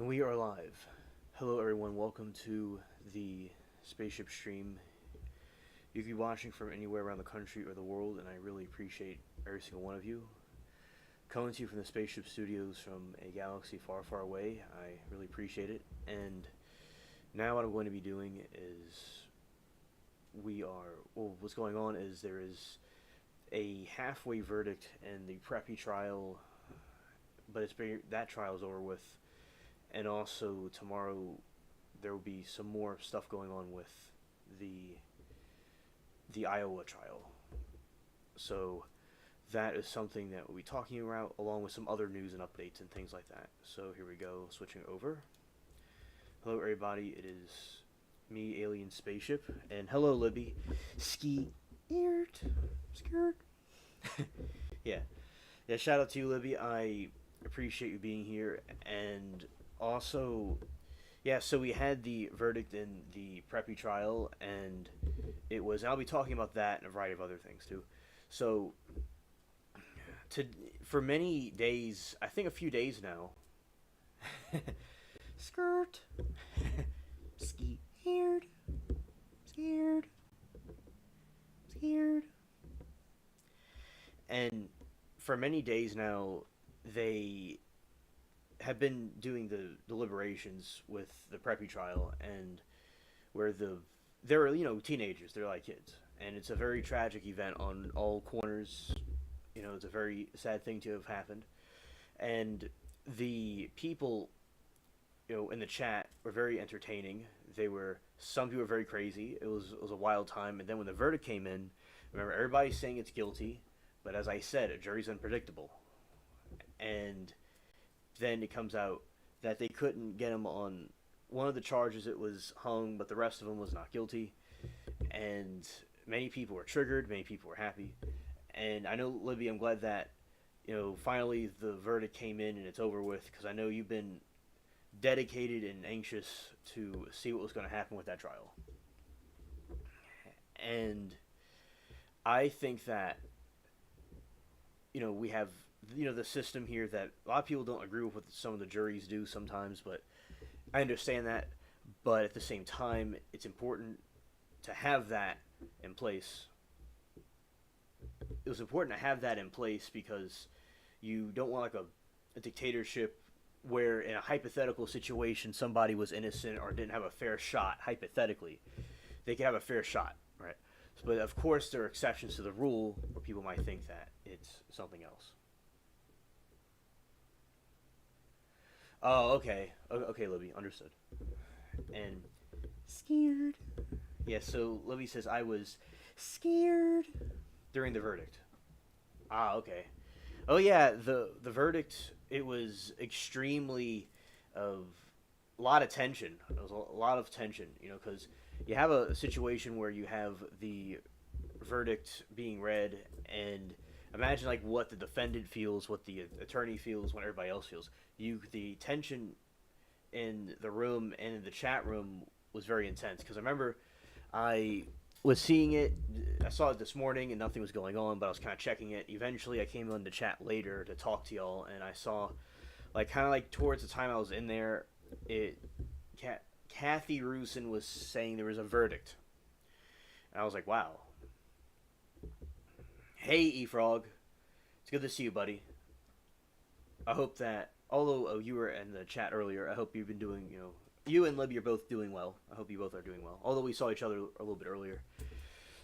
And we are live. Hello, everyone. Welcome to the spaceship stream. You could be watching from anywhere around the country or the world, and I really appreciate every single one of you. Coming to you from the spaceship studios from a galaxy far, far away, I really appreciate it. And now, what I'm going to be doing is what's going on is there is a halfway verdict in the Preppy trial, but that trial is over with. And also tomorrow there will be some more stuff going on with the Iowa trial. So that is something that we'll be talking about along with some other news and updates and things like that. So here we go, switching over. Hello everybody, it is me, Alien Spaceship, and hello Libby. Skirt. yeah. Yeah, shout out to you Libby. I appreciate you being here. And also, yeah, so we had the verdict in the Preppy trial, and I'll be talking about that and a variety of other things too. So, for many days, I think a few days now, skirt, scared, scared, scared, and for many days now, they have been doing the deliberations with the Preppy trial, and where they're teenagers, they're like kids, and it's a very tragic event on all corners. It's a very sad thing to have happened, and the people in the chat were very entertaining. Some people were very crazy. It was a wild time, and then when the verdict came in, remember everybody's saying it's guilty, but as I said, a jury's unpredictable, and then it comes out that they couldn't get him on one of the charges. It was hung, but the rest of them was not guilty. And many people were triggered. Many people were happy. And I know, Libby, I'm glad that, finally the verdict came in and it's over with, because I know you've been dedicated and anxious to see what was going to happen with that trial. And I think that, we have the system here that a lot of people don't agree with what some of the juries do sometimes, but I understand that. But at the same time, it's important to have that in place. It was important to have that in place because you don't want like a dictatorship where in a hypothetical situation somebody was innocent or didn't have a fair shot. Hypothetically, they could have a fair shot, right? But of course there are exceptions to the rule where people might think that it's something else. Oh, okay. Okay, Libby, understood. And scared. Yeah, so Libby says I was scared during the verdict. Ah, okay. Oh yeah, the verdict, it was extremely of a lot of tension. It was a lot of tension, because you have a situation where you have the verdict being read, and imagine like what the defendant feels, what the attorney feels, what everybody else feels. The tension in the room and in the chat room was very intense, because I remember I was seeing it. I saw it this morning and nothing was going on, but I was kind of checking it. Eventually, I came on the chat later to talk to y'all, and I saw, like, kind of like towards the time I was in there, Kathy Rusin was saying there was a verdict, and I was like, wow. Hey, Efrog, it's good to see you, buddy. I hope that, although you were in the chat earlier, I hope you've been doing, you and Libby are both doing well. I hope you both are doing well. Although we saw each other a little bit earlier.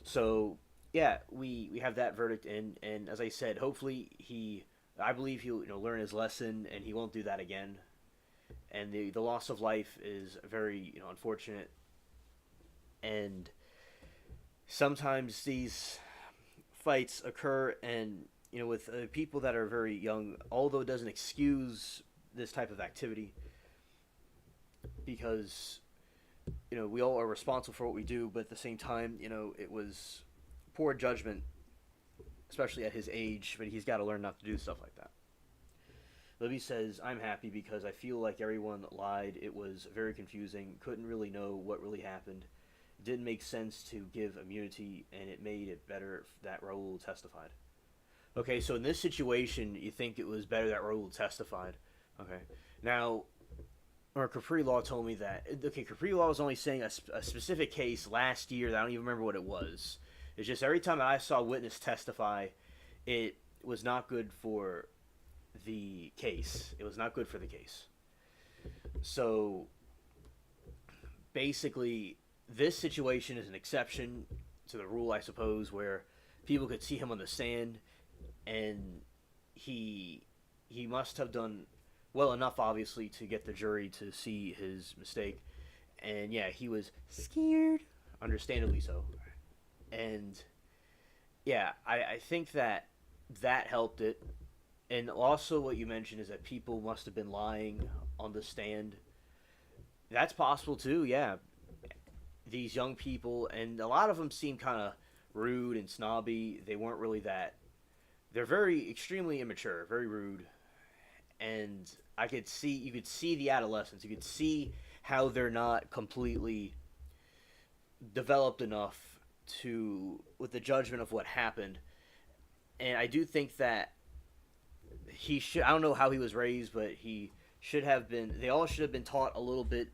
So, yeah, we have that verdict in, and as I said, hopefully I believe he'll learn his lesson and he won't do that again. And the loss of life is very unfortunate, and sometimes these fights occur, and with people that are very young, although it doesn't excuse this type of activity, because we all are responsible for what we do, but at the same time, it was poor judgment, especially at his age, but he's got to learn not to do stuff like that. Libby says, I'm happy because I feel like everyone lied. It was very confusing. Couldn't really know what really happened. It didn't make sense to give immunity, and it made it better that Raul testified. Okay, so in this situation, you think it was better that Raul testified. Okay. Now, or Capri Law told me that. Okay, Capri Law was only saying a specific case last year that I don't even remember what it was. It's just every time I saw a witness testify, it was not good for the case. It was not good for the case. So basically, this situation is an exception to the rule, I suppose, where people could see him on the stand, and he he must have done well enough, obviously, to get the jury to see his mistake. And yeah, he was scared, understandably so. And yeah, I think that that helped it. And also, what you mentioned is that people must have been lying on the stand. That's possible too. Yeah, these young people, and a lot of them seem kind of rude and snobby. They weren't really that. They're very extremely immature, very rude, and I could see you could see the adolescence. You could see how they're not completely developed enough to with the judgment of what happened. And I do think that he should. I don't know how he was raised, but he should have been. They all should have been taught a little bit,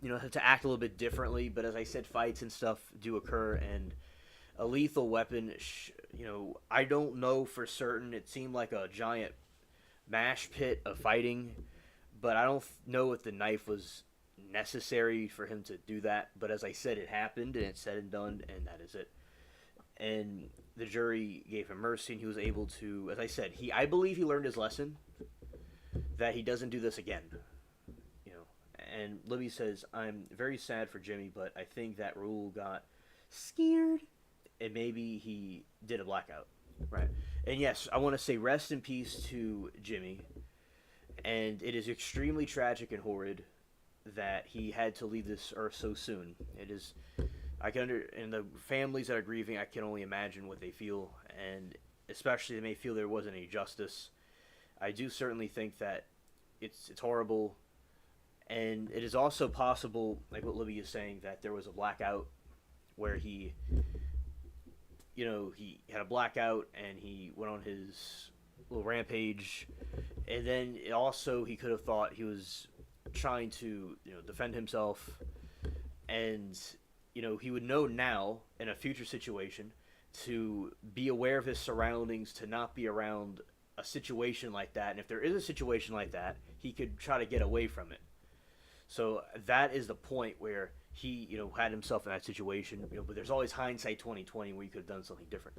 to act a little bit differently. But as I said, fights and stuff do occur, and a lethal weapon. I don't know for certain. It seemed like a giant mash pit of fighting, but I don't know if the knife was necessary for him to do that. But as I said, it happened, and it's said and done, and that is it. And the jury gave him mercy, and he was able to, as I said, I believe he learned his lesson, that he doesn't do this again. And Libby says, I'm very sad for Jimmy, but I think that Raul got scared, and maybe he did a blackout. Right. And yes, I want to say rest in peace to Jimmy, and it is extremely tragic and horrid that he had to leave this earth so soon. It is, and the families that are grieving, I can only imagine what they feel, and especially they may feel there wasn't any justice. I do certainly think that it's horrible, and it is also possible, like what Libby is saying, that there was a blackout where he had a blackout and he went on his little rampage, and then also he could have thought he was trying to defend himself, and he would know now in a future situation to be aware of his surroundings, to not be around a situation like that, and if there is a situation like that, he could try to get away from it. So that is the point where he had himself in that situation, but there's always hindsight 2020 where you could have done something different.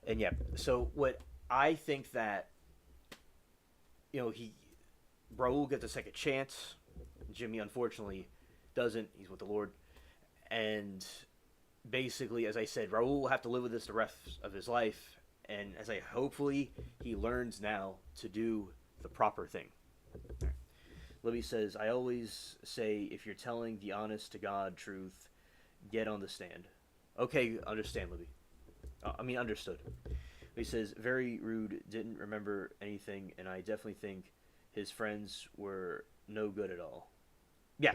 And yeah, so what I think that Raul gets a second chance. Jimmy unfortunately doesn't. He's with the Lord. And basically, as I said, Raul will have to live with this the rest of his life. And as I hopefully he learns now to do the proper thing. Right. Libby says, I always say, if you're telling the honest to God truth, get on the stand. Okay, understand, Libby. Understood. He says, very rude, didn't remember anything, and I definitely think his friends were no good at all. Yeah.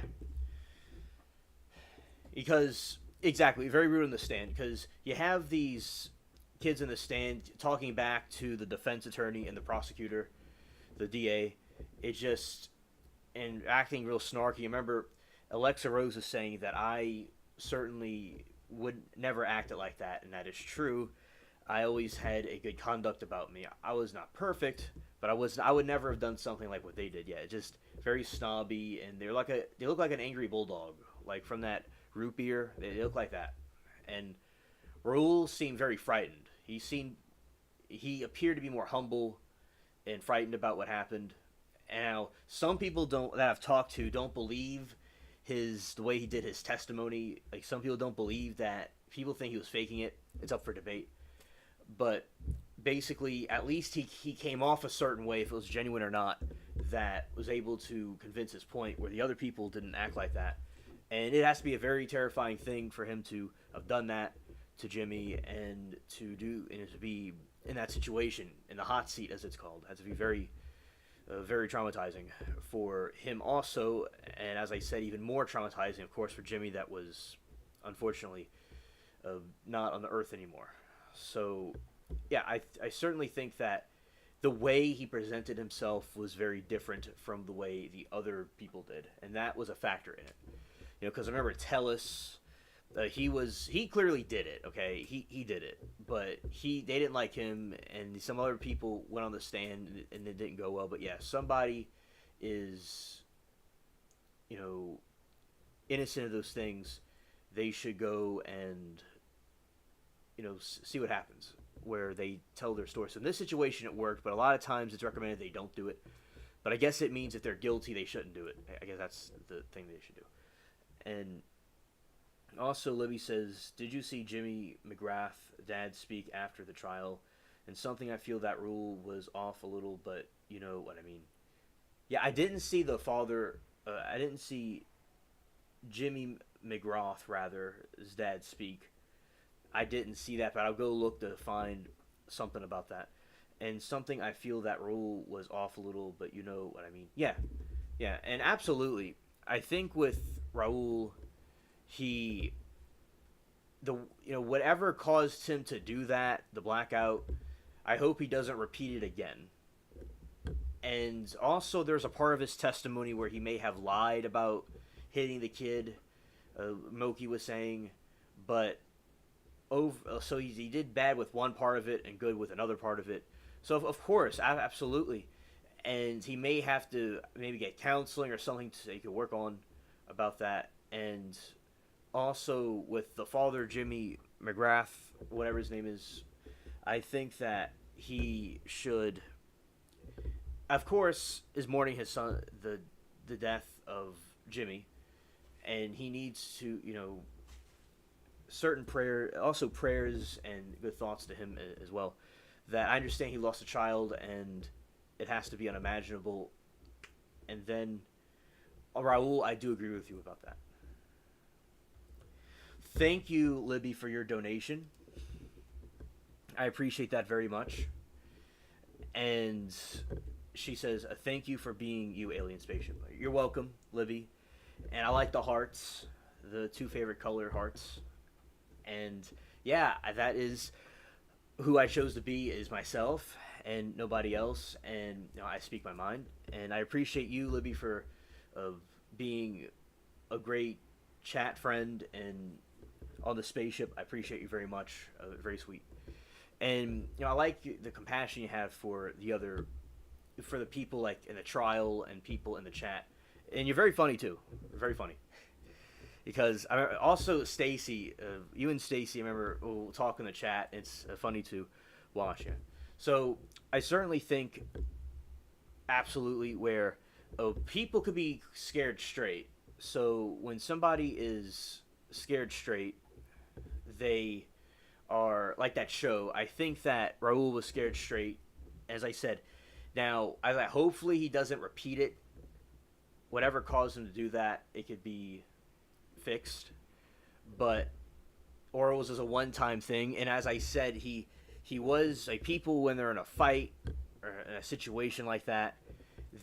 Because, exactly, very rude on the stand, because you have these kids in the stand talking back to the defense attorney and the prosecutor, the DA. It just, and acting real snarky. Remember, Alexa Rose is saying that I certainly would never act it like that, and that is true. I always had a good conduct about me. I was not perfect, but I would never have done something like what they did. Yeah, just very snobby, and they look like an angry bulldog, like from that root beer. They look like that. And Raul seemed very frightened. He appeared to be more humble and frightened about what happened. And now some people that I've talked to don't believe the way he did his testimony. Like, some people don't believe that. People think he was faking it. It's up for debate. But basically, at least he came off a certain way, if it was genuine or not, that was able to convince his point, where the other people didn't act like that. And it has to be a very terrifying thing for him to have done that to Jimmy, and to be in that situation, in the hot seat, as it's called. It has to be very, very traumatizing for him also, and as I said, even more traumatizing, of course, for Jimmy, that was unfortunately not on the earth anymore. So, yeah, I certainly think that the way he presented himself was very different from the way the other people did, and that was a factor in it. Because I remember Tellus, he clearly did it. Okay, he did it, but they didn't like him, and some other people went on the stand and it didn't go well. But yeah, somebody is you know innocent of those things. They should go and see what happens where they tell their story. So in this situation, it worked, but a lot of times it's recommended they don't do it. But I guess it means if they're guilty, they shouldn't do it. I guess that's the thing they should do. And also, Libby says, "Did you see Jimmy McGrath, Dad, speak after the trial? And something I feel that rule was off a little, but you know what I mean." Yeah, I didn't see the father. I didn't see Jimmy McGrath, rather, his dad speak. I didn't see that, but I'll go look to find something about that. And something I feel that rule was off a little, but you know what I mean. Yeah, yeah, and absolutely. I think with Raul, he the whatever caused him to do that, the blackout. I hope he doesn't repeat it again. And also, there's a part of his testimony where he may have lied about hitting the kid. Moki was saying, but so he did bad with one part of it and good with another part of it. So of course, absolutely, and he may have to maybe get counseling or something so he could work on about that. And also with the father, Jimmy McGrath, whatever his name is, I think that he should, of course, is mourning his son, the death of Jimmy, and he needs to certain prayers and good thoughts to him as well. That I understand he lost a child and it has to be unimaginable. And then Raul, I do agree with you about that. Thank you, Libby, for your donation. I appreciate that very much. And she says, "Thank you for being you, alien spaceship." You're welcome, Libby. And I like the hearts, the two favorite color hearts. And yeah, that is who I chose to be, is myself and nobody else. And I speak my mind. And I appreciate you, Libby, for being a great chat friend and on the spaceship. I appreciate you very much. Very sweet. And I like the compassion you have for the people like in the trial and people in the chat. And you're very funny too. Very funny. Because also Stacy, you and Stacy, I remember we'll talk in the chat. It's funny to watch. Yeah. So I certainly think absolutely where people could be scared straight. So when somebody is scared straight, they are like that show. I think that Raul was scared straight, as I said. Now, hopefully he doesn't repeat it. Whatever caused him to do that, it could be fixed, or it was just a one-time thing. And as I said, he was like, people when they're in a fight or in a situation like that,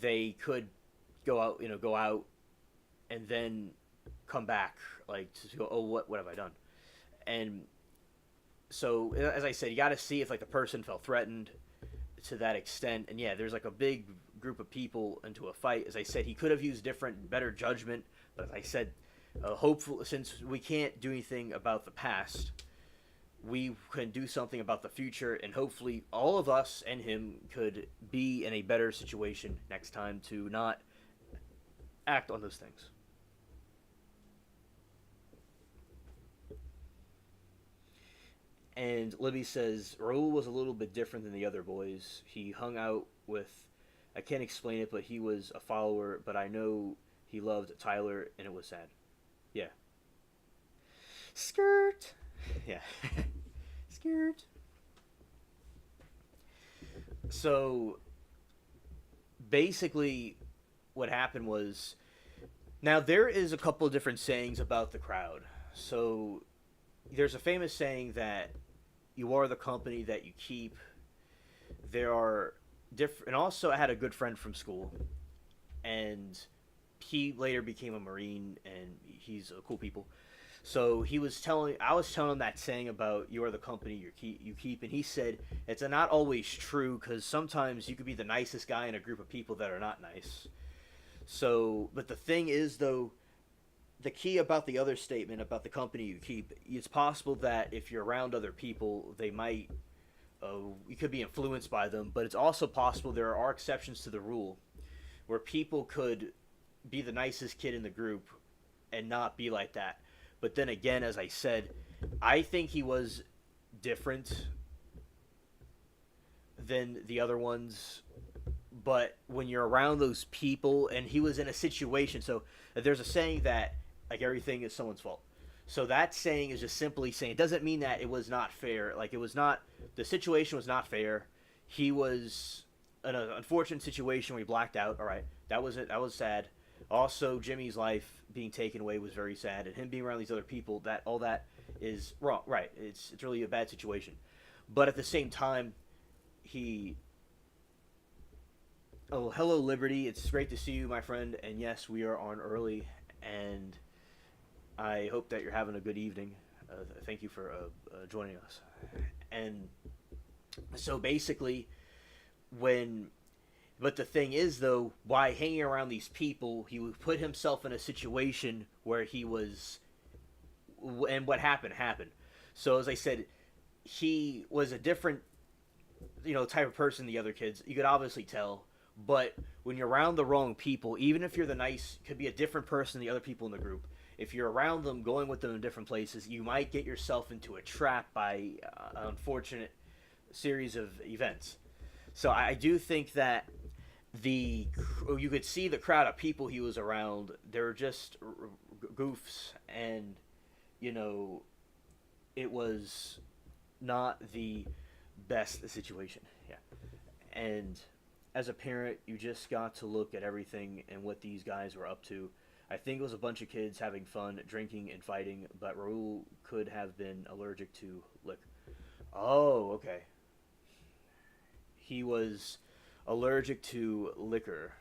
they could go out and then come back like to go, oh, what have I done? And so as I said, you got to see if like the person felt threatened to that extent. And yeah, there's like a big group of people into a fight. As I said, he could have used better judgment, but as I said, hopefully, since we can't do anything about the past, we can do something about the future, and hopefully all of us and him could be in a better situation next time to not act on those things. And Libby says, Raul was a little bit different than the other boys. He hung out with, I can't explain it, but he was a follower, but I know he loved Tyler, and it was sad. Yeah. Skirt. Yeah. Skirt. So, basically, what happened was, now there is a couple of different sayings about the crowd. So, there's a famous saying that you are the company that you keep. There are different, and also I had a good friend from school, and he later became a Marine, and he's a cool people. So I was telling him that saying about you are the company you keep, and he said it's not always true because sometimes you could be the nicest guy in a group of people that are not nice. So, but the thing is though, the key about the other statement about the company you keep, it's possible that if you're around other people, they might, you could be influenced by them, but it's also possible there are exceptions to the rule where people could be the nicest kid in the group and not be like that. But then again, as I said, I think he was different than the other ones. But when you're around those people, and he was in a situation, so there's a saying that like everything is someone's fault. So that saying is just simply saying it doesn't mean that it was not fair. Like it was not the situation was not fair. He was in an unfortunate situation where he blacked out. All right, that was it. That was sad. Also, Jimmy's life being taken away was very sad, and him being around these other people, that all that is wrong. Right, it's really a bad situation. But at the same time, he. Oh, hello, Liberty. It's great to see you, my friend. And yes, we are on early, and I hope that you're having a good evening. Thank you for joining us. And so basically, when but the thing is, though, by hanging around these people, he would put himself in a situation where he was, and what happened happened. So as I said, he was a different, type of person than the other kids. You could obviously tell, but when you're around the wrong people, even if you're the nice, could be a different person than the other people in the group. If you're around them, going with them in different places, you might get yourself into a trap by an unfortunate series of events. So I do think that you could see the crowd of people he was around. They were just goofs, and you know, it was not the best situation. Yeah, and as a parent, you just got to look at everything and what these guys were up to. I think it was a bunch of kids having fun, drinking and fighting, but Raul could have been allergic to liquor. Oh, okay. He was allergic to liquor.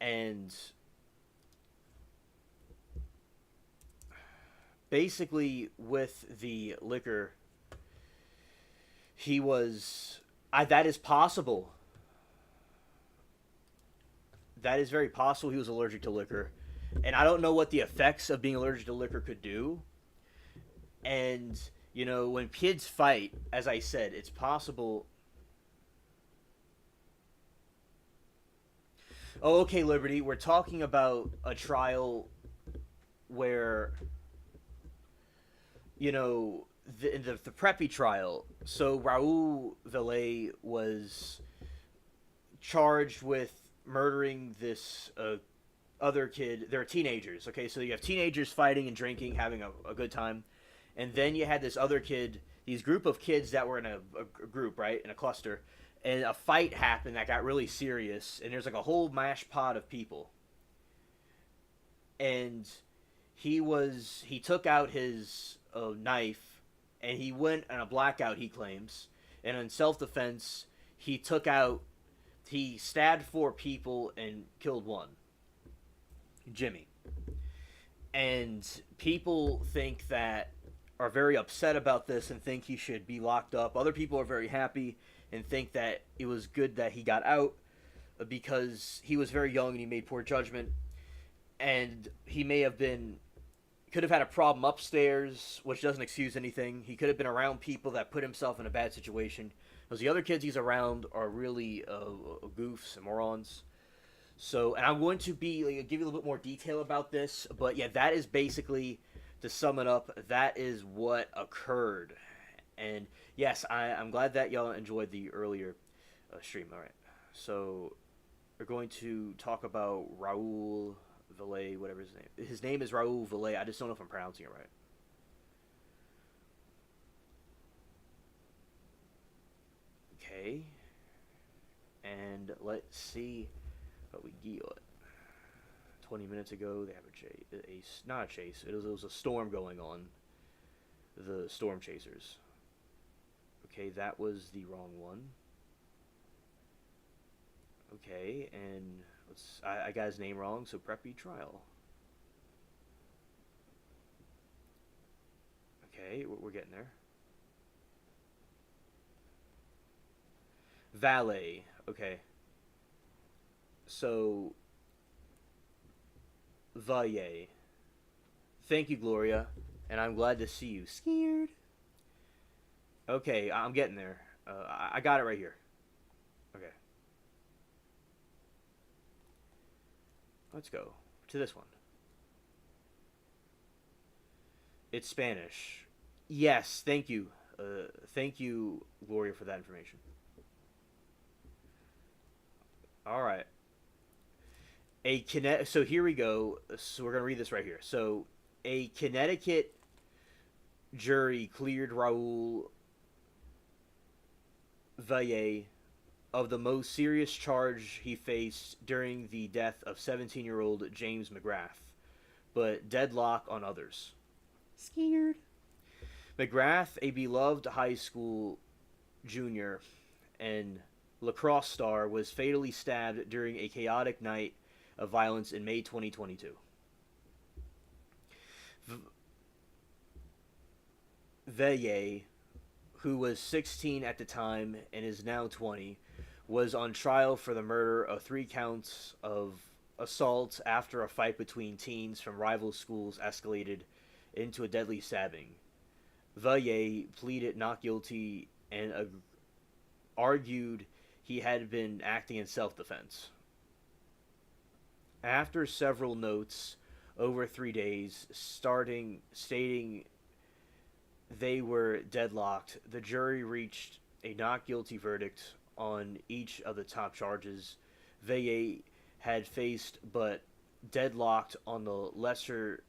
And basically, with the liquor, he was. That is possible. That is very possible he was allergic to liquor. And I don't know what the effects of being allergic to liquor could do. And, when kids fight, as I said, it's possible. Oh, okay, Liberty. We're talking about a trial where, the Preppy trial. So Raul Valet was charged with murdering this other kid. They're teenagers, okay? So you have teenagers fighting and drinking, having a good time. And then you had this other kid, these group of kids that were in a group, right? In a cluster. And a fight happened that got really serious. And there's like a whole mash pot of people. And he took out his knife and he went on a blackout, he claims. And in self-defense, he stabbed 4 people and killed 1. Jimmy. And people are very upset about this and think he should be locked up. Other people are very happy and think that it was good that he got out because he was very young and he made poor judgment. And he could have had a problem upstairs, which doesn't excuse anything. He could have been around people that put himself in a bad situation. Because the other kids he's around are really goofs and morons. So, and I'm going to give you a little bit more detail about this. But yeah, that is basically, to sum it up, that is what occurred. And yes, I'm glad that y'all enjoyed the earlier stream. All right. So, we're going to talk about Raul Valet, whatever his name. His name is Raul Valet. I just don't know if I'm pronouncing it right. Okay. And let's see what we got. 20 minutes ago, they have not a chase. It was a storm going on. The storm chasers. Okay, that was the wrong one. Okay, and I got his name wrong, so Preppy trial. Okay, we're getting there. Valet. Okay, so Valle. Thank you, Gloria, and I'm glad to see you. Scared. Okay, I'm getting there. I got it right here. Okay, let's go to this one. It's Spanish. Yes, thank you. Thank you, Gloria, for that information. All right. So here we go. So we're gonna read this right here. So a Connecticut jury cleared Raul Valle of the most serious charge he faced during the death of 17-year-old James McGrath, but deadlock on others. Scared. McGrath, a beloved high school junior and lacrosse star, was fatally stabbed during a chaotic night of violence in May 2022. Veye, who was 16 at the time and is now 20, was on trial for the murder of 3 counts of assault after a fight between teens from rival schools escalated into a deadly stabbing. Veye pleaded not guilty and argued he had been acting in self-defense. After several notes over 3 days, stating they were deadlocked, the jury reached a not guilty verdict on each of the top charges Veye had faced, but deadlocked on the lesser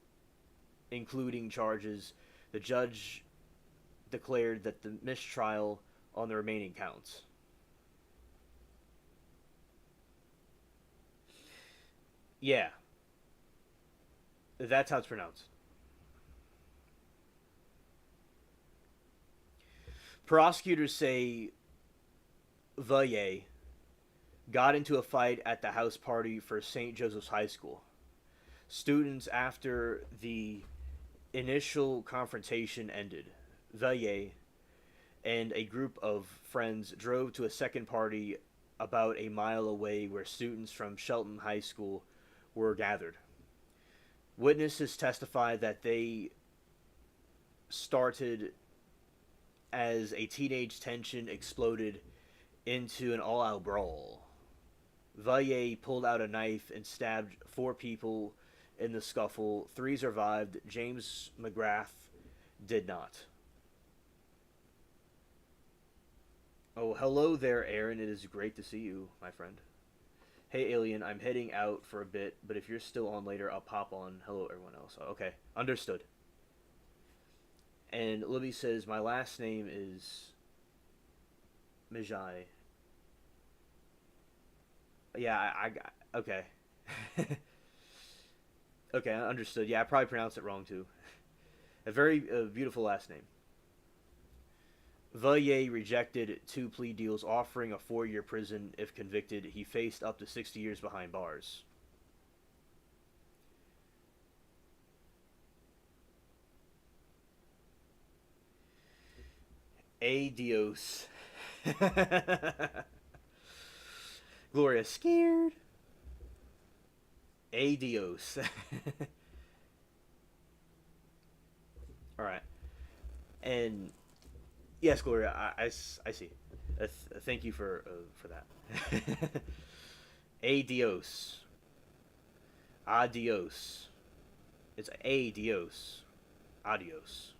including charges. The judge declared that the mistrial on the remaining counts. Yeah, that's how it's pronounced. Prosecutors say Valle got into a fight at the house party for St. Joseph's High School. Students, after the initial confrontation ended, Valle and a group of friends drove to a second party about a mile away where students from Shelton High School were gathered. Witnesses testified that they started as a teenage tension exploded into an all-out brawl. Valle pulled out a knife and stabbed 4 people in the scuffle. 3 survived. James McGrath did not. Oh, hello there, Aaron. It is great to see you, my friend. Hey, Alien, I'm heading out for a bit, but if you're still on later, I'll pop on. Hello, everyone else. Okay, understood. And Libby says, my last name is Mijai. Yeah, okay. Okay, understood. Yeah, I probably pronounced it wrong, too. A very beautiful last name. Valle rejected 2 plea deals offering a 4-year prison if convicted. He faced up to 60 years behind bars. Adios. Gloria scared. Adios. All right. And yes, Gloria, I see. Thank you for that. Adios. Adios. It's adios. Adios.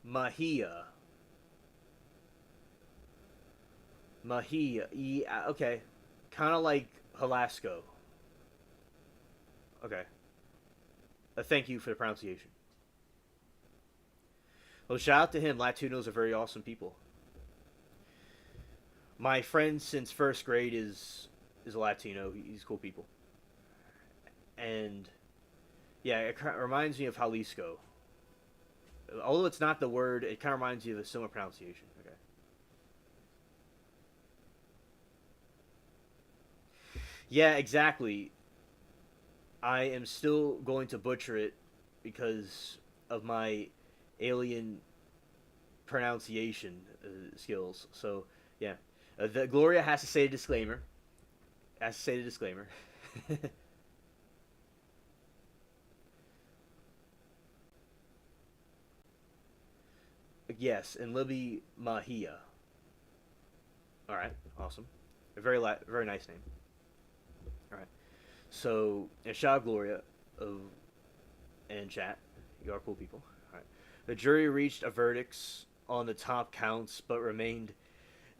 Mahia. Mahia. Yeah, okay. Kind of like Halasco. Okay. Thank you for the pronunciation. Well, shout out to him. Latinos are very awesome people. My friend since first grade is a Latino. He's cool people. And yeah, it reminds me of Jalisco. Although it's not the word, it kind of reminds you of a similar pronunciation. Okay. Yeah, exactly. I am still going to butcher it because of my alien pronunciation skills. So yeah, the Gloria has to say a disclaimer. Has to say the disclaimer. Yes, and Libby Mahia. All right, awesome. A very nice name. All right. So, and shout out Gloria of and chat. You are cool people. All right. The jury reached a verdict on the top counts, but remained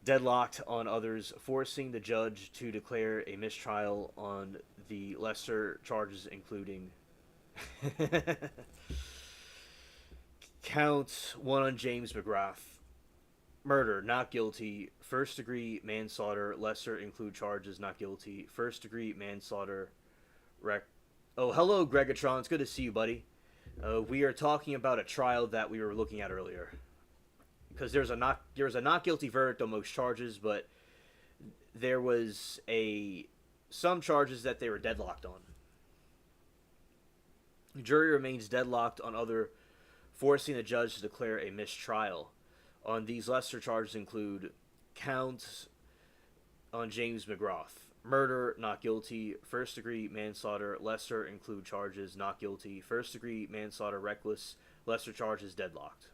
deadlocked on others, forcing the judge to declare a mistrial on the lesser charges, including count one on James McGrath. Murder, not guilty. First degree manslaughter, lesser include charges, not guilty. First degree manslaughter, rec. Oh, hello, Gregatron. It's good to see you, buddy. We are talking about a trial that we were looking at earlier. Because there's a not guilty verdict on most charges, but there was a some charges that they were deadlocked on. The jury remains deadlocked on other, forcing the judge to declare a mistrial. On these lesser charges include counts on James McGrath. Murder, not guilty. First degree manslaughter, lesser include charges, not guilty. First degree manslaughter, reckless, lesser charges, deadlocked.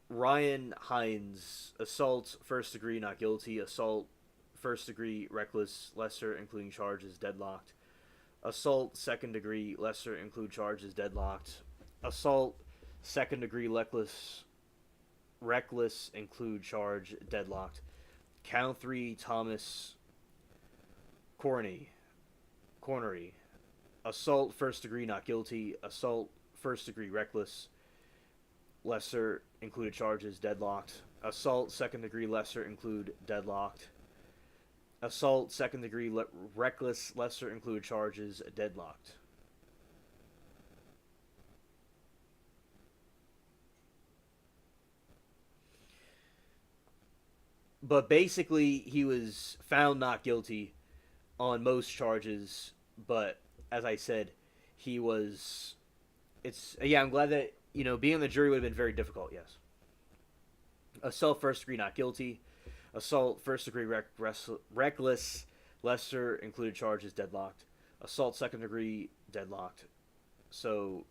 Ryan Hines, assault, first degree, not guilty. Assault, first degree, reckless, lesser including charges, deadlocked. Assault, second degree, lesser include charges, deadlocked. Assault, second degree, reckless include charge, deadlocked. Count three, Thomas Corney, Cornery. Assault, first degree, not guilty. Assault, first degree, reckless, lesser included charges, deadlocked. Assault, second degree, lesser include, deadlocked. Assault, second degree, reckless, lesser included charges, deadlocked. But basically, he was found not guilty on most charges. But as I said, he was. It's yeah. I'm glad that being on the jury would have been very difficult. Yes. Assault first degree not guilty. Assault first degree reckless, lesser included charges deadlocked. Assault second degree deadlocked. So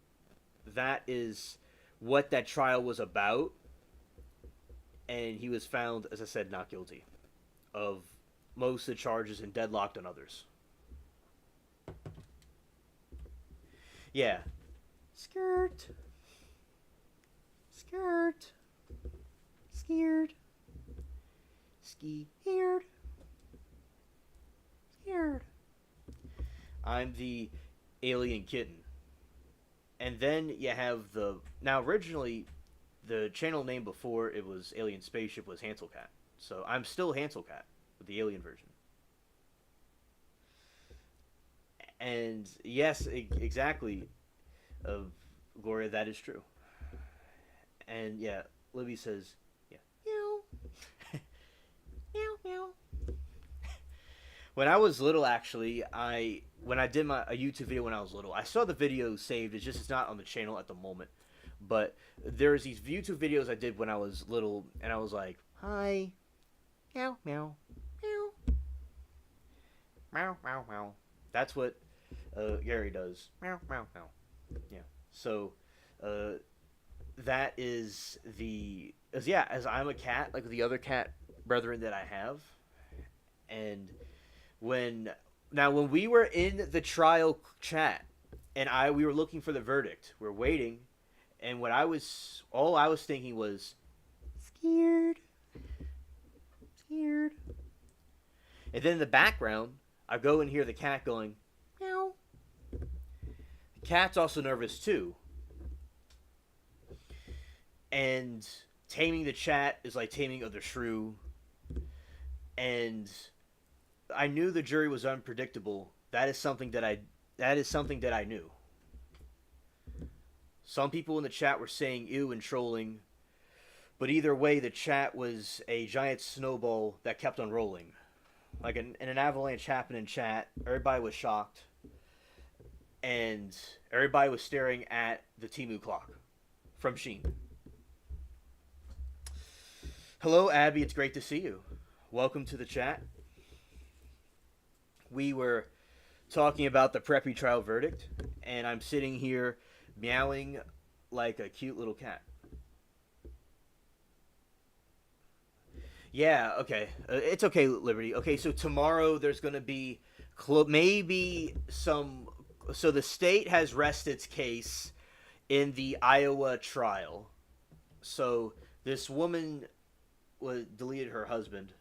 that is what that trial was about, and he was found, as I said, not guilty of most of the charges and deadlocked on others. Yeah. Skirt. Skirt. Scared. Scared. Scared. I'm the alien kitten. And then you have the. Now, originally, the channel name before it was Alien Spaceship was Hansel Cat. So I'm still Hansel Cat with the alien version. And yes, exactly, Gloria, that is true. And yeah, Libby says, yeah, meow, meow, meow. When I was little, actually, when I did a YouTube video when I was little, I saw the video saved. It's not on the channel at the moment, but there's these YouTube videos I did when I was little, and I was like, hi, meow, meow, meow, meow, meow, meow. That's what Gary does. Meow, meow, meow. Yeah. So, that is as I'm a cat, like the other cat brethren that I have, and when when we were in the trial chat, and we were looking for the verdict, we're waiting, and all I was thinking was scared, scared, and then in the background, I go and hear the cat going meow. The cat's also nervous too. And taming the chat is like taming of the shrew. And I knew the jury was unpredictable. That is something that I knew. Some people in the chat were saying ew and trolling. But either way, the chat was a giant snowball that kept on rolling. Like an avalanche happened in chat. Everybody was shocked. And everybody was staring at the Timu clock from Sheen. Hello, Abby. It's great to see you. Welcome to the chat. We were talking about the Preppy trial verdict, and I'm sitting here meowing like a cute little cat. Yeah, okay. It's okay, Liberty. Okay, so tomorrow there's going to be maybe some. So the state has rested its case in the Iowa trial. So this woman deleted her husband.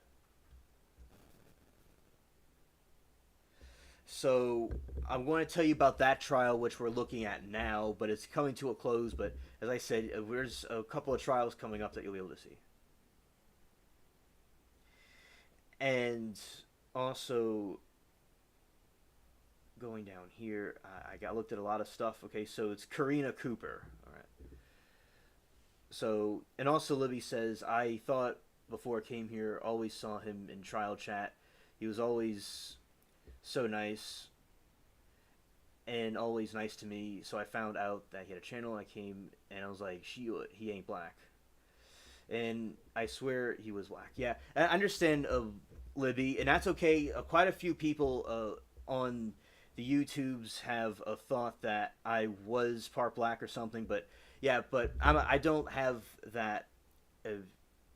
So I'm going to tell you about that trial, which we're looking at now, but it's coming to a close. But as I said, there's a couple of trials coming up that you'll be able to see. And also, going down here, I looked at a lot of stuff. Okay, so it's Karina Cooper. All right. So, and also Libby says, I thought before I came here, always saw him in trial chat. He was always so nice and always nice to me. So I found out that he had a channel. I came and I was like, he ain't black. And I swear he was black. Yeah, I understand, Libby, and that's okay. Quite a few people on the YouTubes have thought that I was part black or something, but yeah, but I don't have that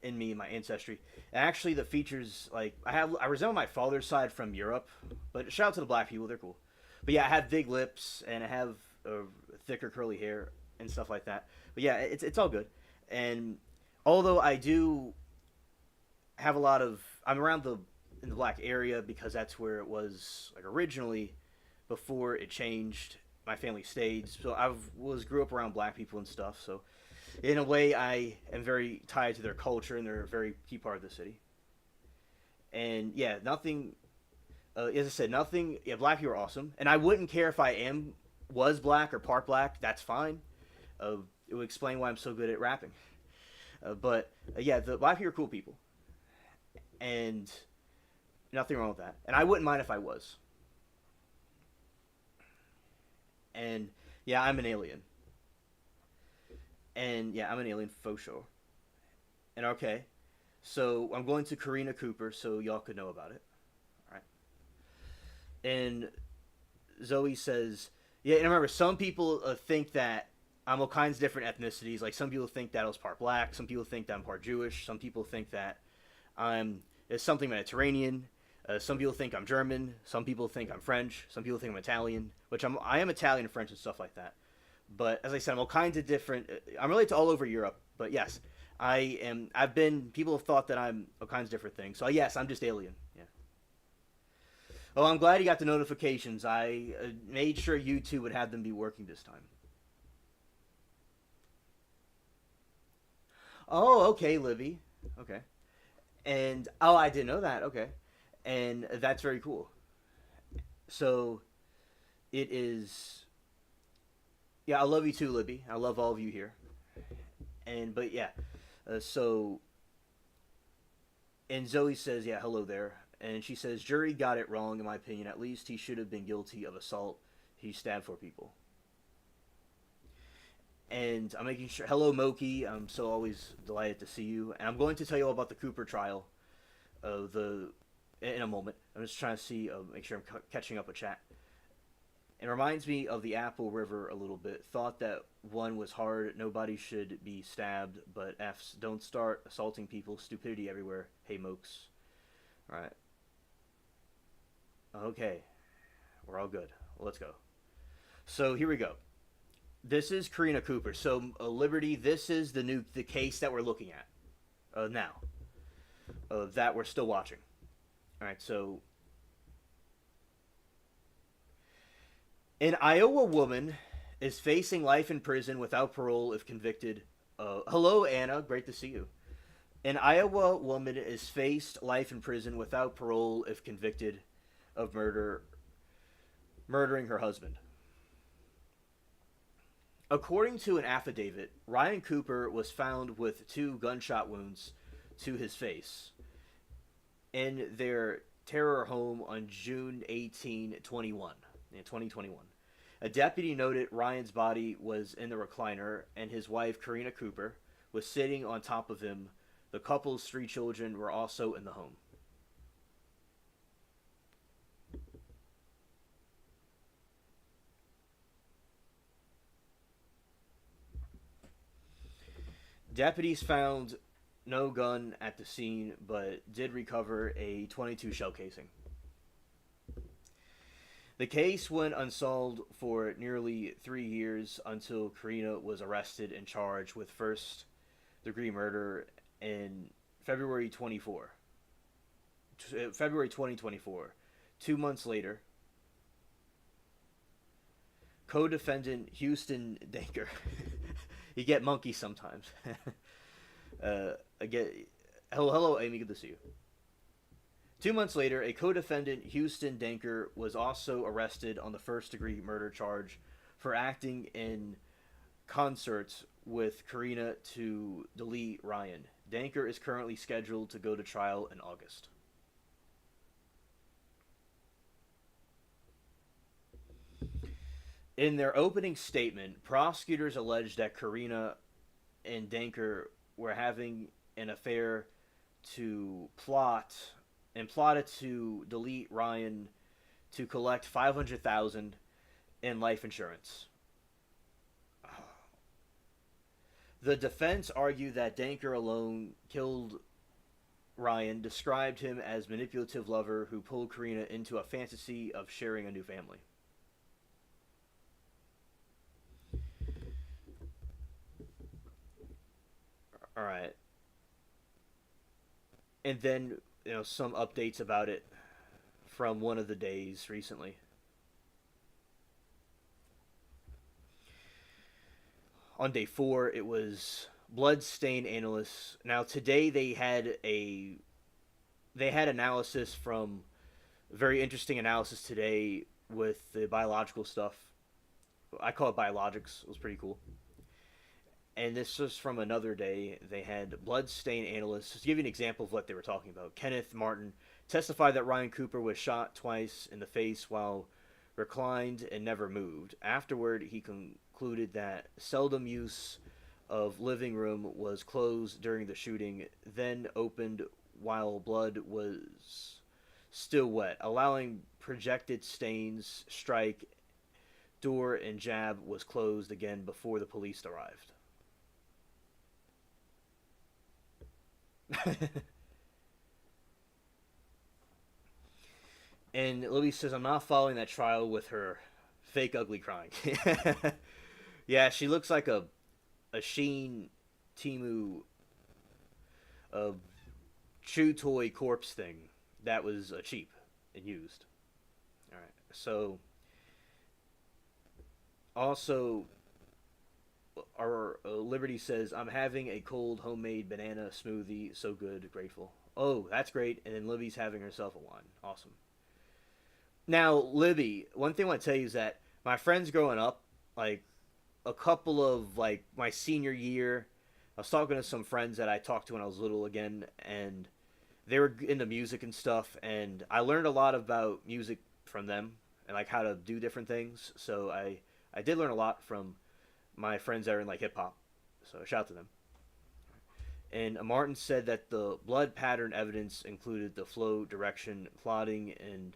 in me, in my ancestry. And actually, the features, like I resemble my father's side from Europe, but shout out to the black people, they're cool. But yeah, I have big lips and I have thicker curly hair and stuff like that. But yeah, it's all good. And although I do have a lot of, I'm around in the black area because that's where it was like originally before it changed. My family stayed, so grew up around black people and stuff. So in a way, I am very tied to their culture and they're a very key part of the city. And yeah, nothing. As I said, nothing. Yeah, black people are awesome, and I wouldn't care if I was black or part black. That's fine. It would explain why I'm so good at rapping. But yeah, the black people are cool people, and nothing wrong with that. And I wouldn't mind if I was. And yeah, I'm an alien. And yeah, I'm an alien for sure. And okay, so I'm going to Karina Cooper so y'all could know about it. All right. And Zoe says, yeah, and remember, some people think that I'm all kinds of different ethnicities. Like, some people think that I was part black. Some people think that I'm part Jewish. Some people think that I'm something Mediterranean. Some people think I'm German. Some people think I'm French. Some people think I'm Italian, which I am Italian and French and stuff like that. But as I said, I'm all kinds of different. I'm related to all over Europe. But yes, I am. People have thought that I'm all kinds of different things. So yes, I'm just alien. Yeah. Oh, I'm glad you got the notifications. I made sure YouTube would have them be working this time. Oh, okay, Libby. Okay. And I didn't know that. Okay. And that's very cool. So it is. Yeah, I love you too, Libby. I love all of you here. But yeah, so. And Zoe says, yeah, hello there. And she says, jury got it wrong, in my opinion. At least he should have been guilty of assault. He stabbed 4 people. And I'm making sure. Hello, Moki. I'm so always delighted to see you. And I'm going to tell you all about the Cooper trial. In a moment. I'm just trying to see, make sure I'm catching up with chat. It reminds me of the Apple River a little bit. Thought that one was hard. Nobody should be stabbed, but F's don't start assaulting people. Stupidity everywhere. Hey, Mokes. All right. Okay. We're all good. Well, let's go. So here we go. This is Karina Cooper. So Liberty, this is the case that we're looking at now. That we're still watching. All right, so an Iowa woman is facing life in prison without parole if convicted. Hello, Anna. Great to see you. An Iowa woman is faced life in prison without parole if convicted of murdering her husband. According to an affidavit, Ryan Cooper was found with two gunshot wounds to his face in their terror home on June 18, 2021. A deputy noted Ryan's body was in the recliner and his wife, Karina Cooper, was sitting on top of him. The couple's three children were also in the home. Deputies found no gun at the scene, but did recover a .22 shell casing. The case went unsolved for nearly 3 years until Karina was arrested and charged with first-degree murder in February 2024. 2 months later, co-defendant Houston Danker. You get monkeys sometimes. Again, hello, Amy. Good to see you. 2 months later, a co-defendant, Houston Danker, was also arrested on the first-degree murder charge for acting in concert with Karina to delete Ryan. Danker is currently scheduled to go to trial in August. In their opening statement, prosecutors alleged that Karina and Danker were having an affair to plotted to delete Ryan to collect $500,000 in life insurance. The defense argued that Danker alone killed Ryan, described him as manipulative lover who pulled Karina into a fantasy of sharing a new family. All right. And then, some updates about it from one of the days recently. On day 4, it was blood stain analysts. Now today they had analysis from very interesting analysis today with the biological stuff. I call it biologics. It was pretty cool. And this was from another day. They had blood stain analysts. To give you an example of what they were talking about, Kenneth Martin testified that Ryan Cooper was shot twice in the face while reclined and never moved. Afterward, he concluded that seldom use of living room was closed during the shooting, then opened while blood was still wet, allowing projected stains strike. Door and jab was closed again before the police arrived. And Libby says, I'm not following that trial with her fake ugly crying. Yeah, she looks like a Sheen Timu chew toy corpse thing that was cheap and used. Alright, so also our Liberty says, I'm having a cold homemade banana smoothie. So good, grateful. Oh, that's great. And then Libby's having herself a wine. Awesome. Now, Libby, one thing I want to tell you is that my friends growing up, like a couple of like my senior year, I was talking to some friends that I talked to when I was little again, and they were into music and stuff, and I learned a lot about music from them and like how to do different things. So I did learn a lot from my friends that are in like hip hop. So shout out to them. And Martin said that the blood pattern evidence included the flow, direction, clotting, and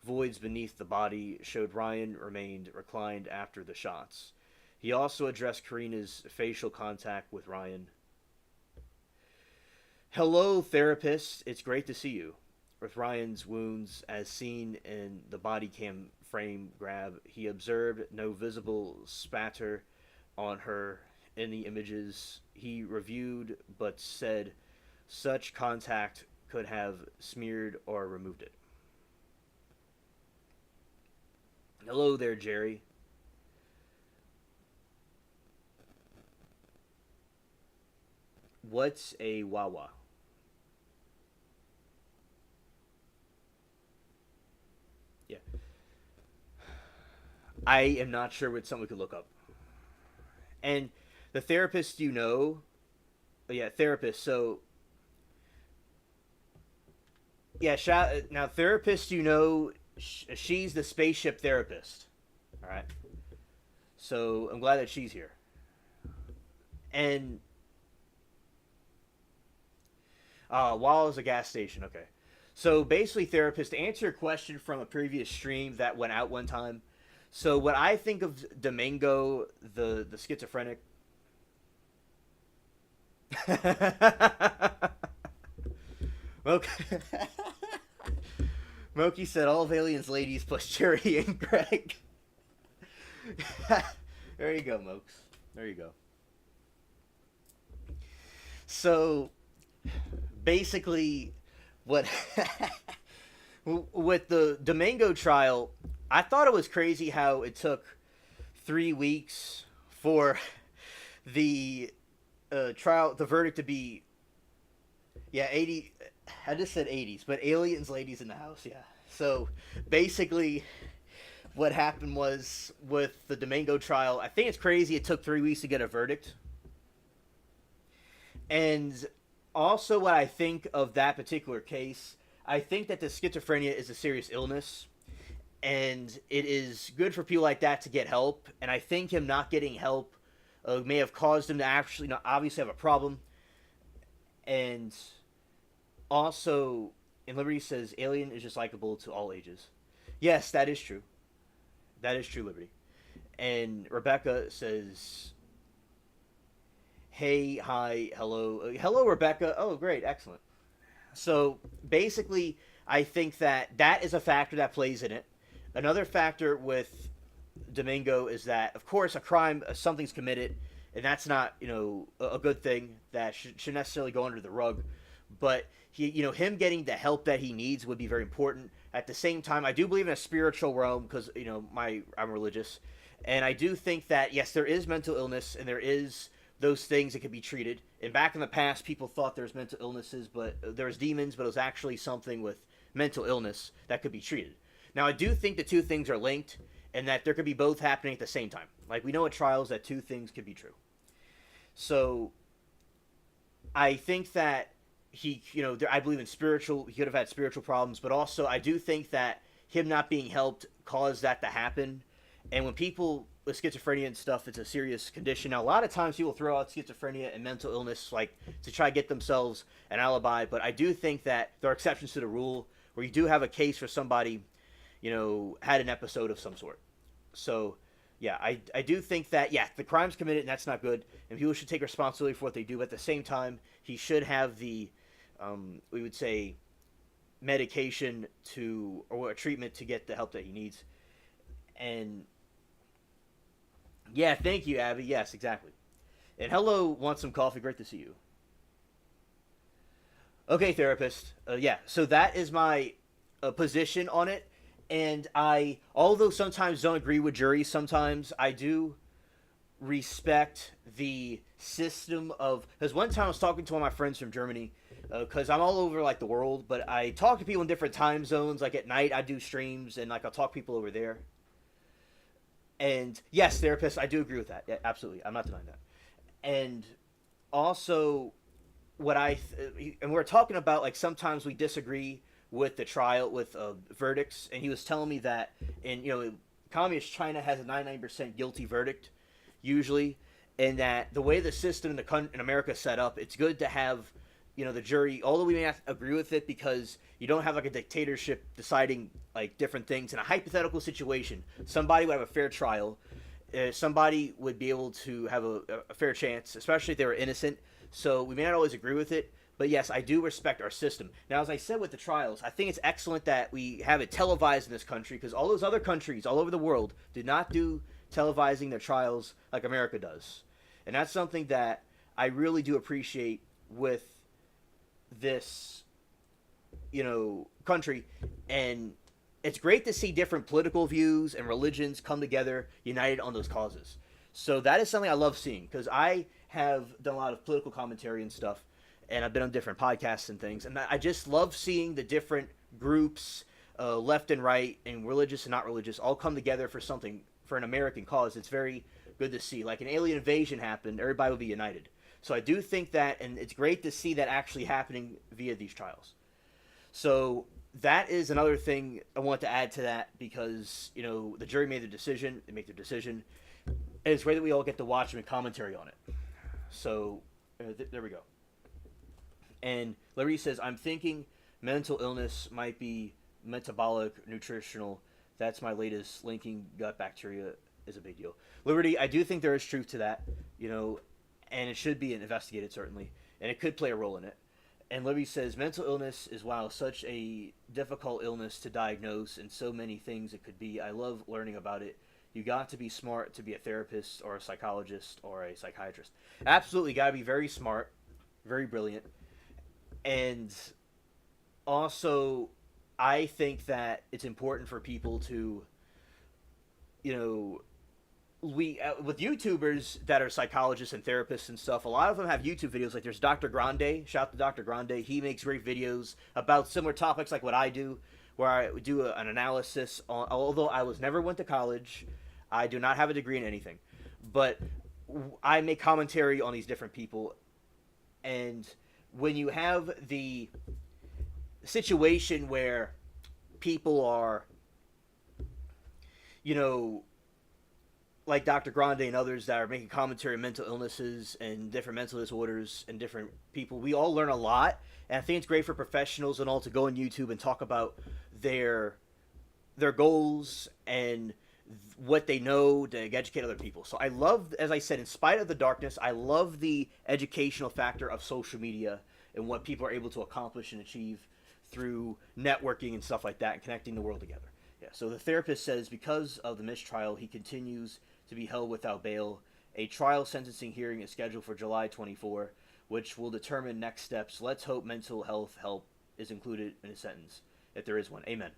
voids beneath the body showed Ryan remained reclined after the shots. He also addressed Karina's facial contact with Ryan. Hello, therapist. It's great to see you. With Ryan's wounds as seen in the body cam frame grab, he observed no visible spatter on her in the images he reviewed, but said such contact could have smeared or removed it. Hello there, Jerry. What's a Wawa? Yeah. I am not sure. It's something we could look up. And the therapist, yeah, therapist. So yeah, now therapist, she's the spaceship therapist. All right. So I'm glad that she's here. And Wall is a gas station. Okay. So basically, therapist, to answer your question from a previous stream that went out one time. So what I think of Domingo, the schizophrenic. Okay. Moki said all of aliens ladies plus Cherry and Greg. There you go, Mokes. There you go. So basically, what with the Domingo trial, I thought it was crazy how it took 3 weeks for the trial, the verdict to be, yeah, 80. I just said 80s, but aliens, ladies in the house, yeah. So basically, what happened was with the Domingo trial, I think it's crazy it took 3 weeks to get a verdict. And also, what I think of that particular case, I think that the schizophrenia is a serious illness, and it is good for people like that to get help. And I think him not getting help may have caused him to actually not obviously have a problem. And also, and Liberty says Alien is just likable to all ages. Yes, that is true. That is true, Liberty. And Rebecca says, hey, hi, hello. Hello, Rebecca. Oh, great, excellent. So basically, I think that is a factor that plays in it. Another factor with Domingo is that, of course, a crime, something's committed, and that's not, a good thing that should necessarily go under the rug. But him getting the help that he needs would be very important. At the same time, I do believe in a spiritual realm because I'm religious, and I do think that yes, there is mental illness and there is those things that could be treated. And back in the past, people thought there was mental illnesses, but there was demons, but it was actually something with mental illness that could be treated. Now, I do think the two things are linked, and that there could be both happening at the same time. Like we know at trials that two things could be true. So, I think that I believe in he could have had spiritual problems, but also I do think that him not being helped caused that to happen. And when people with schizophrenia and stuff, it's a serious condition. Now, a lot of times people throw out schizophrenia and mental illness like to try to get themselves an alibi, but I do think that there are exceptions to the rule where you do have a case for somebody, had an episode of some sort. So, yeah, I do think that, yeah, the crime's committed and that's not good, and people should take responsibility for what they do, but at the same time, he should have the, we would say, medication or a treatment to get the help that he needs. And yeah, thank you, Abby. Yes, exactly. And hello, want some coffee? Great to see you. Okay, therapist. Yeah, so that is my position on it. And although sometimes don't agree with juries, sometimes I do respect the system of. Because one time I was talking to one of my friends from Germany, because I'm all over like the world, but I talk to people in different time zones. Like at night, I do streams, and like I'll talk to people over there. And yes, therapist, I do agree with that. Yeah, absolutely, I'm not denying that. And also, and we're talking about like sometimes we disagree with the trial with verdicts, and he was telling me that in communist China has a 99% guilty verdict usually, and that the way the system in America is set up, it's good to have the jury, although we may not agree with it because you don't have like a dictatorship deciding like different things. In a hypothetical situation, somebody would have a fair trial. Somebody would be able to have a fair chance, especially if they were innocent. So we may not always agree with it, but yes, I do respect our system. Now, as I said with the trials, I think it's excellent that we have it televised in this country because all those other countries all over the world did not do televising their trials like America does. And that's something that I really do appreciate with this country. And it's great to see different political views and religions come together united on those causes. So that is something I love seeing because I have done a lot of political commentary and stuff, and I've been on different podcasts and things, and I just love seeing the different groups, left and right and religious and not religious, all come together for an American cause. It's very good to see. Like an alien invasion happened, everybody would be united. So I do think that, and it's great to see that actually happening via these trials. So that is another thing I want to add to that because, the jury made their decision. They make their decision. And it's great that we all get to watch them and commentary on it. So there we go. And Larry says, I'm thinking mental illness might be metabolic, nutritional. That's my latest. Linking gut bacteria is a big deal. Liberty, I do think there is truth to that, and it should be investigated, certainly. And it could play a role in it. And Libby says, mental illness is, wow, such a difficult illness to diagnose and so many things it could be. I love learning about it. You got to be smart to be a therapist or a psychologist or a psychiatrist. Absolutely, got to be very smart, very brilliant. And also, I think that it's important for people to, with YouTubers that are psychologists and therapists and stuff, a lot of them have YouTube videos. Like there's Dr. Grande. Shout out to Dr. Grande. He makes great videos about similar topics like what I do, where I do an analysis on. Although I never went to college, I do not have a degree in anything, but I make commentary on these different people. And when you have the situation where people are, like Dr. Grande and others that are making commentary on mental illnesses and different mental disorders and different people, we all learn a lot. And I think it's great for professionals and all to go on YouTube and talk about their goals and what they know to educate other people. So I love, as I said, in spite of the darkness, I love the educational factor of social media and what people are able to accomplish and achieve through networking and stuff like that and connecting the world together. Yeah. So the therapist says because of the mistrial, he continues to be held without bail. A trial sentencing hearing is scheduled for July 24, which will determine next steps. Let's hope mental health help is included in a sentence, if there is one. Amen.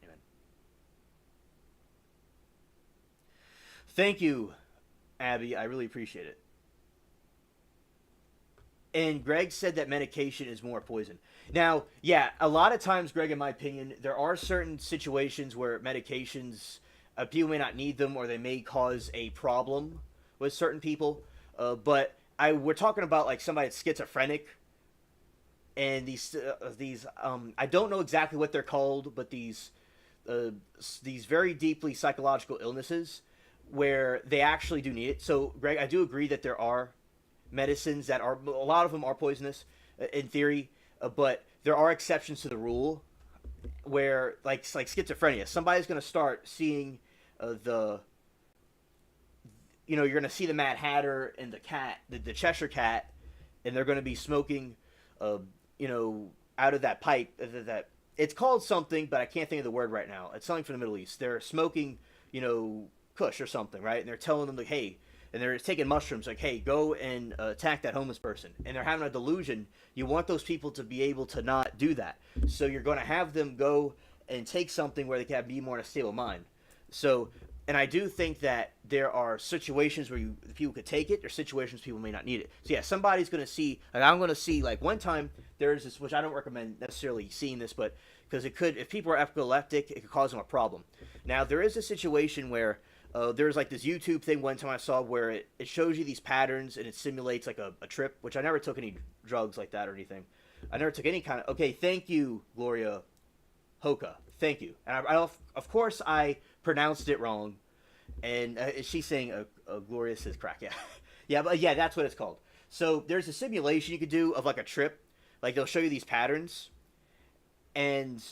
Amen. Thank you, Abby. I really appreciate it. And Greg said that medication is more poison. Now, yeah, a lot of times, Greg, in my opinion, there are certain situations where medications, people may not need them or they may cause a problem with certain people. But we're talking about like somebody that's schizophrenic, and these I don't know exactly what they're called, but these very deeply psychological illnesses where they actually do need it. So, Greg, I do agree that there are medicines that are, a lot of them are poisonous in theory, but there are exceptions to the rule where like schizophrenia, somebody's going to start seeing you're going to see the Mad Hatter and the cat, the Cheshire Cat, and they're going to be smoking out of that pipe that it's called something, but I can't think of the word right now. It's something from the Middle East. They're smoking kush or something, right? And they're telling them like, hey, and they're taking mushrooms, like, hey, go and attack that homeless person. And they're having a delusion. You want those people to be able to not do that. So you're going to have them go and take something where they can be more in a stable mind. So, and I do think that there are situations where people could take it. There's situations people may not need it. So yeah, somebody's going to see, like I'm going to see, like one time there's this, which I don't recommend necessarily seeing this, but because it could, if people are epileptic, it could cause them a problem. Now there is a situation where there's like this YouTube thing one time I saw where it shows you these patterns and it simulates like a trip, which I never took any drugs like that or anything. I never took any kind of, okay, thank you, Gloria Hoka. Thank you. And of course I pronounced it wrong. And she's saying, Gloria says crack. Yeah. Yeah, but yeah, that's what it's called. So there's a simulation you could do of like a trip. Like they'll show you these patterns. And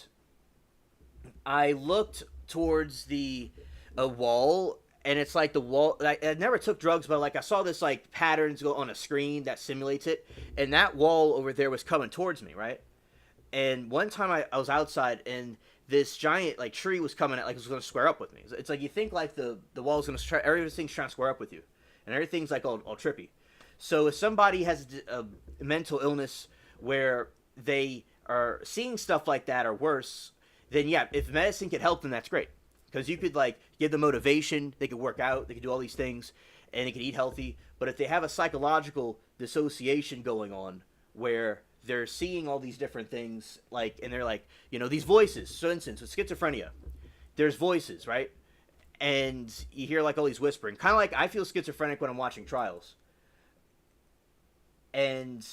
I looked towards the wall, and it's like the wall. I never took drugs, but like I saw this like patterns go on a screen that simulates it, and that wall over there was coming towards me, right? And one time I was outside, and this giant like tree was coming at, like it was going to square up with me. It's like you think like the wall's going to everything's trying to square up with you, and everything's like all trippy. So if somebody has a mental illness where they are seeing stuff like that or worse, then yeah, if medicine could help them, that's great. Because you could like give them motivation, they could work out, they could do all these things, and they could eat healthy. But if they have a psychological dissociation going on where they're seeing all these different things, like, and they're like, these voices. For instance, with schizophrenia, there's voices, right? and you hear like all these whispering, kind of like I feel schizophrenic when I'm watching trials. And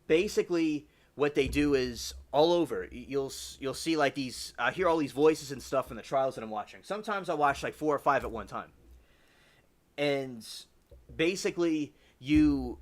basically what they do is all over you'll see like these, I hear all these voices and stuff in the trials that I'm watching. Sometimes I watch like 4 or 5 at one time. And basically you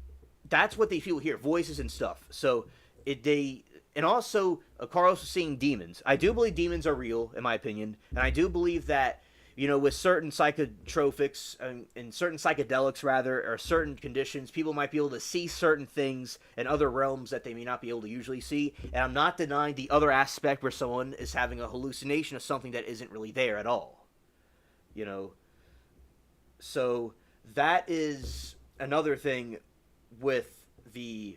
that's what they feel here, voices and stuff. So they and also Carlos was seeing demons. I do believe demons are real, in my opinion, and I do believe that with certain psychotropics and certain psychedelics, rather, or certain conditions, people might be able to see certain things in other realms that they may not be able to usually see. And I'm not denying the other aspect where someone is having a hallucination of something that isn't really there at all. So that is another thing with the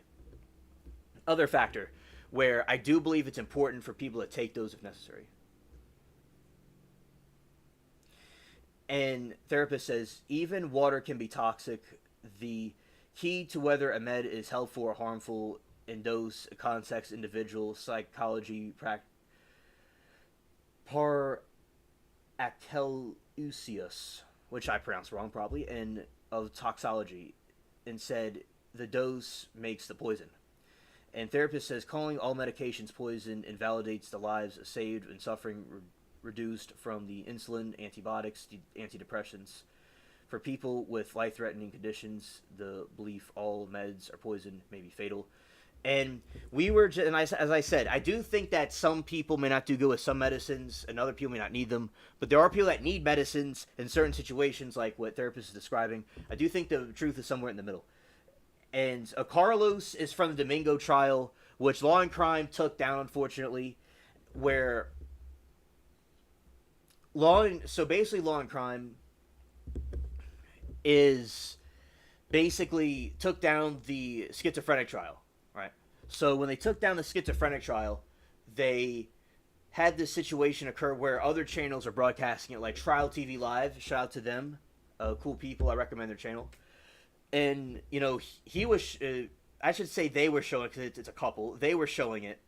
other factor where I do believe it's important for people to take those if necessary. And therapist says, even water can be toxic. The key to whether a med is helpful or harmful in dose, context, individual, psychology, par Acheleusius, which I pronounced wrong probably, and of toxology, and said the dose makes the poison. And therapist says calling all medications poison invalidates the lives saved and suffering reduced from the insulin, antibiotics, antidepressants. For people with life-threatening conditions, the belief all meds are poison may be fatal. And as I said, I do think that some people may not do good with some medicines, and other people may not need them. But there are people that need medicines in certain situations, like what therapist is describing. I do think the truth is somewhere in the middle. And Carlos is from the Domingo trial, which Law and Crime took down, unfortunately, where Law and Crime is basically took down the schizophrenic trial, right? So when they took down the schizophrenic trial, they had this situation occur where other channels are broadcasting it, like Trial TV Live. Shout out to them, cool people. I recommend their channel. And he was, I should say they were showing it because it's a couple. They were showing it.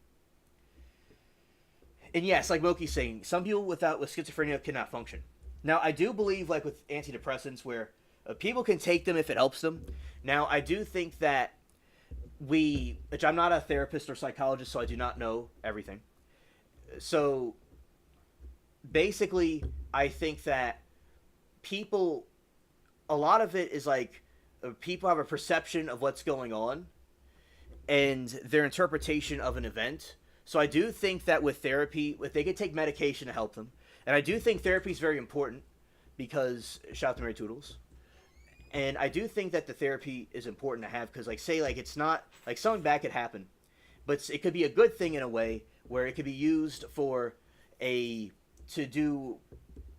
And yes, like Moki's saying, some people with schizophrenia cannot function. Now, I do believe, like with antidepressants, where people can take them if it helps them. Now, I do think that which I'm not a therapist or psychologist, so I do not know everything. So, basically, I think that a lot of it is like, people have a perception of what's going on and their interpretation of an event. So I do think that with therapy, if they could take medication to help them, and I do think therapy is very important because, shout out to Mary Toodles, and I do think that the therapy is important to have because, like, say, like, it's not, like, something bad could happen, but it could be a good thing in a way where it could be used to do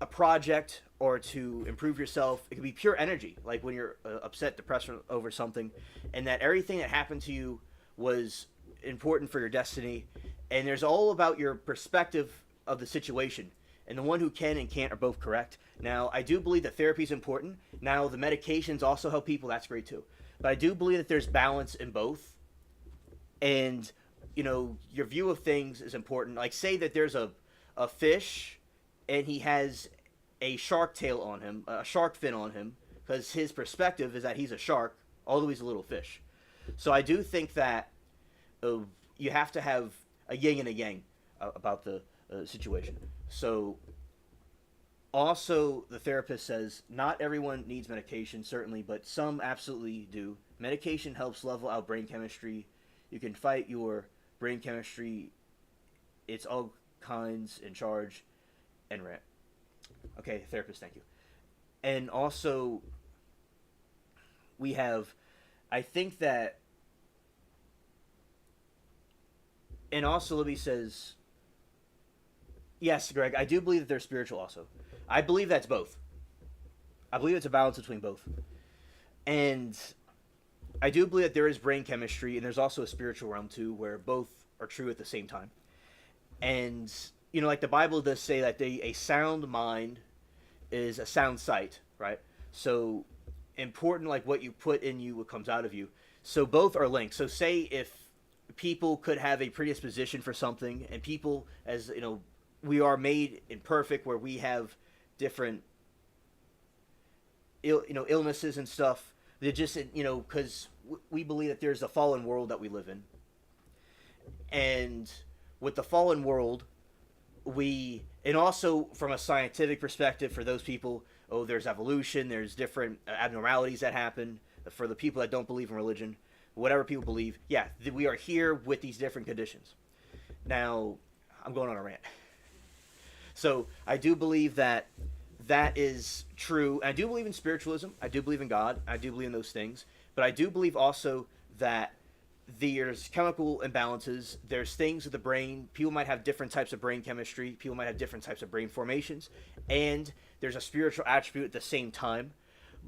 a project or to improve yourself. It could be pure energy, like when you're upset, depressed over something, and that everything that happened to you was important for your destiny. And there's all about your perspective of the situation, and the one who can and can't are both correct. Now, I do believe that therapy is important. Now, the medications also help people. That's great too. But I do believe that there's balance in both. And, your view of things is important. Like, say that there's a fish and he has a shark tail on him, a shark fin on him, because his perspective is that he's a shark, although he's a little fish. So I do think that you have to have a yin and a yang about the situation. So also the therapist says not everyone needs medication, certainly, but some absolutely do. Medication helps level out brain chemistry. You can fight your brain chemistry. It's all kinds in charge and rant. Okay, therapist, thank you. And also we have, I think that, and also Libby says, yes, Greg, I do believe that they're spiritual also. I believe that's both. I believe it's a balance between both. And I do believe that there is brain chemistry, and there's also a spiritual realm too, where both are true at the same time. And, like the Bible does say that a sound mind is a sound sight, right? So important, like what you put in you, what comes out of you. So both are linked. So say if people could have a predisposition for something, and people, as we are made imperfect, where we have different illnesses and stuff. They just because we believe that there's a fallen world that we live in, and with the fallen world, and also from a scientific perspective, for those people, there's evolution, there's different abnormalities that happen. For the people that don't believe in religion, whatever people believe, yeah, we are here with these different conditions. Now, I'm going on a rant. So I do believe that is true. I do believe in spiritualism. I do believe in God. I do believe in those things. But I do believe also that there's chemical imbalances. There's things with the brain. People might have different types of brain chemistry. People might have different types of brain formations. And there's a spiritual attribute at the same time.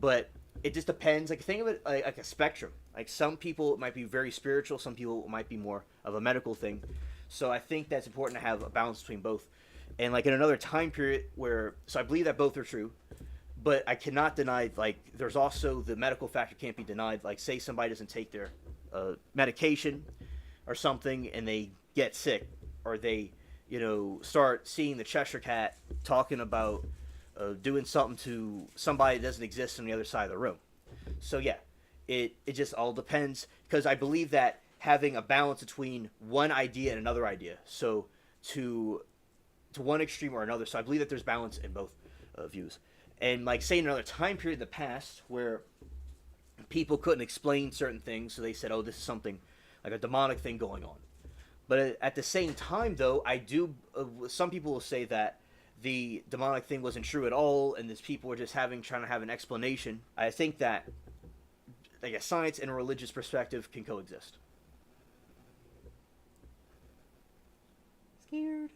But it just depends. Like, think of it like a spectrum. Like, some people might be very spiritual. Some people might be more of a medical thing. So I think that's important to have a balance between both. And like in another time period so I believe that both are true, but I cannot deny, like, there's also the medical factor can't be denied. Like, say somebody doesn't take their medication or something and they get sick, or they, start seeing the Cheshire Cat talking about doing something to somebody that doesn't exist on the other side of the room. So yeah, it just all depends, because I believe that having a balance between one idea and another idea, so to one extreme or another. So I believe that there's balance in both views. And like, say in another time period in the past where people couldn't explain certain things, so they said, oh, this is something like a demonic thing going on. But at the same time, though, some people will say that the demonic thing wasn't true at all, and these people were just trying to have an explanation. I think that, like, a science and a religious perspective can coexist. Scared.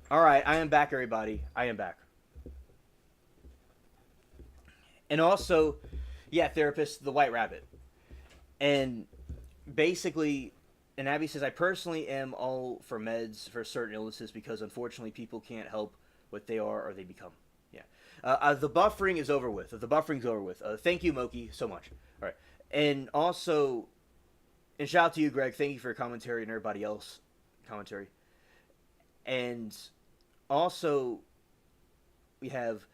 All right, I am back, everybody. I am back. And also, yeah, therapist, the White Rabbit. And basically, and Abby says, I personally am all for meds for certain illnesses because, unfortunately, people can't help what they are or they become. Yeah. The buffering is over with. The buffering's over with. Thank you, Moki, so much. All right. And also, and shout out to you, Greg. Thank you for your commentary and everybody else commentary. And also, we have,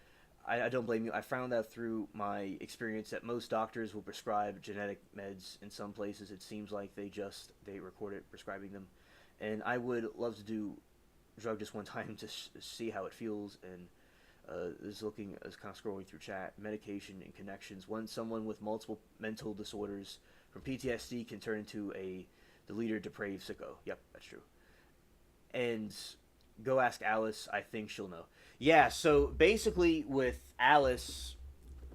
I don't blame you, I found out through my experience that most doctors will prescribe genetic meds. In some places, it seems like they record it prescribing them. And I would love to do drug just one time to see how it feels. And is kind of scrolling through chat, medication and connections. Someone with multiple mental disorders from PTSD can turn into the leader depraved sicko. Yep, that's true. And go ask Alice. I think she'll know. Yeah, so basically with Alice,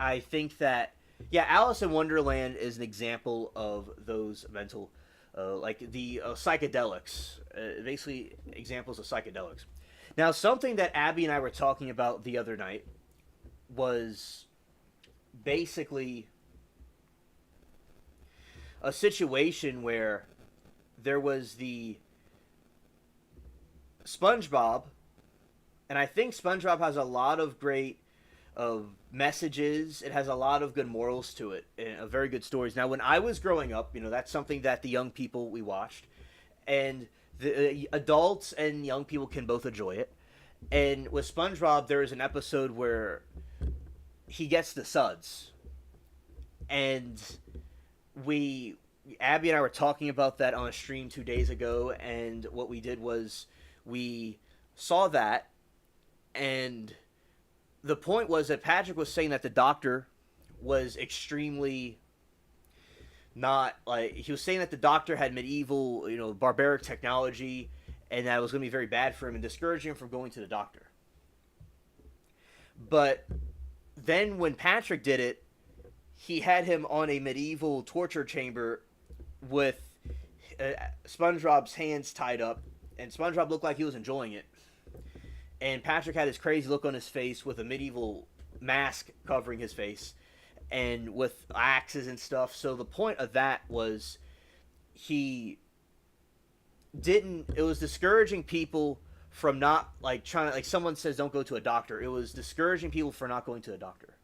I think that, yeah, Alice in Wonderland is an example of those mental, like the psychedelics, basically examples of psychedelics. Now, something that Abby and I were talking about the other night was basically a situation where there was the SpongeBob, and I think SpongeBob has a lot of great messages. It has a lot of good morals to it, and very good stories. Now, when I was growing up, that's something that the young people we watched, and the adults and young people can both enjoy it. And with SpongeBob, there is an episode where he gets the suds, and Abby and I were talking about that on a stream 2 days ago, and what we did was we saw that, and the point was that Patrick was saying that the doctor was extremely not, like, he was saying that the doctor had medieval, barbaric technology, and that it was going to be very bad for him and discouraging him from going to the doctor. But then when Patrick did it, he had him on a medieval torture chamber with SpongeBob's hands tied up, and SpongeBob looked like he was enjoying it. And Patrick had this crazy look on his face with a medieval mask covering his face, and with axes and stuff. So the point of that was it was discouraging people from not, like, trying to, like, someone says don't go to a doctor. It was discouraging people for not going to a doctor.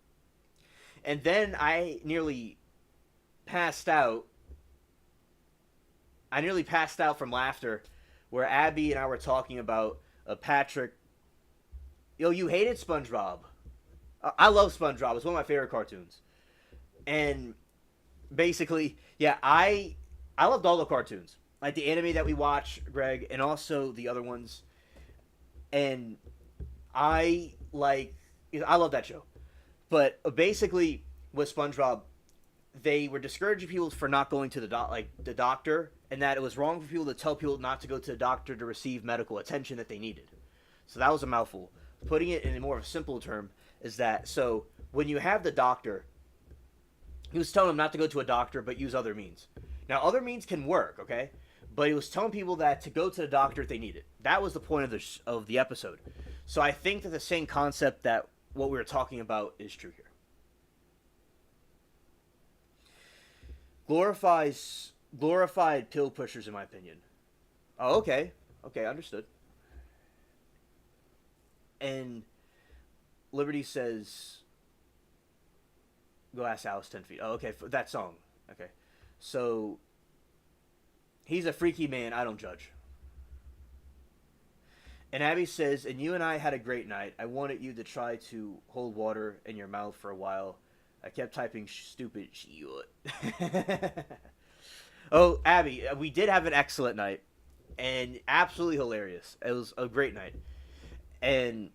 And then I nearly passed out. I nearly passed out from laughter, where Abby and I were talking about Patrick. Yo, you hated SpongeBob. I love SpongeBob. It's one of my favorite cartoons. And basically, yeah, I loved all the cartoons, like the anime that we watch, Greg, and also the other ones. And I like, I love that show. But basically, with SpongeBob, they were discouraging people for not going to the doctor, and that it was wrong for people to tell people not to go to the doctor to receive medical attention that they needed. So that was a mouthful. Putting it in a more of a simple term is that, so when you have the doctor, he was telling them not to go to a doctor but use other means. Now other means can work, okay, but he was telling people that to go to the doctor if they need it. That was the point of the episode. So I think that the same concept that what we were talking about is true here. Glorified pill pushers, in my opinion. Oh, okay, understood. And Liberty says, "Go ask Alice 10 feet." Oh, okay, for that song. Okay, so he's a freaky man. I don't judge. And Abby says, "And you and I had a great night. I wanted you to try to hold water in your mouth for a while. I kept typing stupid shit." Oh, Abby, we did have an excellent night. And absolutely hilarious. It was a great night. And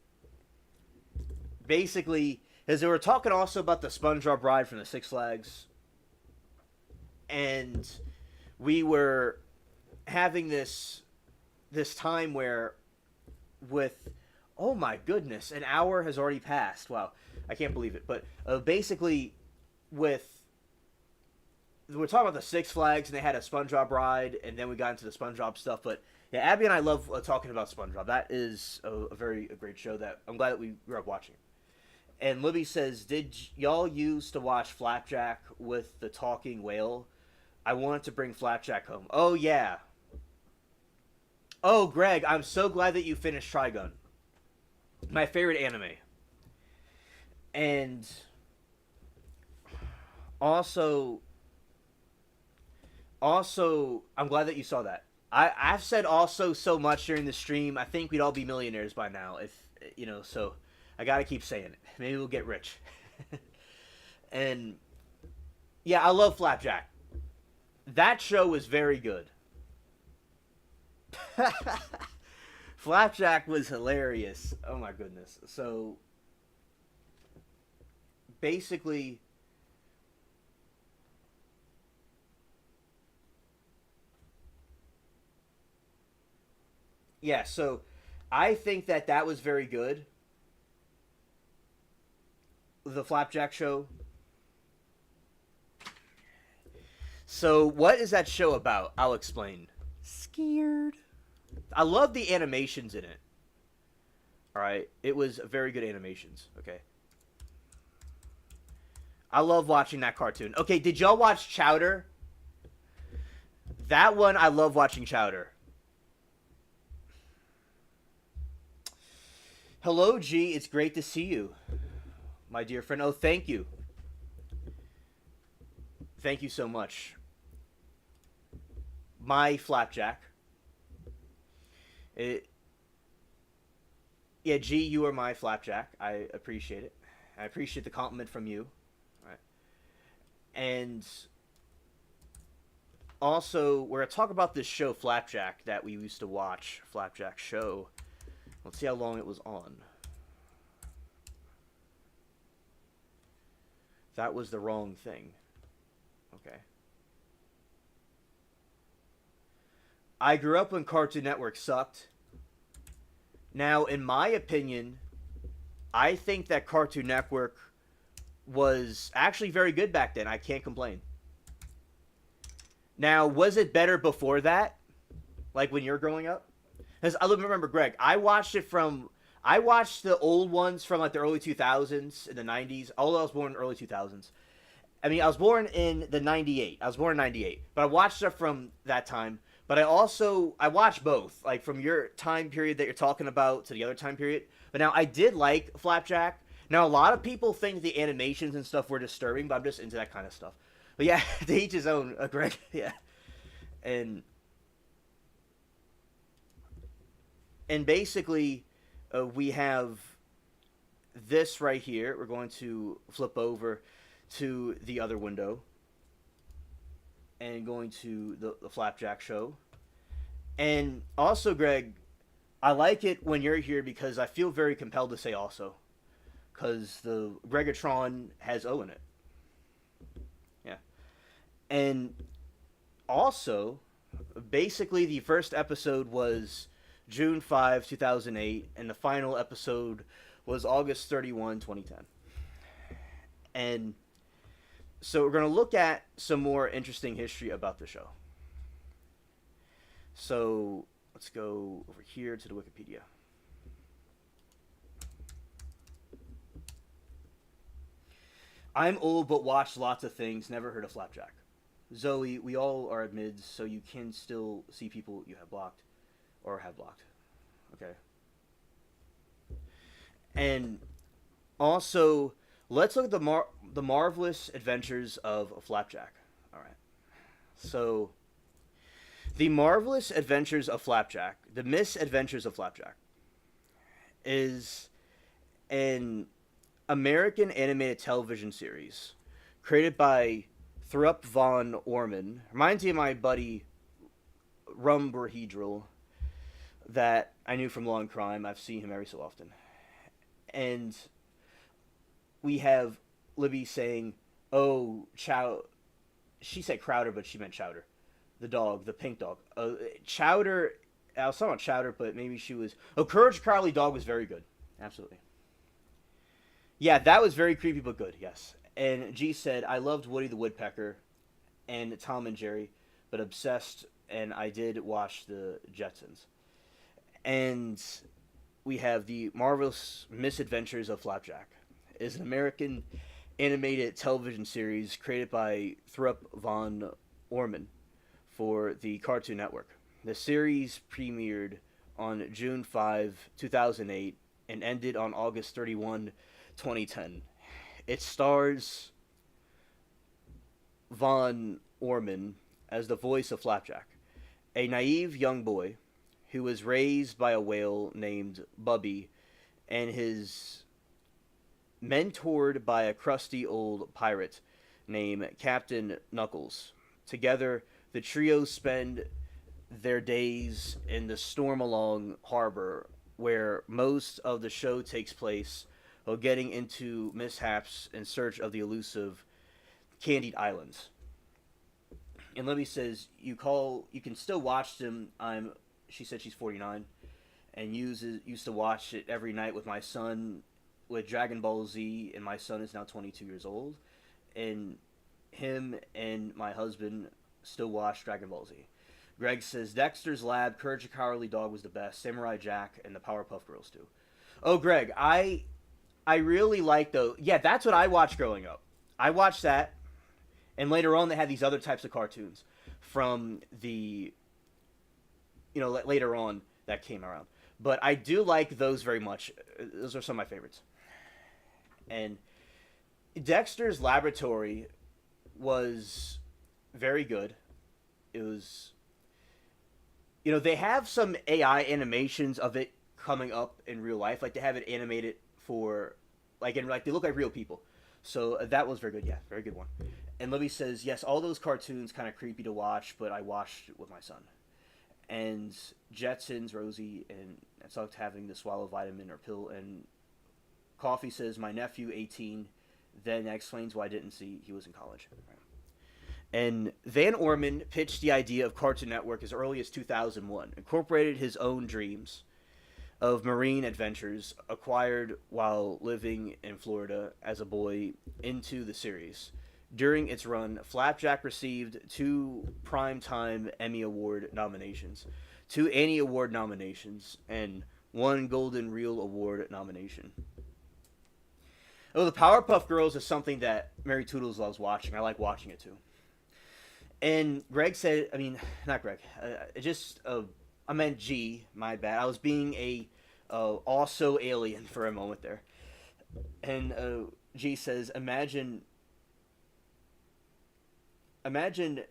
basically, as they were talking also about the SpongeBob ride from the Six Flags. And we were having this time where with, oh my goodness, an hour has already passed. Wow, I can't believe it. But basically, we're talking about the Six Flags, and they had a SpongeBob ride, and then we got into the SpongeBob stuff. But yeah, Abby and I love talking about SpongeBob. That is a great show that I'm glad that we grew up watching. And Libby says, "Did y'all used to watch Flapjack with the talking whale? I wanted to bring Flapjack home." Oh yeah. Oh, Greg, I'm so glad that you finished Trigun. My favorite anime. And also, I'm glad that you saw that. I've said also so much during the stream. I think we'd all be millionaires by now if, so I got to keep saying it. Maybe we'll get rich. And yeah, I love Flapjack. That show was very good. Flapjack was hilarious. Oh my goodness. So basically, yeah, so I think that was very good. The Flapjack show. So what is that show about? I'll explain. Scared. I love the animations in it. Alright? It was very good animations. Okay. I love watching that cartoon. Okay, did y'all watch Chowder? That one, I love watching Chowder. Hello, G. It's great to see you, my dear friend. Oh, thank you. Thank you so much. My Flapjack. Yeah, G, you are my Flapjack. I appreciate it. I appreciate the compliment from you. All right. And also, we're going to talk about this show, Flapjack, that we used to watch. Flapjack show. Let's see how long it was on. That was the wrong thing. Okay. I grew up when Cartoon Network sucked. Now, in my opinion, I think that Cartoon Network was actually very good back then. I can't complain. Now, was it better before that? Like when you're growing up? Because I remember, Greg, I watched the old ones from like the early 2000s and the 90s. Although I was born in the early 2000s. I mean, I was born in the 98. I was born in 98. But I watched stuff from that time. But I watched both. Like from your time period that you're talking about to the other time period. But now I did like Flapjack. Now, a lot of people think the animations and stuff were disturbing, but I'm just into that kind of stuff. But yeah, to each his own, Greg. Yeah, and basically, we have this right here. We're going to flip over to the other window and going to the Flapjack show. And also, Greg, I like it when you're here because I feel very compelled to say also. Because the Gregatron has O in it. Yeah. And also, basically, the first episode was June 5, 2008, and the final episode was August 31, 2010. And so we're going to look at some more interesting history about the show. So let's go over here to the Wikipedia. I'm old but watched lots of things, never heard of Flapjack. Zoe, we all are mids, so you can still see people you have blocked or have blocked. Okay. And also, let's look at the marvelous adventures of Flapjack. All right. So, the marvelous adventures of Flapjack, the misadventures of Flapjack, is an American animated television series created by Thrupp von Orman. Reminds me of my buddy Rumberhedril that I knew from Law and Crime. I've seen him every so often. And we have Libby saying, oh, Chow. She said Crowder, but she meant Chowder. The dog, the pink dog. Chowder, I was talking about Chowder, but maybe she was... Oh, Courage Carly dog was very good. Absolutely. Yeah, that was very creepy, but good, yes. And G said, I loved Woody the Woodpecker and Tom and Jerry, but obsessed, and I did watch the Jetsons. And we have the marvelous misadventures of Flapjack. It is an American animated television series created by Thrupp von Orman for the Cartoon Network. The series premiered on June 5, 2008, and ended on August 31, 2010. It stars von Orman as the voice of Flapjack, a naive young boy who was raised by a whale named Bubby and is mentored by a crusty old pirate named Captain Knuckles. Together, the trio spend their days in the Stormalong Harbor, where most of the show takes place, while getting into mishaps in search of the elusive Candied Islands. And Libby says, you can still watch them. She said she's 49 and used to watch it every night with my son with Dragon Ball Z, and my son is now 22 years old, and him and my husband still watch Dragon Ball Z. Greg says, Dexter's Lab, Courage the Cowardly Dog was the best, Samurai Jack, and the Powerpuff Girls too. Oh, Greg, I really like those. Yeah, that's what I watched growing up. I watched that, and later on they had these other types of cartoons from the, later on that came around. But I do like those very much. Those are some of my favorites. And Dexter's Laboratory was very good. It was, they have some AI animations of it coming up in real life. Like, they have it animated for, they look like real people. So that was very good. Yeah, very good one. And Libby says, yes, all those cartoons kind of creepy to watch, but I watched it with my son. And Jetsons, Rosie, and I sucked having to swallow vitamin or pill. And Coffee says, my nephew, 18, then explains why I didn't see he was in college. And Van Orman pitched the idea of Cartoon Network as early as 2001, incorporated his own dreams of marine adventures acquired while living in Florida as a boy into the series. During its run, Flapjack received 2 Primetime Emmy Award nominations, 2 Annie Award nominations, and 1 Golden Reel Award nomination. Oh, the Powerpuff Girls is something that Mary Toodles loves watching. I like watching it too. And Greg said, not Greg, I meant G, my bad. I was being also alien for a moment there. And G says, imagine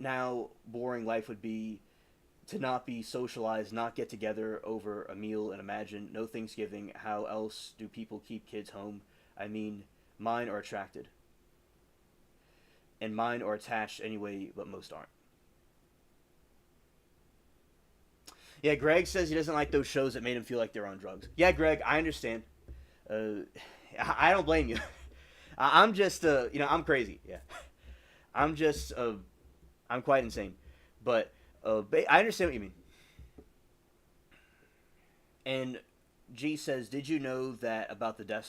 now boring life would be to not be socialized, not get together over a meal, and imagine no Thanksgiving. How else do people keep kids home? I mean, mine are attracted, and mine are attached anyway, but most aren't. Yeah, Greg says he doesn't like those shows that made him feel like they're on drugs. Yeah, Greg, I understand. Uh, I don't blame you. I'm just, I'm crazy. Yeah, I'm just, I'm quite insane. But I understand what you mean. And G says, did you know that about the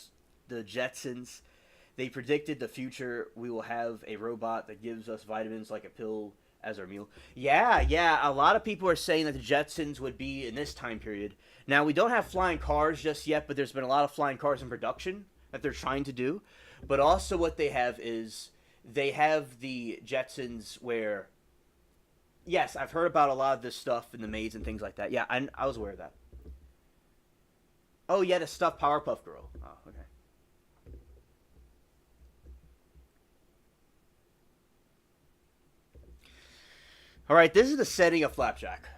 Jetsons? They predicted the future. We will have a robot that gives us vitamins like a pill as our meal. Yeah, yeah. A lot of people are saying that the Jetsons would be in this time period. Now we don't have flying cars just yet, but there's been a lot of flying cars in production that they're trying to do. But also, what they have is they have the Jetsons where. Yes, I've heard about a lot of this stuff in the maids and things like that. Yeah, I was aware of that. Oh, yeah, the stuffed Powerpuff Girl. Oh, okay. All right, this is the setting of Flapjack.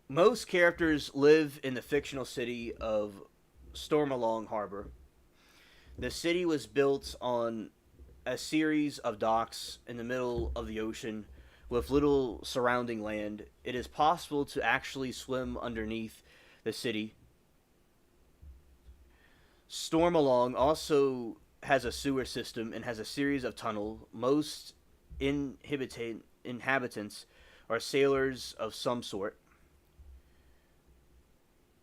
Most characters live in the fictional city of Stormalong Harbor. The city was built on a series of docks in the middle of the ocean with little surrounding land. It is possible to actually swim underneath the city. Stormalong also has a sewer system and has a series of tunnels. Most inhabitants are sailors of some sort,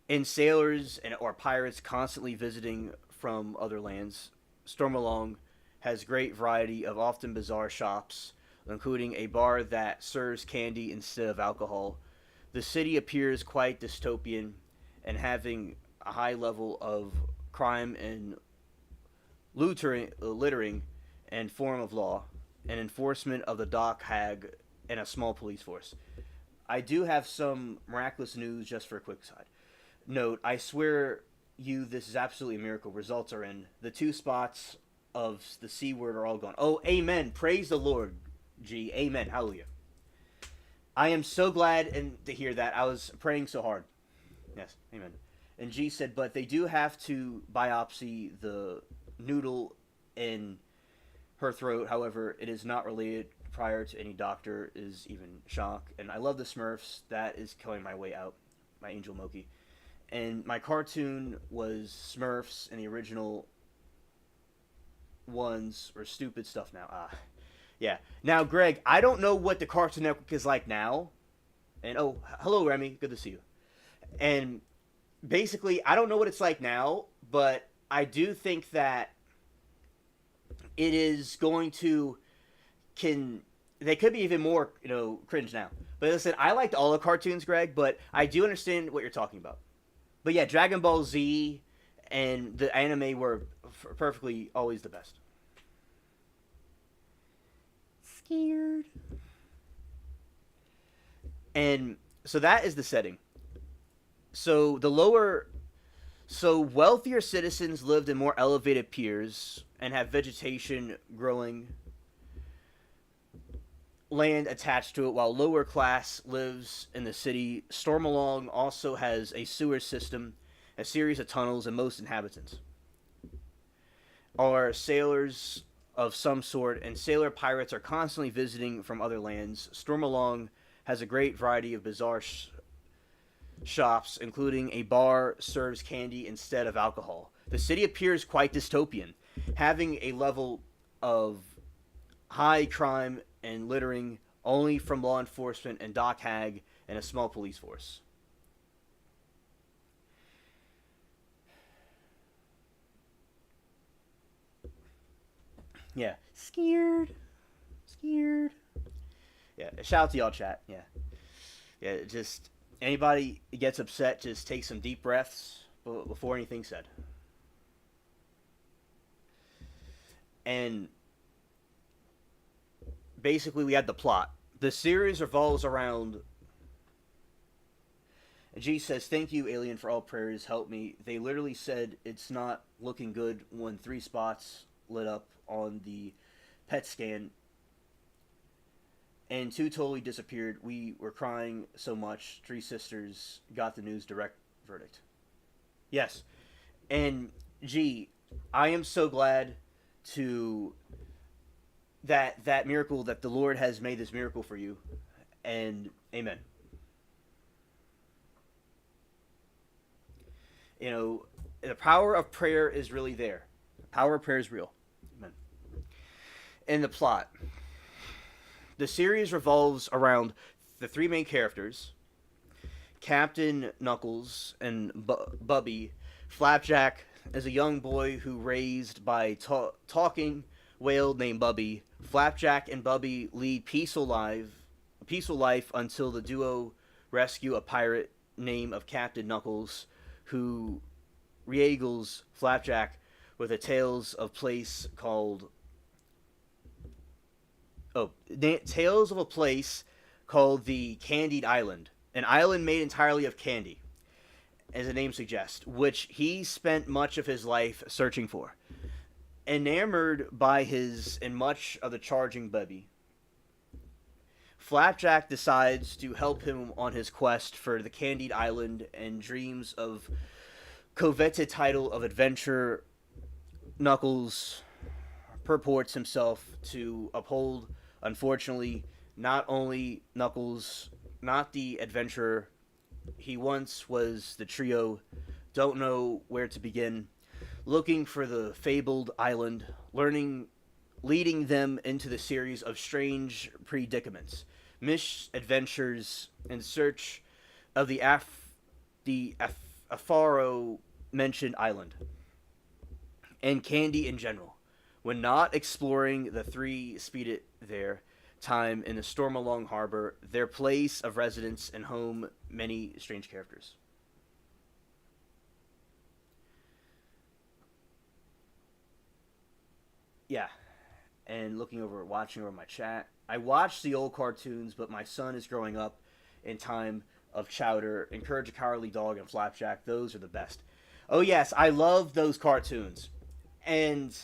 and sailors and or pirates constantly visiting from other lands. Stormalong has great variety of often bizarre shops, including a bar that serves candy instead of alcohol. The city appears quite dystopian and having a high level of crime and littering and form of law, and enforcement of the dock hag, and a small police force. I do have some miraculous news just for a quick side note. I swear you, this is absolutely a miracle. Results are in. The two spots of the C word are all gone. Oh, amen. Praise the Lord, G. Amen. Hallelujah. I am so glad to hear that. I was praying so hard. Yes, amen. And G said, but they do have to biopsy the noodle in her throat. However, it is not related prior to any doctor is even shock. And I love the Smurfs. That is killing my way out. My Angel Moki. And my cartoon was Smurfs, and the original ones are stupid stuff now. Yeah. Now, Greg, I don't know what the Cartoon Network is like now. And, oh, hello, Remy. Good to see you. And basically, I don't know what it's like now, but I do think that it is going to they could be even more, cringe now. But listen, I liked all the cartoons, Greg, but I do understand what you're talking about. But yeah, Dragon Ball Z and the anime were perfectly always the best. Scared. And so that is the setting. So wealthier citizens lived in more elevated piers and have vegetation growing land attached to it, while lower class lives in the city. Stormalong also has a sewer system, a series of tunnels, and most inhabitants are sailors of some sort, and sailor pirates are constantly visiting from other lands. Stormalong has a great variety of bizarre shops, including a bar serves candy instead of alcohol. The city appears quite dystopian, having a level of high crime and littering only from law enforcement and dock hag and a small police force. Yeah. Scared. Scared. Yeah. Shout out to y'all, chat. Yeah. Yeah. Just anybody gets upset, just take some deep breaths before anything's said. And basically, we had the plot. The series revolves around G says, "Thank you, Alien, for all prayers. Help me." They literally said it's not looking good when 3 spots lit up on the PET scan and 2 totally disappeared. We were crying so much. 3 sisters got the news direct verdict. Yes. And G, I am so glad to that miracle that the Lord has made this miracle for you. And amen. You know, the power of prayer is really there. The power of prayer is real. Amen. In the plot, the series revolves around the 3 main characters, Captain Knuckles and Bubby. Flapjack is a young boy who raised by talking whale named Bubby. Flapjack and Bubby lead peaceful life until the duo rescue a pirate named of Captain Knuckles, who regales Flapjack with a tales of place called Tales of a place called the Candied Island, an island made entirely of candy, as the name suggests, which he spent much of his life searching for. Enamored by his and much of the charging Bubby, Flapjack decides to help him on his quest for the Candied Island and dreams of coveted title of adventure. Knuckles purports himself to uphold. Unfortunately, not only Knuckles, not the adventurer he once was, the trio don't know where to begin, looking for the fabled island, leading them into the series of strange predicaments, misadventures in search of the Afaro mentioned island, and candy in general. When not exploring, the 3 speeded their time in the Stormalong Harbor, their place of residence and home, many strange characters. Yeah, and watching over my chat. I watched the old cartoons, but my son is growing up in time of Chowder and Courage the Cowardly Dog and Flapjack. Those are the best. Oh yes, I love those cartoons. And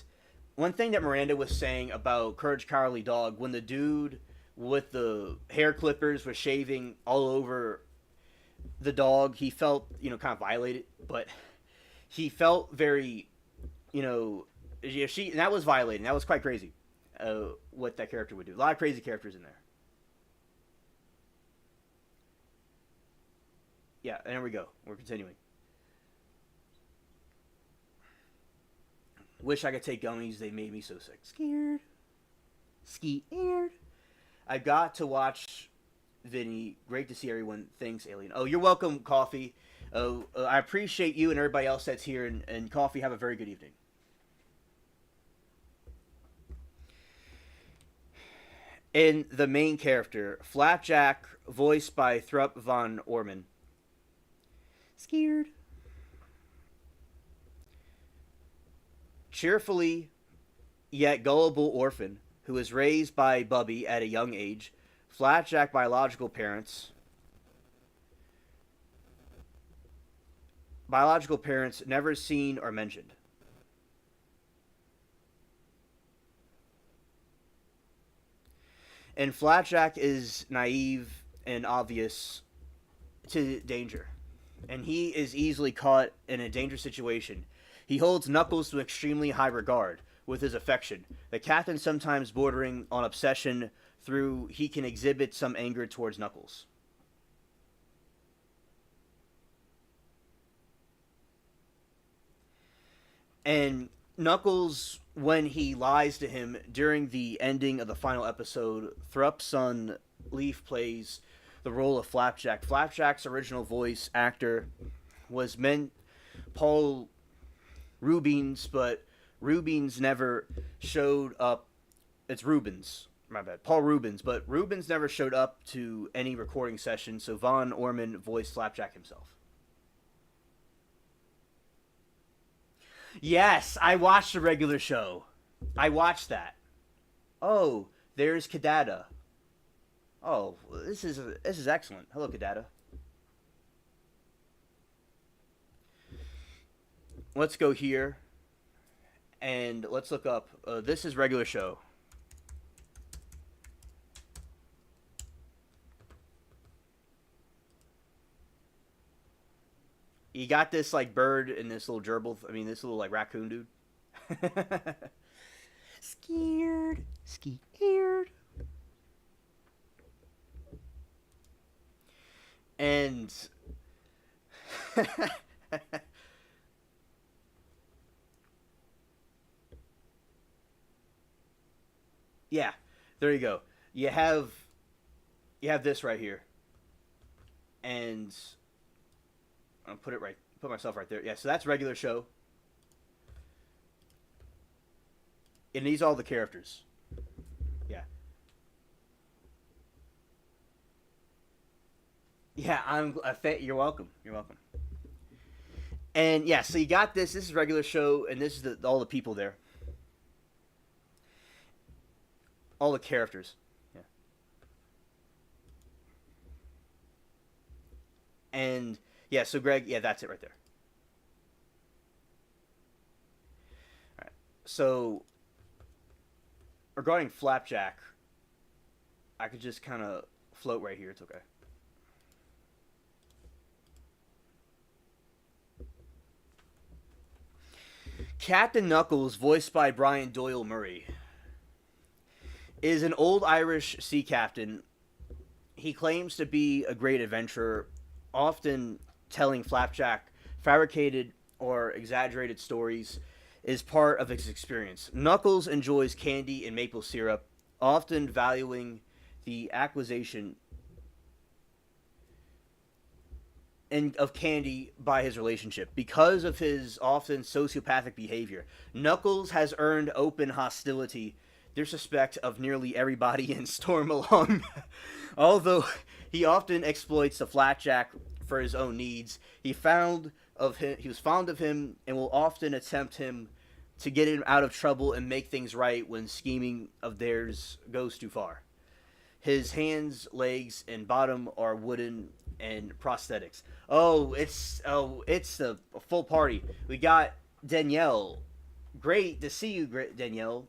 one thing that Miranda was saying about Courage the Cowardly Dog, when the dude with the hair clippers was shaving all over the dog, he felt, kind of violated, but he felt very, that was violating. That was quite crazy, what that character would do. A lot of crazy characters in there. Yeah, and there we go. We're continuing. Wish I could take gummies. They made me so sick. Scared. I got to watch Vinny. Great to see everyone. Thanks, Alien. Oh, you're welcome, Coffee. Oh, I appreciate you and everybody else that's here. And Coffee, have a very good evening. And the main character, Flapjack, voiced by Thrupp von Orman. Scared. Cheerfully yet gullible orphan who was raised by Bubby at a young age. Flapjack biological parents never seen or mentioned. And Flapjack is naive and obvious to danger, and he is easily caught in a dangerous situation. He holds Knuckles to extremely high regard with his affection, the captain sometimes bordering on obsession through he can exhibit some anger towards Knuckles. And Knuckles, when he lies to him during the ending of the final episode, Thrupp's son Leaf plays the role of Flapjack. Flapjack's original voice actor was Paul Rubens, but Rubens never showed up. It's Rubens, my bad. Paul Rubens, but Rubens never showed up to any recording session, so Von Orman voiced Flapjack himself. Yes, I watched the regular show. I watched that. Oh, there's Kadada. Oh, this is excellent. Hello, Kadada. let's go here and let's look up. This is regular show. You got this like bird and this little gerbil. I mean, this little like raccoon dude. Scared, scared. And yeah, there you go. You have this right here, and I'll put myself right there. Yeah, so that's regular show, and these are all the characters. Yeah, yeah. You're welcome. You're welcome. And yeah, so you got this. This is regular show, and this is all the people there, all the characters. Yeah, and yeah. So Greg, yeah, that's it right there. All right. So regarding Flapjack, I could just kind of float right here. It's okay. Captain Knuckles, voiced by Brian Doyle Murray, is an old Irish sea captain. He claims to be a great adventurer, often telling Flapjack fabricated or exaggerated stories is part of his experience. Knuckles enjoys candy and maple syrup, often valuing the acquisition of candy by his relationship. Because of his often sociopathic behavior, Knuckles has earned open hostility, disrespect of nearly everybody in Stormalong. Although he often exploits the Flapjack for his own needs, he was fond of him and will often attempt him to get him out of trouble and make things right when scheming of theirs goes too far. His hands, legs, and bottom are wooden and prosthetics. It's the full party. We got Danielle. Great to see you, Danielle.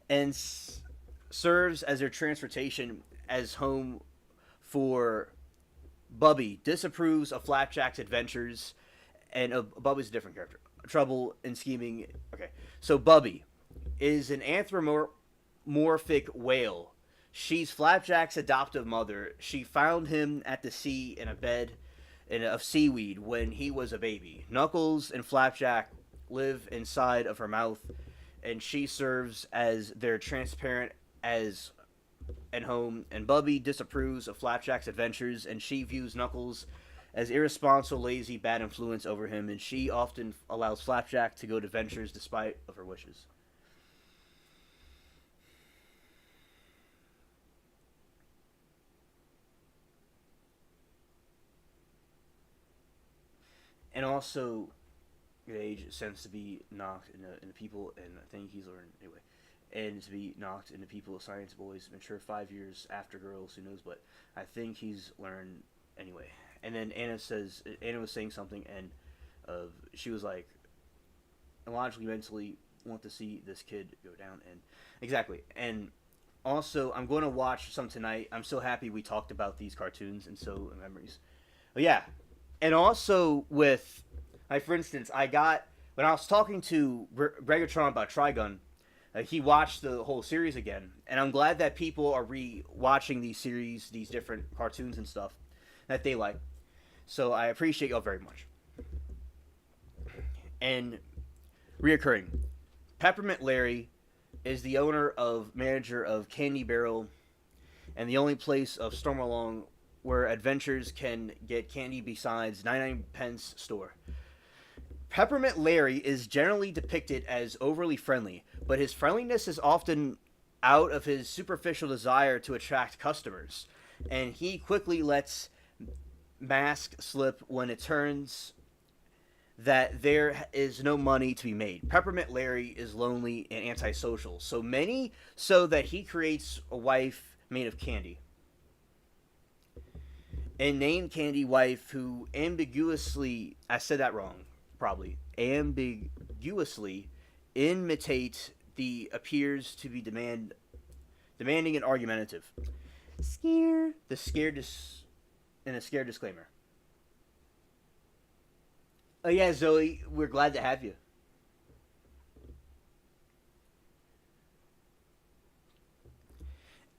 And serves as their transportation as home for Bubby. Disapproves of Flapjack's adventures, and Bubby's a different character. Trouble and scheming. Okay, so Bubby is an anthropomorphic whale. She's Flapjack's adoptive mother. She found him at the sea in a bed of seaweed when he was a baby. Knuckles and Flapjack live inside of her mouth, and she serves as their transparent as and home. And Bubby disapproves of Flapjack's adventures, and she views Knuckles as irresponsible, lazy, bad influence over him, and she often allows Flapjack to go to ventures despite of her wishes. And also, age sends to be knocked into people, and I think he's learned anyway. And to be knocked into people, science boys, mature 5 years after girls, who knows, but I think he's learned anyway. And then Anna was saying something, and she was like, logically, mentally, want to see this kid go down, and exactly. And also, I'm going to watch some tonight. I'm so happy we talked about these cartoons and so memories. But yeah, and also with, like for instance, I got when I was talking to Gregatron about Trigun, he watched the whole series again, and I'm glad that people are re-watching these series, these different cartoons and stuff that they like. So I appreciate y'all very much. And reoccurring, Peppermint Larry is the manager of Candy Barrel, and the only place of Stormalong where adventurers can get candy besides 99 pence store. Peppermint Larry is generally depicted as overly friendly, but his friendliness is often out of his superficial desire to attract customers, and he quickly lets mask slip when it turns that there is no money to be made. Peppermint Larry is lonely and antisocial, so that he creates a wife made of candy. And named Candy Wife, who ambiguously, I said that wrong. probably ambiguously imitate the appears to be demanding and argumentative. Scare the scared and a scared disclaimer. Oh yeah, Zoe, we're glad to have you.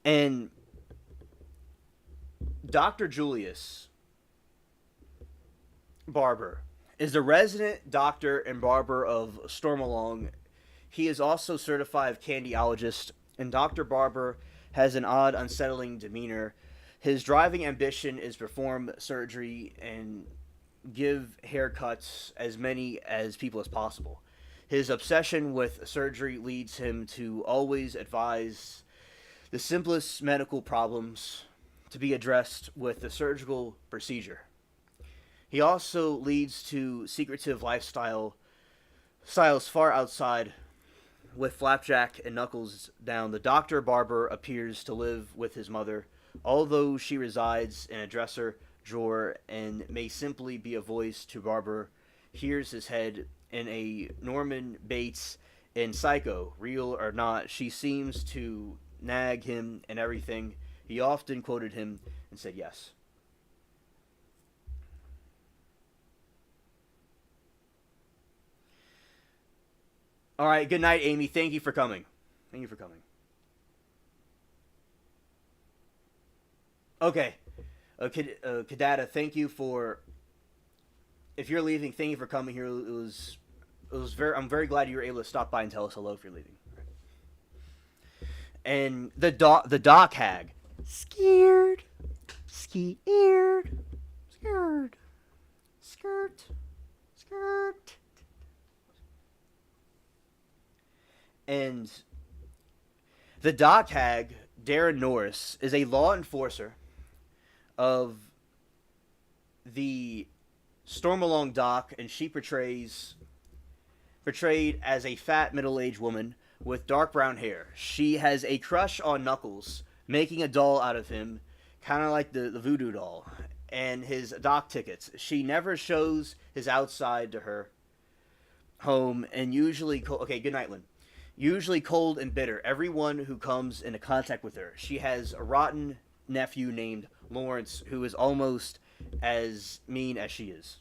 And Dr. Julius Barber is the resident doctor and barber of Stormalong. He is also certified candyologist, and Dr. Barber has an odd, unsettling demeanor. His driving ambition is perform surgery and give haircuts as many as people as possible. His obsession with surgery leads him to always advise the simplest medical problems to be addressed with the surgical procedure. He also leads to secretive styles far outside. With Flapjack and Knuckles down, the Doctor Barber appears to live with his mother, although she resides in a dresser drawer and may simply be a voice to Barber. Hears his head in a Norman Bates in Psycho, real or not. She seems to nag him and everything. He often quoted him and said yes. All right, good night, Amy. Thank you for coming. Thank you for coming. Okay. Kadada, thank you for. If you're leaving, thank you for coming here. It was very. I'm very glad you were able to stop by and tell us hello if you're leaving. And the doc hag, scared, scared, scared, skirt, skirt. And the doc hag, Darren Norris, is a law enforcer of the Stormalong dock, and she portrayed as a fat middle-aged woman with dark brown hair. She has a crush on Knuckles, making a doll out of him, kind of like the voodoo doll, and his dock tickets. She never shows his outside to her home, and usually... Okay, good night, Lynn. Usually cold and bitter. Everyone who comes into contact with her. She has a rotten nephew named Lawrence, who is almost as mean as she is.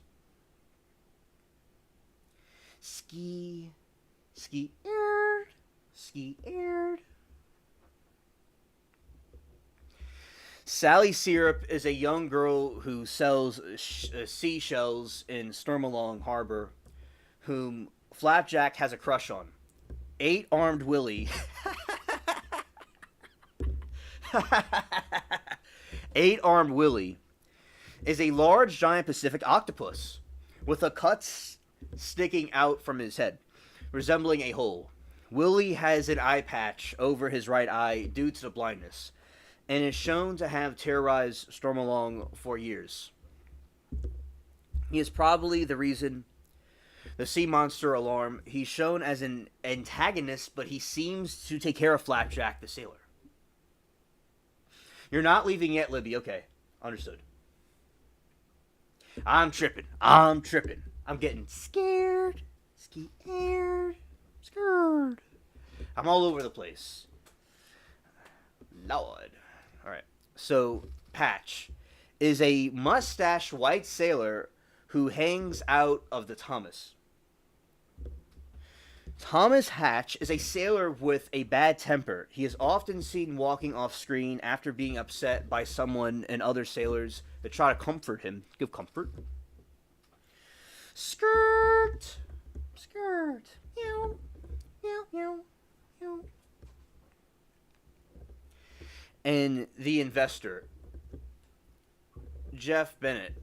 Scared. Sally Syrup is a young girl who sells seashells in Stormalong Harbor, whom Flapjack has a crush on. Eight-armed Willie. Eight-armed Willie is a large, giant Pacific octopus with a cut sticking out from his head, resembling a hole. Willie has an eye patch over his right eye due to the blindness, and is shown to have terrorized Stormalong for years. He is probably the reason the sea monster alarm. He's shown as an antagonist, but he seems to take care of Flapjack the sailor. You're not leaving yet, Libby. Okay, understood. I'm tripping. I'm getting scared. I'm all over the place. Lord. Alright. So, Patch is a mustached white sailor who hangs out of the Thomas. Thomas Hatch is a sailor with a bad temper. He is often seen walking off screen after being upset by someone and other sailors that try to comfort him. Give comfort. Skirt. Meow. And the investor, Jeff Bennett,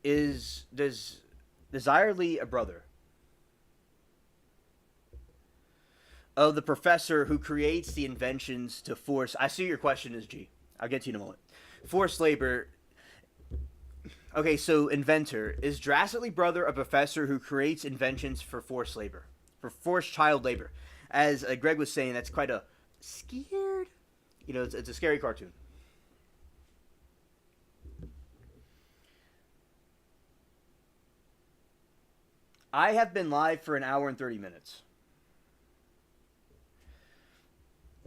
is desirably a brother of the professor who creates the inventions to force... I see your question is G. I'll get to you in a moment. Forced labor. Okay, so inventor is drastically brother of professor who creates inventions for forced labor. For forced child labor. As Greg was saying, that's quite a scared... it's a scary cartoon. I have been live for an hour and 30 minutes.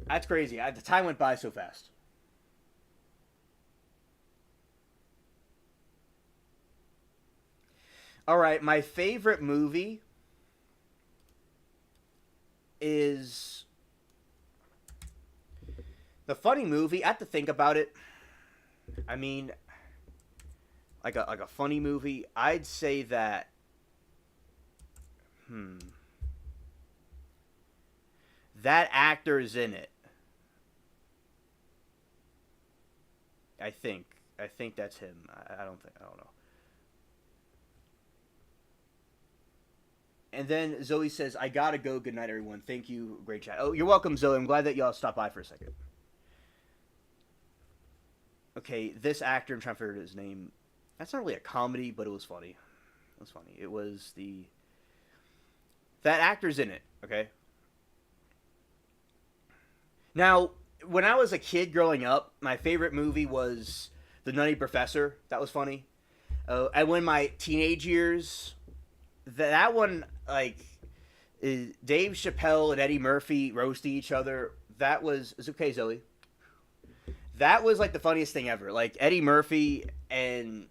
That's crazy. The time went by so fast. All right, my favorite movie is the funny movie. I have to think about it. I mean, like a funny movie. I'd say that. That actor's in it. I think. I think that's him. I don't think. I don't know. And then Zoe says, "I gotta go. Good night, everyone. Thank you. Great chat." Oh, you're welcome, Zoe. I'm glad that y'all stopped by for a second. Okay, this actor. I'm trying to figure out his name. That's not really a comedy, but it was funny. It was funny. It was the that actor's in it. Okay. Now, when I was a kid growing up, my favorite movie was The Nutty Professor. That was funny. And when my teenage years, that one, like, Dave Chappelle and Eddie Murphy roasting each other. That was it's okay, Zoe. That was like the funniest thing ever. Like Eddie Murphy and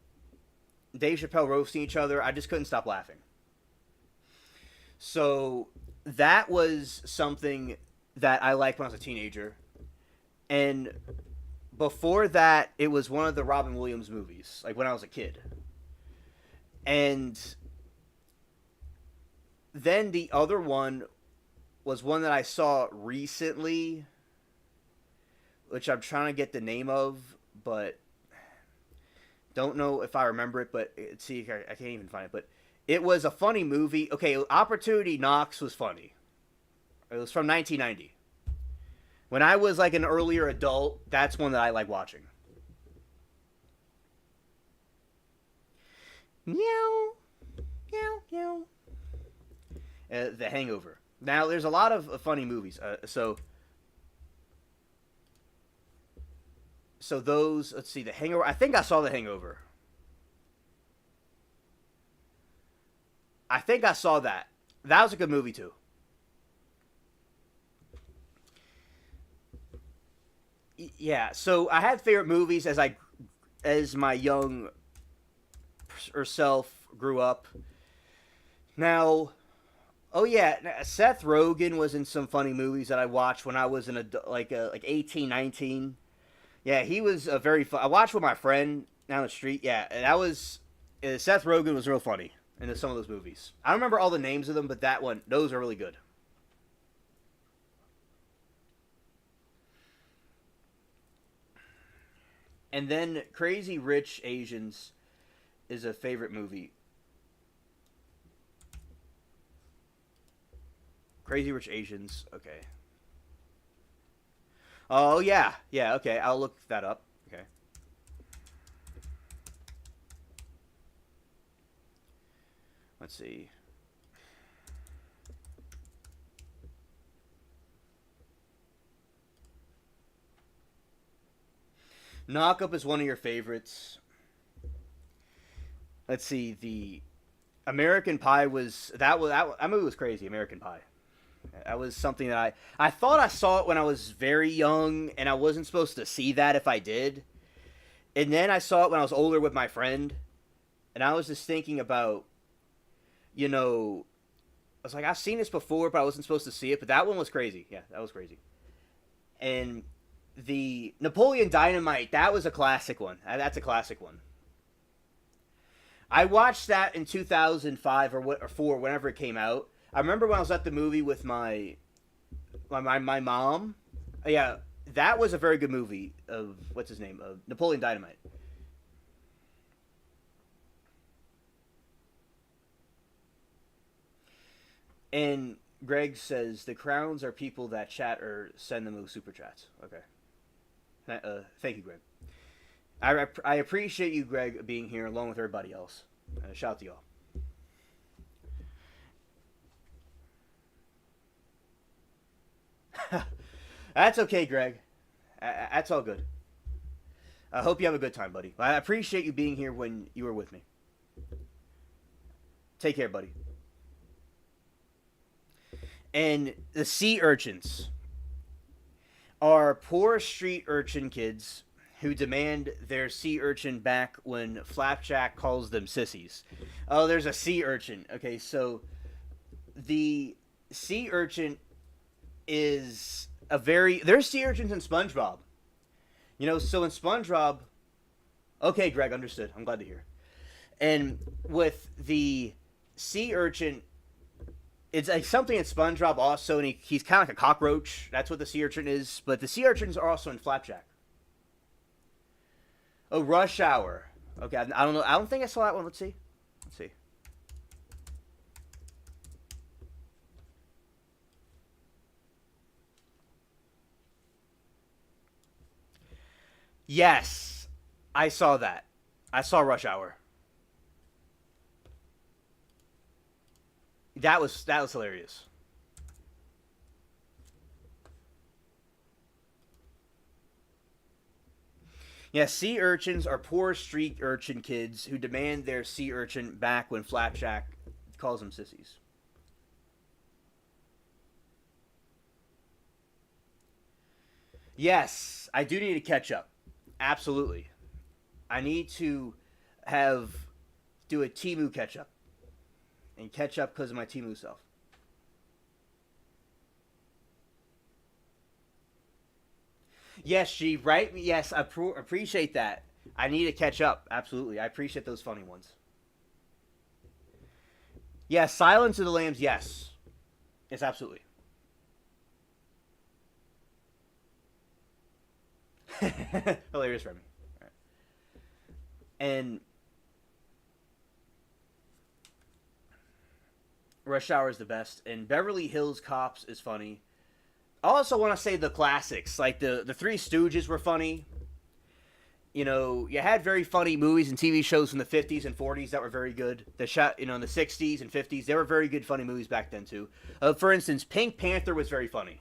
Dave Chappelle roasting each other. I just couldn't stop laughing. So that was something that I liked when I was a teenager. And before that, it was one of the Robin Williams movies, like when I was a kid. And then the other one was one that I saw recently, which I'm trying to get the name of, but don't know if I remember it. But see, I can't even find it. But it was a funny movie. Okay, Opportunity Knocks was funny. It was from 1990. When I was like an earlier adult, that's one that I like watching. Meow, meow, meow. The Hangover. Now, there's a lot of funny movies. So those. Let's see, The Hangover. I think I saw The Hangover. I think I saw that. That was a good movie too. Yeah. So I had favorite movies as my young or self grew up. Now, oh yeah, Seth Rogen was in some funny movies that I watched when I was like 18, 19. Yeah, he was a very fun. I watched with my friend down the street. Yeah, and that was Seth Rogen was real funny in some of those movies. I don't remember all the names of them, but those are really good. And then Crazy Rich Asians is a favorite movie. Crazy Rich Asians. Okay. Oh yeah, yeah. Okay, I'll look that up. Okay. Let's see. Knock Up is one of your favorites. Let's see. The American Pie was that movie was crazy. American Pie. That was something that I thought I saw it when I was very young, and I wasn't supposed to see that if I did. And then I saw it when I was older with my friend, and I was just thinking about, you know, I was like, I've seen this before, but I wasn't supposed to see it. But that one was crazy. Yeah, that was crazy. And the Napoleon Dynamite, that was a classic one. That's a classic one. I watched that in 2005 or 4, whenever it came out. I remember when I was at the movie with my mom. Yeah, that was a very good movie of what's his name? Of Napoleon Dynamite. And Greg says the crowns are people that chat or send them those super chats. Okay. Thank you, Greg. I appreciate you, Greg, being here along with everybody else. Shout out to y'all. That's okay, Greg. That's all good. I hope you have a good time, buddy. I appreciate you being here when you were with me. Take care, buddy. And the sea urchins are poor street urchin kids who demand their sea urchin back when Flapjack calls them sissies. Oh, there's a sea urchin. Okay, so the sea urchin is a very. There's sea urchins in SpongeBob. You know, so in SpongeBob. Okay, Greg, understood. I'm glad to hear. And with the sea urchin, it's like something in SpongeBob also, and he's kind of like a cockroach. That's what the sea urchin is. But the sea urchins are also in Flapjack. Oh, Rush Hour. Okay, I don't know. I don't think I saw that one. Let's see. Let's see. Yes, I saw that. I saw Rush Hour. That was hilarious. Yeah, sea urchins are poor street urchin kids who demand their sea urchin back when Flapjack calls them sissies. Yes, I do need to catch up. Absolutely. I need to have do a Timu catch up and catch up because of my Timu self. Yes, G, right? Yes, I appreciate that. I need to catch up. Absolutely. I appreciate those funny ones. Yes, Silence of the Lambs, yes. Yes, absolutely. Hilarious for me. Right. And Rush Hour is the best. And Beverly Hills Cops is funny. I also want to say the classics. Like the Three Stooges were funny. You know, you had very funny movies and TV shows from the 50s and 40s that were very good. The shot, you know, in the 60s and 50s, they were very good, funny movies back then too. For instance, Pink Panther was very funny.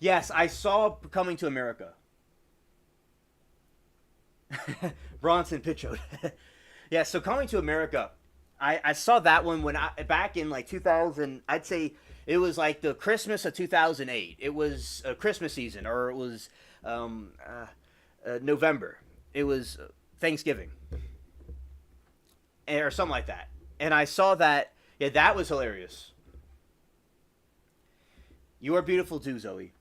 Yes, I saw Coming to America. Bronson Pinchot. Yeah, so Coming to America, I saw that one when I back in like 2000. I'd say it was like the Christmas of 2008. It was a Christmas season, or it was November. It was Thanksgiving, or something like that. And I saw that. Yeah, that was hilarious. You are beautiful too, Zoe.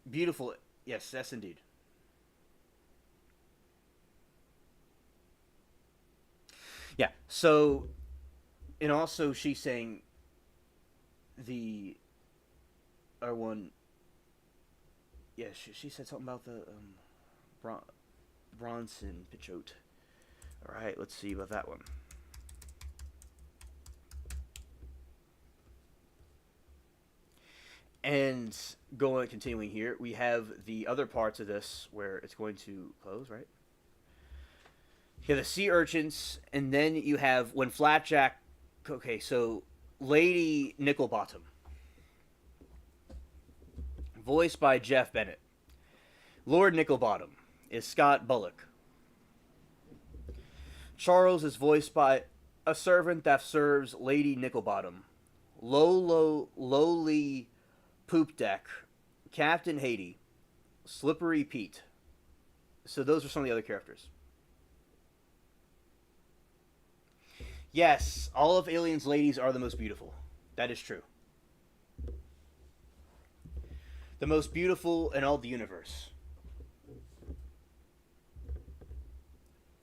Beautiful. Yes, yes, indeed. Yeah. So, and also she's saying the or one. Yeah, she said something about the Bron- Bronson Pichote. All right, let's see about that one. And going continuing here, we have the other parts of this where it's going to close, right? You have the sea urchins, and then you have when Flatjack. Okay, so Lady Nickelbottom, voiced by Jeff Bennett. Lord Nickelbottom is Scott Bullock. Charles is voiced by a servant that serves Lady Nickelbottom. Lowly Poop Deck, Captain Haiti, Slippery Pete. So those are some of the other characters. Yes, all of Alien's ladies are the most beautiful. That is true. The most beautiful in all the universe.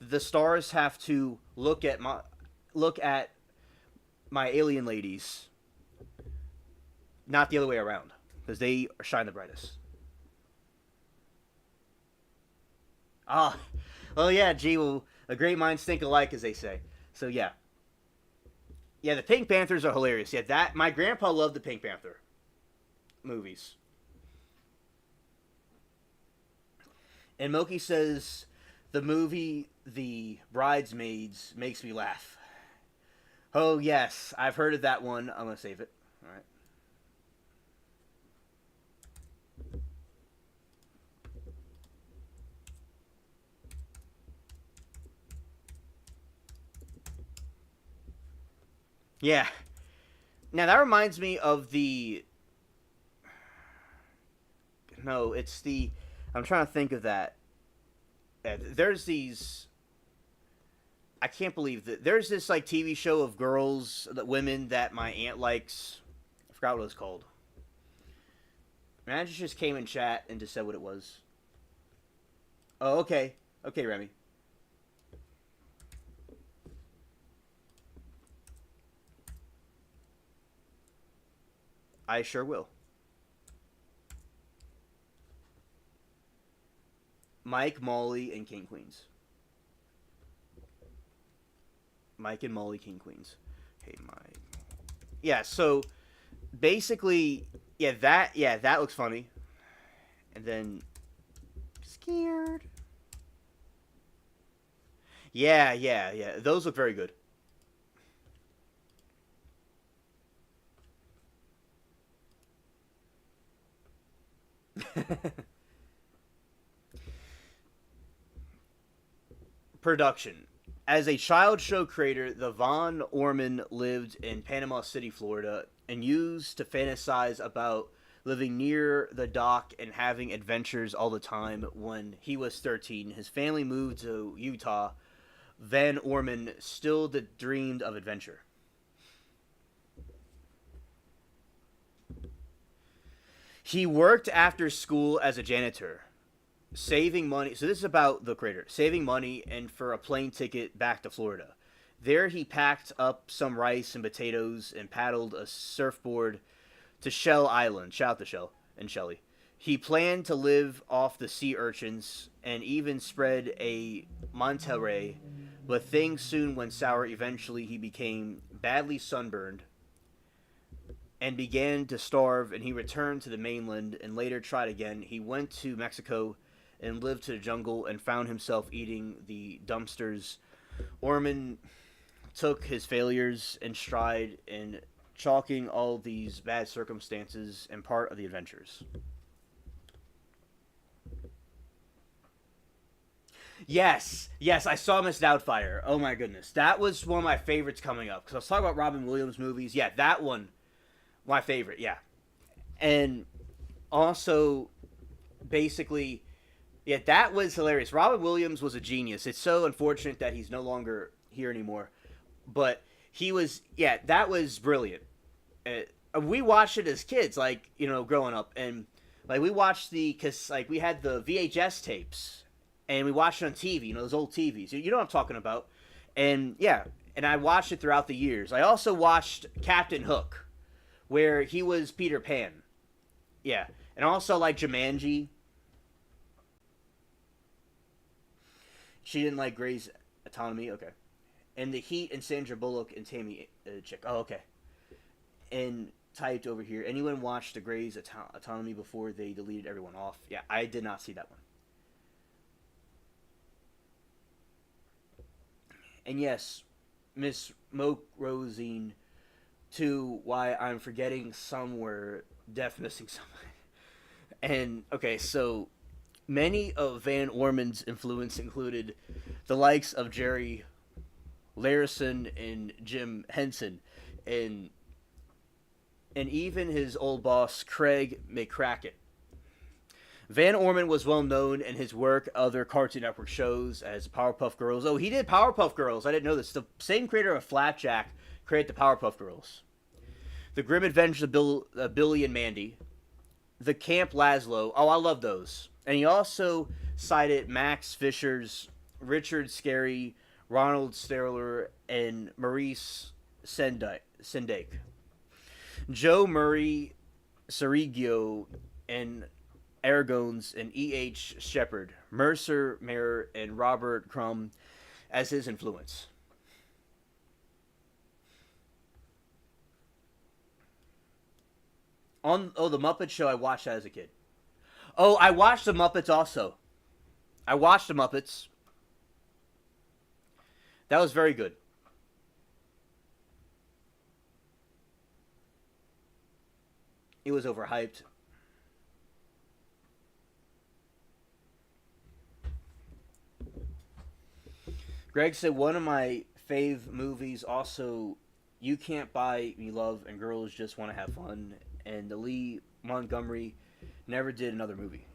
The stars have to look at my alien ladies, not the other way around, because they shine the brightest. Ah, well, yeah, gee, well, a great minds think alike, as they say. So yeah, yeah, the Pink Panthers are hilarious. Yeah, that my grandpa loved the Pink Panther movies. And Moki says the movie The Bridesmaids makes me laugh. Oh yes, I've heard of that one. I'm gonna save it. All right. Yeah. Now that reminds me of the. No, it's the. I'm trying to think of that. There's these. I can't believe that there's this like TV show of girls, that women that my aunt likes. I forgot what it was called. Manager just came in chat and just said what it was. Oh, okay. Okay, Remy. I sure will. Mike, Molly, and King Queens. Mike and Molly, King Queens. Hey, Mike. Yeah. So basically, that looks funny. And then scared. Yeah. Those look very good. Production. As a child show creator, the Von Orman lived in Panama City, Florida, and used to fantasize about living near the dock and having adventures all the time. When he was 13, his family moved to Utah. Van Orman still dreamed of adventure. He worked after school as a janitor, saving money. So this is about the creator saving money and for a plane ticket back to Florida. There he packed up some rice and potatoes and paddled a surfboard to Shell Island. Shout out to Shell and Shelly. He planned to live off the sea urchins and even spread a Monterey, but things soon went sour. Eventually, he became badly sunburned and began to starve, and he returned to the mainland and later tried again. He went to Mexico and lived to the jungle and found himself eating the dumpsters. Orman took his failures in stride and chalking all these bad circumstances and part of the adventures. Yes, I saw Miss Doubtfire. Oh my goodness, that was one of my favorites coming up because I was talking about Robin Williams movies. Yeah, that one, my favorite. Yeah, and also basically, yeah, that was hilarious. Robin Williams was a genius. It's so unfortunate that he's no longer here anymore, but he was. Yeah, that was brilliant. We watched it as kids, like growing up, and like we watched because like we had the VHS tapes, and we watched it on TV. Those old TVs. You know what I'm talking about, and yeah, and I watched it throughout the years. I also watched Captain Hook, where he was Peter Pan. Yeah, and also like Jumanji. She didn't like Grey's Autonomy. Okay, and The Heat and Sandra Bullock and Tammy Chick. Oh, okay. And typed over here. Anyone watched the Grey's Autonomy before they deleted everyone off? Yeah, I did not see that one. And yes, Miss Moke Rosine, to why I'm forgetting somewhere, def missing somewhere. And okay, so many of Van Orman's influence included the likes of Jerry Larison and Jim Henson, and even his old boss Craig McCracken. Van Orman was well known in his work other Cartoon Network shows as Powerpuff Girls. Oh, he did Powerpuff Girls. I didn't know this. The same creator of Flapjack created the Powerpuff Girls. The Grim Adventures of Billy and Mandy. The Camp Lazlo. Oh, I love those. And he also cited Max Fisher's Richard Scarry, Ronald Sterler, and Maurice Sendak. Joe Murray, Sergio, and Aragones, and E.H. Shepard, Mercer Mayer, and Robert Crumb as his influence. The Muppet Show, I watched that as a kid. Oh, I watched the Muppets also. I watched the Muppets. That was very good. It was overhyped. Greg said one of my fave movies also You Can't Buy Me Love, and Girls Just Want to Have Fun. And Lee Montgomery never did another movie.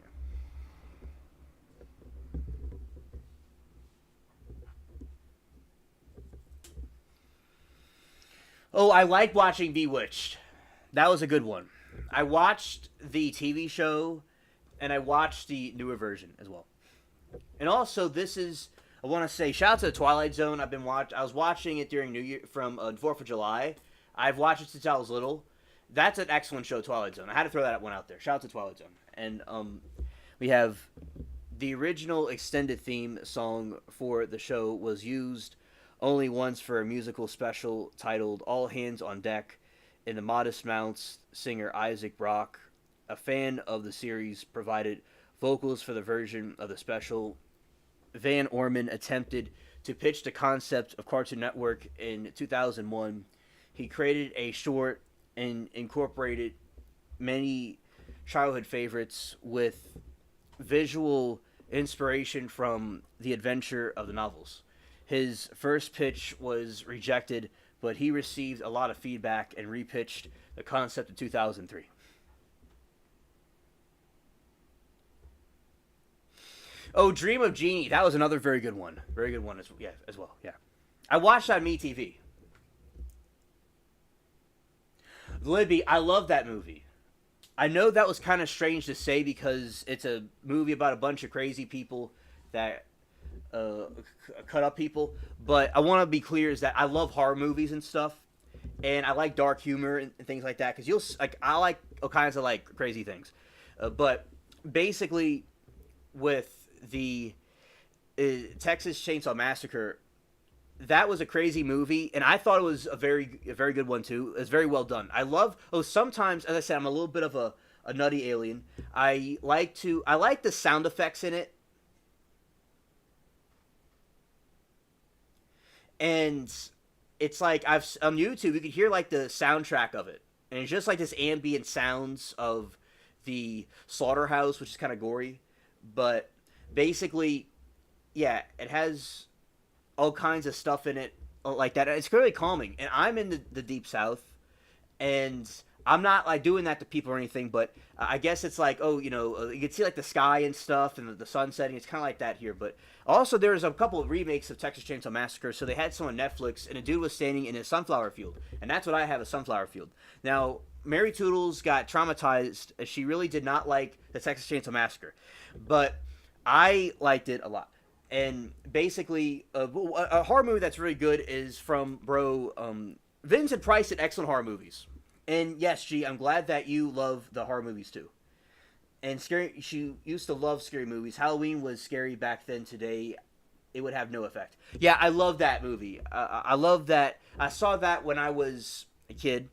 Oh, I like watching Bewitched. That was a good one. I watched the TV show, and I watched the newer version as well. And also, this is I want to say shout out to the Twilight Zone. I was watching it during New Year from 4th of July. I've watched it since I was little. That's an excellent show, Twilight Zone. I had to throw that one out there. Shout out to Twilight Zone. And we have the original extended theme song for the show was used only once for a musical special titled "All Hands on Deck." In the Modest Mounts singer Isaac Brock, a fan of the series, provided vocals for the version of the special. Van Orman attempted to pitch the concept of Cartoon Network in 2001. He created a short and incorporated many childhood favorites with visual inspiration from the adventure of the novels. His first pitch was rejected, but he received a lot of feedback and repitched the concept in 2003. Oh, Dream of Jeannie. That was another very good one. Very good one as well. Yeah. I watched that on MeTV. Libby, I love that movie. I know that was kind of strange to say because it's a movie about a bunch of crazy people that cut up people, but I want to be clear is that I love horror movies and stuff, and I like dark humor and things like that because I like all kinds of like crazy things, but basically with the Texas Chainsaw Massacre, that was a crazy movie, and I thought it was a very good one too. It's very well done. I love sometimes, as I said, I'm a little bit of a nutty alien. I like the sound effects in it. And it's like on YouTube you could hear like the soundtrack of it. And it's just like this ambient sounds of the slaughterhouse, which is kind of gory, but basically yeah, it has all kinds of stuff in it like that. It's really calming. And I'm in the deep south, and I'm not like doing that to people or anything, but I guess it's like, you can see like the sky and stuff and the sun setting. It's kind of like that here. But also there's a couple of remakes of Texas Chainsaw Massacre. So they had some on Netflix, and a dude was standing in a sunflower field, and that's what I have, a sunflower field. Now Mary Toodles got traumatized as she really did not like the Texas Chainsaw Massacre, but I liked it a lot. And basically, a horror movie that's really good is from Vincent Price did excellent horror movies. And yes, G, I'm glad that you love the horror movies too. And she used to love scary movies. Halloween was scary back then. Today, it would have no effect. Yeah, I love that movie. I love that. I saw that when I was a kid.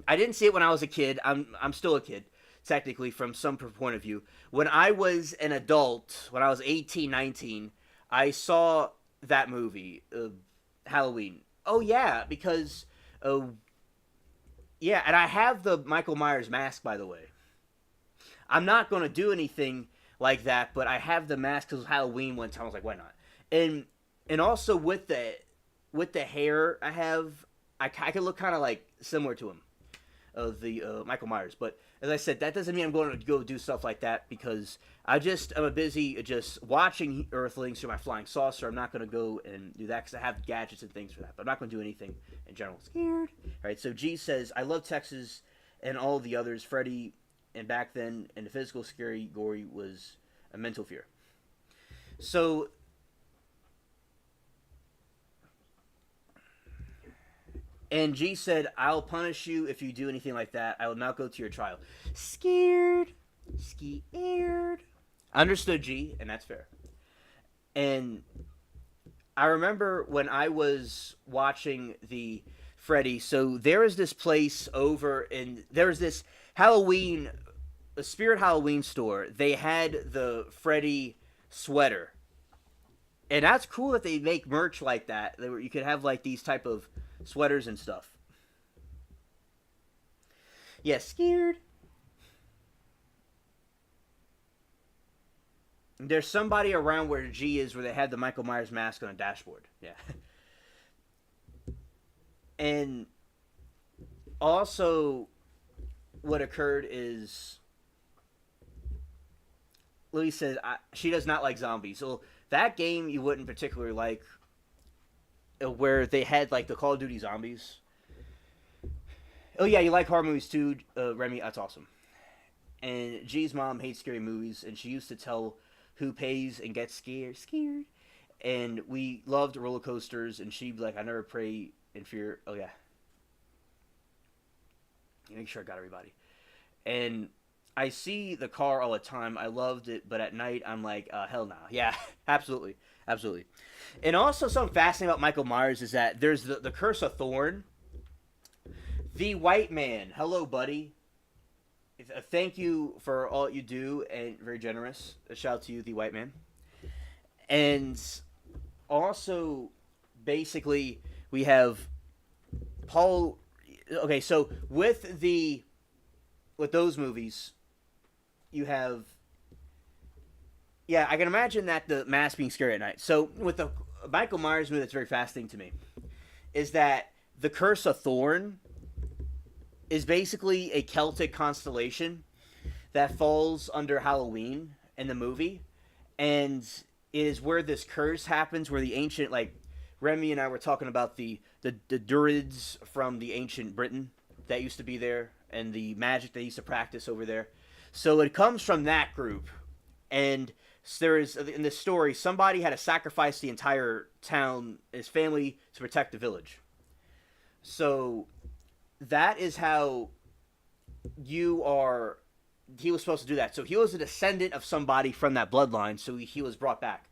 I didn't see it when I was a kid. I'm still a kid, technically, from some point of view. When I was an adult, when I was 18, 19, I saw that movie, Halloween. Oh, yeah, because... yeah, and I have the Michael Myers mask, by the way. I'm not going to do anything like that, but I have the mask because Halloween one time. I was like, why not? And also with the hair I have, I can look kind of like similar to him, the Michael Myers. But as I said, that doesn't mean I'm going to go do stuff like that because I'm busy just watching Earthlings through my flying saucer. I'm not going to go and do that because I have gadgets and things for that. But I'm not going to do anything in general. Scared. All right, so G says, I love Texas and all the others. Freddy, and back then, and the physical scary gory was a mental fear. So... And G said, I'll punish you if you do anything like that. I will not go to your trial. Scared. Understood, G, and that's fair. And I remember when I was watching the Freddy, so there is this place over, and there was this Halloween, a Spirit Halloween store. They had the Freddy sweater. And that's cool that they make merch like that. You could have like these type of sweaters and stuff. Yeah, scared. There's somebody around where G is where they had the Michael Myers mask on a dashboard. Yeah. And also, what occurred is Louis said she does not like zombies. So that game you wouldn't particularly like, where they had like the Call of Duty zombies. Oh yeah, you like horror movies too, Remy. That's awesome. And G's mom hates scary movies, and she used to tell who pays and gets scared. And we loved roller coasters, and she'd be like, "I never pray in fear." Oh yeah, you make sure I got everybody. And I see the car all the time. I loved it, but at night I'm like, hell no. Yeah, absolutely, absolutely. And also something fascinating about Michael Myers is that there's the Curse of Thorn. The White Man. Hello, buddy. Thank you for all you do, and very generous. A shout out to you, the White Man. And also, basically, we have Paul. Okay, so with those movies, you have, yeah, I can imagine that the mask being scary at night. So with the Michael Myers movie, that's very fascinating to me, is that the Curse of Thorn is basically a Celtic constellation that falls under Halloween in the movie, and it is where this curse happens, where the ancient, like Remy and I were talking about the Druids from the ancient Britain that used to be there, and the magic they used to practice over there. So it comes from that group, and there is, in this story, somebody had to sacrifice the entire town, his family, to protect the village. So that is how you are. He was supposed to do that. So he was a descendant of somebody from that bloodline, so he was brought back.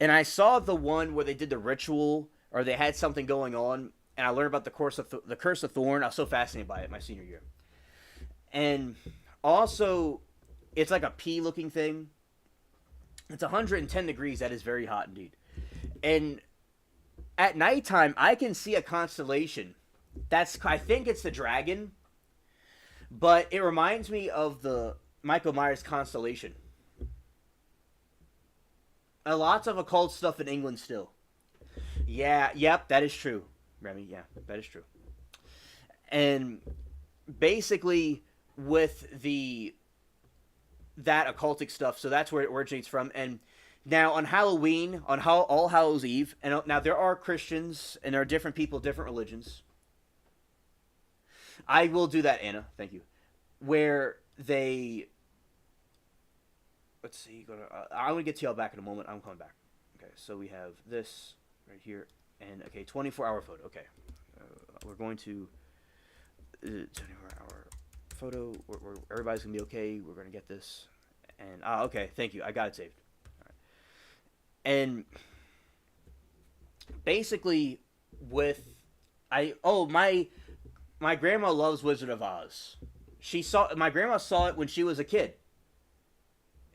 And I saw the one where they did the ritual, or they had something going on, and I learned about the Curse of Thorn. I was so fascinated by it my senior year. And also, it's like a pea looking thing. It's 110 degrees. That is very hot indeed. And at nighttime, I can see a constellation. I think it's the dragon, but it reminds me of the Michael Myers constellation. Lots of occult stuff in England still. Yeah, yep, that is true, Remy. Yeah, that is true. And basically, with that occultic stuff, so that's where it originates from. And now on Halloween, on All Hallows Eve, and now there are Christians and there are different people, different religions. I will do that, Anna. Thank you. Where they, let's see. I'm gonna get to y'all back in a moment. I'm coming back. Okay, so we have this right here, and okay, 24-hour photo. Okay, we're going to 24-hour photo. Everybody's gonna be okay. We're gonna get this, and okay, thank you. I got it saved. All right. And basically, with my grandma loves Wizard of Oz. My grandma saw it when she was a kid,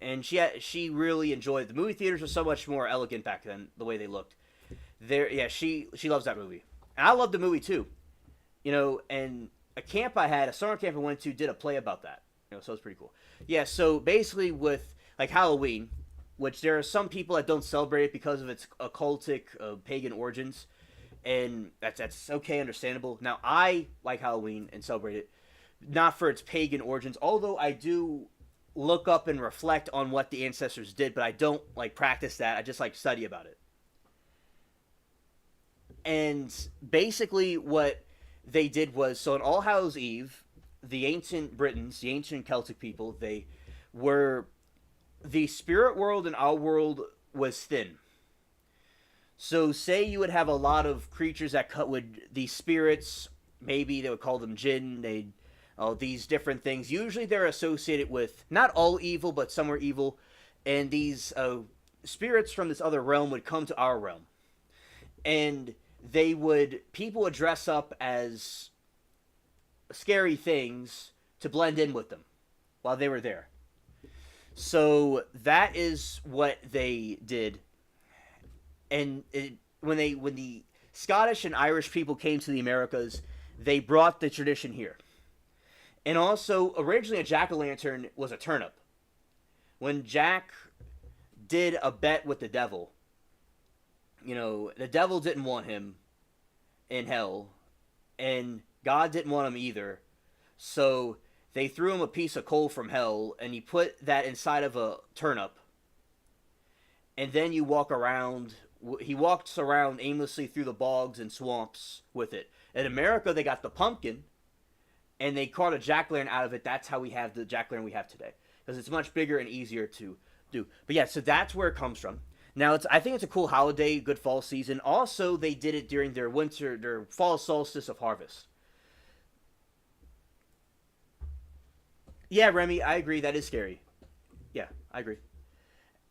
and she really enjoyed it. The movie theaters were so much more elegant back then, the way they looked. She loves that movie, and I love the movie too. And a summer camp I went to did a play about that. So it's pretty cool. Yeah, so basically with like Halloween, which there are some people that don't celebrate it because of its occultic, pagan origins, and that's okay, understandable. Now I like Halloween and celebrate it, not for its pagan origins, although I do look up and reflect on what the ancestors did, but I don't like practice that. I just like study about it. And basically what they did was, so on All Hallows Eve, the ancient Britons, the ancient Celtic people, the spirit world in our world was thin. So say you would have a lot of creatures these spirits, maybe they would call them jinn, these different things. Usually they're associated with, not all evil, but some are evil. And these spirits from this other realm would come to our realm. And people would dress up as scary things to blend in with them while they were there. So that is what they did. And when the Scottish and Irish people came to the Americas, they brought the tradition here. And also, originally a jack-o'-lantern was a turnip. When Jack did a bet with the devil, the devil didn't want him in hell. and God didn't want him either. So they threw him a piece of coal from hell, and he put that inside of a turnip. And then you walk around. He walks around aimlessly through the bogs and swamps with it. In America, they got the pumpkin, and they caught a jack-o'-lantern out of it. That's how we have the jack-o'-lantern we have today, because it's much bigger and easier to do. But yeah, so that's where it comes from. Now, I think it's a cool holiday, good fall season. Also, they did it during their fall solstice of harvest. Yeah, Remy, I agree. That is scary. Yeah, I agree.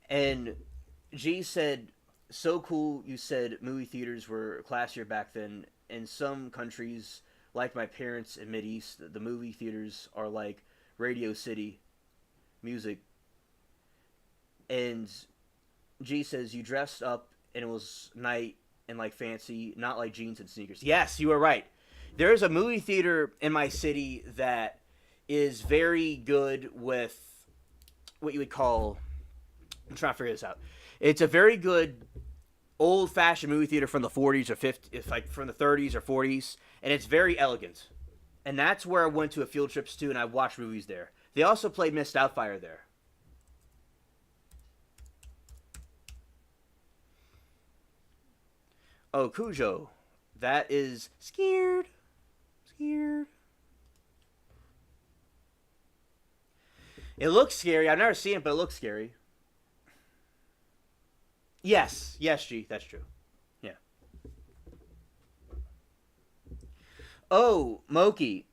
And G said, so cool you said movie theaters were classier back then. In some countries, like my parents in Mideast, the movie theaters are like Radio City music. And G says, you dressed up and it was night and like fancy, not like jeans and sneakers. Yes, you are right. There's a movie theater in my city that is very good with what you would call. I'm trying to figure this out. It's a very good old-fashioned movie theater from the 40s or 50s, if like from the 30s or 40s, and it's very elegant. And that's where I went to a field trips to, and I watched movies there. They also played Miss Doubtfire there. Oh, Cujo. That is scared. Scared. It looks scary. I've never seen it, but it looks scary. Yes. Yes, G. That's true. Yeah. Oh, Moki.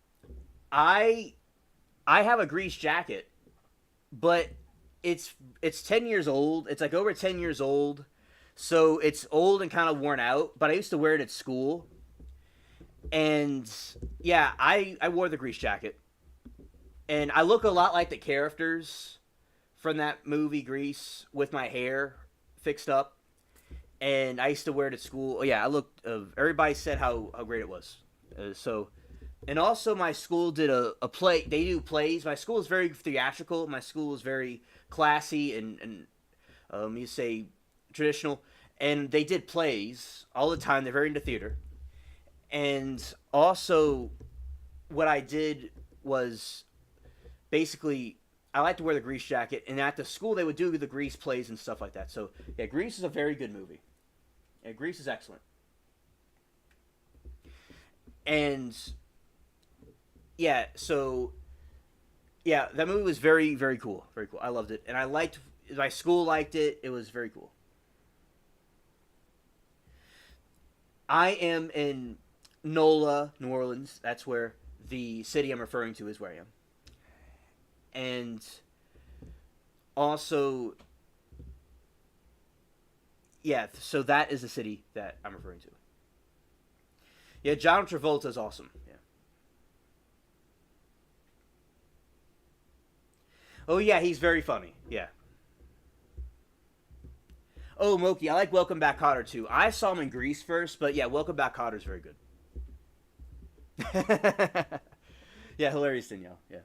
I I have a grease jacket, but it's 10 years old. It's like over 10 years old. So it's old and kind of worn out, but I used to wear it at school. And yeah, I wore the grease jacket. And I look a lot like the characters from that movie Grease with my hair fixed up. And I used to wear it at school. Oh, yeah, I looked. Everybody said how great it was. And also my school did a play. They do plays. My school is very theatrical. My school is very classy and you say traditional. And they did plays all the time. They're very into theater. And also, what I did was basically I like to wear the Grease jacket, and at the school they would do the Grease plays and stuff like that. So yeah, Grease is a very good movie. Yeah, Grease is excellent. And yeah, so yeah, that movie was very very cool, very cool. I loved it, and I liked my school liked it. It was very cool. I am in NOLA, New Orleans. That's where the city I'm referring to is where I am. And also, yeah, so that is the city that I'm referring to. Yeah, John Travolta is awesome. Yeah. Oh yeah, he's very funny. Yeah. Oh, Moki, I like Welcome Back Kotter too. I saw him in Grease first, but yeah, Welcome Back Kotter is very good. Yeah, hilarious Danielle. Yeah.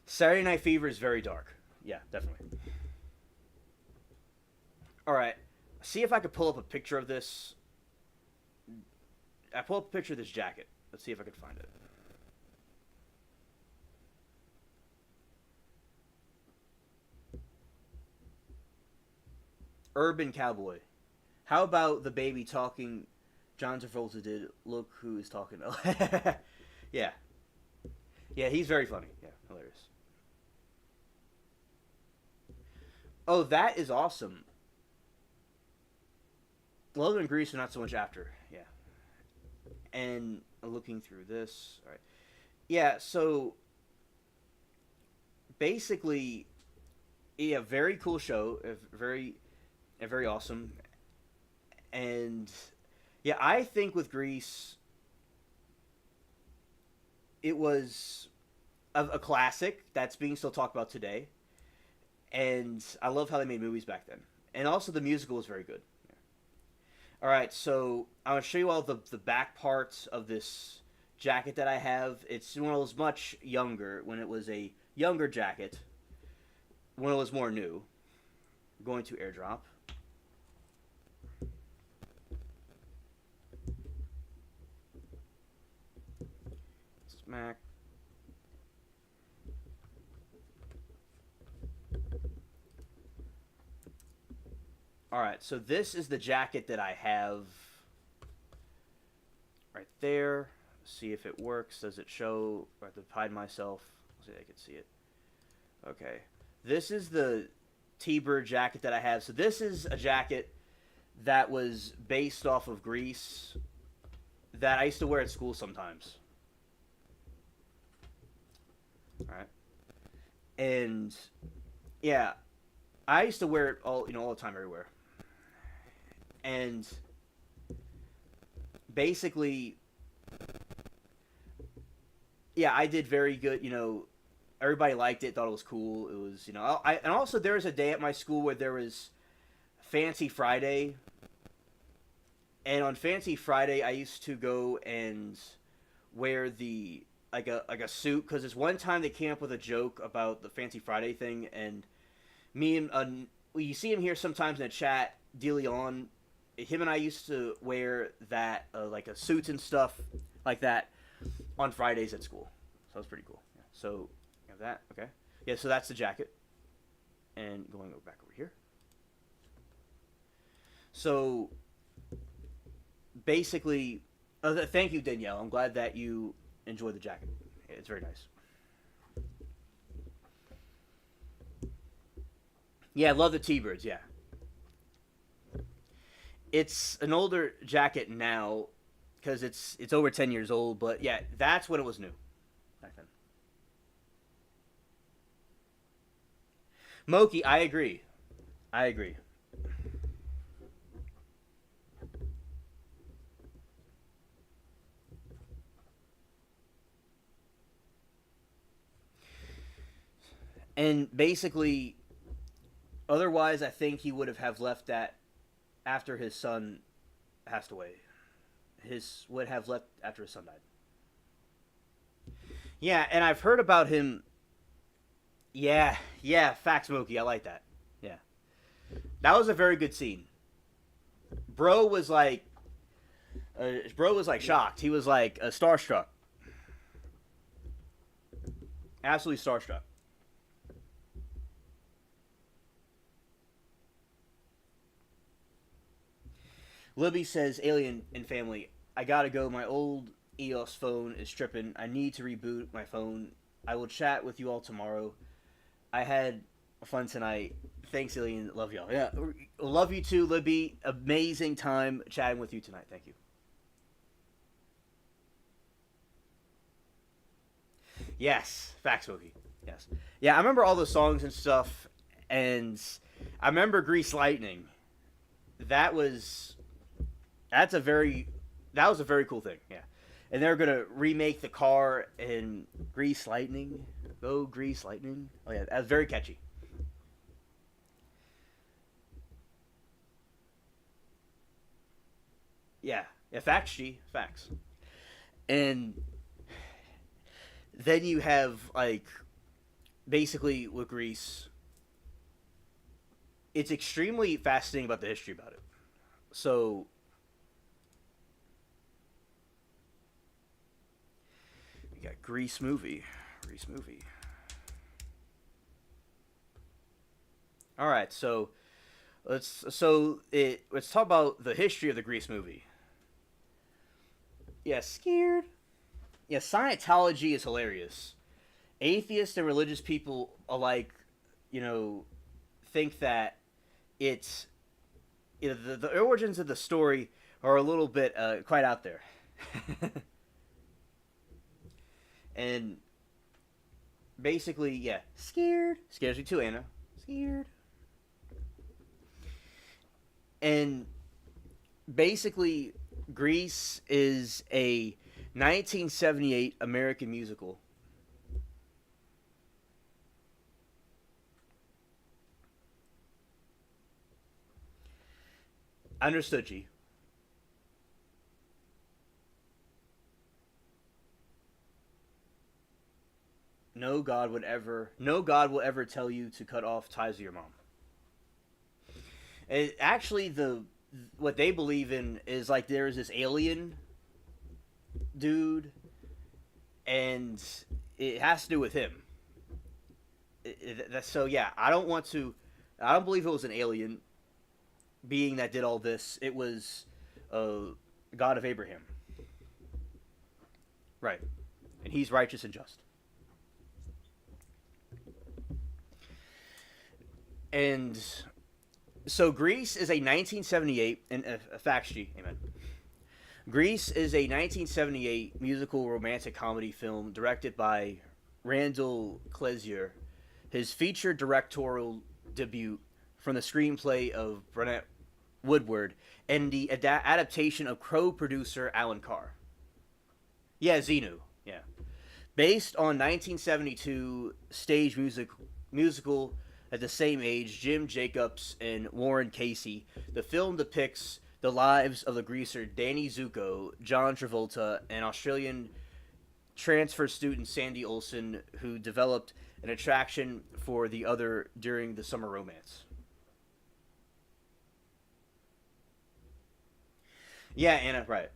Saturday Night Fever is very dark. Yeah, definitely. All right. See if I could pull up a picture of this. I pull up a picture of this jacket. Let's see if I can find it. Urban Cowboy. How about the baby talking? John Travolta did. Look who is talking. Yeah. Yeah, he's very funny. Yeah, hilarious. Oh, that is awesome. Love and Grease are not so much after. Yeah. And looking through this. All right. Yeah, so basically, yeah, very cool show. Very awesome. And yeah, I think with Grease, it was a classic that's being still talked about today. And I love how they made movies back then. And also the musical was very good. All right, so I'm gonna show you all the back parts of this jacket that I have. It's when I was much younger, when it was a younger jacket, when it was more new. going to airdrop. Smack. Alright, so this is the jacket that I have right there. See if it works. Does it show? I have to hide myself. See if I can see it. Okay. This is the T-Bird jacket that I have. So this is a jacket that was based off of Grease that I used to wear at school sometimes. Alright. And yeah, I used to wear it all the time everywhere. And basically, yeah, I did very good. Everybody liked it, thought it was cool. It was, and also there was a day at my school where there was Fancy Friday, and on Fancy Friday I used to go and wear the like a suit, because it's one time they came up with a joke about the Fancy Friday thing, and me and you see him here sometimes in the chat, DeLeon. Him and I used to wear that, like a suits and stuff like that on Fridays at school. So that was pretty cool. Yeah. So you have that. Okay. Yeah, so that's the jacket. And going back over here. So basically, thank you, Danielle. I'm glad that you enjoyed the jacket. It's very nice. Yeah, I love the T-Birds, yeah. It's an older jacket now because it's over 10 years old, but yeah, that's when it was new back then. Moki, I agree. I agree. And basically, otherwise, I think he would have left that after his son passed away. His would have left after his son died. Yeah, and I've heard about him. Yeah, yeah, facts, Mookie. I like that. Yeah, that was a very good scene. Bro was like, shocked. He was like starstruck, absolutely starstruck. Libby says, "Alien and family, I gotta go. My old EOS phone is tripping. I need to reboot my phone. I will chat with you all tomorrow. I had fun tonight. Thanks, Alien. Love y'all. Yeah, love you too, Libby. Amazing time chatting with you tonight. Thank you." Yes, facts, Wookie. Yes, yeah. I remember all the songs and stuff, and I remember Grease Lightning. That was that's a very that was a very cool thing. Yeah, and they're gonna remake the car in Grease Lightning. Go Grease Lightning. Oh yeah, that's very catchy. Yeah, yeah. Facts, G. Facts. And then you have like basically with Grease, it's extremely fascinating about the history about it. So we got Grease movie. Grease movie. All right, so let's talk about the history of the Grease movie. Yeah, scared. Yeah, Scientology is hilarious. Atheists and religious people alike, you know, think that it's the origins of the story are a little bit quite out there, and basically, yeah, scared scares me too, Anna. Scared. And basically, Grease is a 1978 American musical. Understood, G. No God will ever tell you to cut off ties with your mom. Actually, the what they believe in is like there's this alien dude, and it has to do with him. So yeah, I don't want to. I don't believe it was an alien being that did all this. It was a God of Abraham, right? And he's righteous and just. And so Grease is a 1978 and a fact sheet. Amen. Grease is a 1978 musical romantic comedy film directed by Randall Clesier, his feature directorial debut from the screenplay of Brennett Woodward and the adaptation of Crow producer Alan Carr. Yeah, Xenu. Yeah. Based on 1972 stage musical at the same age, Jim Jacobs and Warren Casey, the film depicts the lives of the greaser Danny Zuko, John Travolta, and Australian transfer student Sandy Olsen, who developed an attraction for the other during the summer romance. Yeah, Anna, right.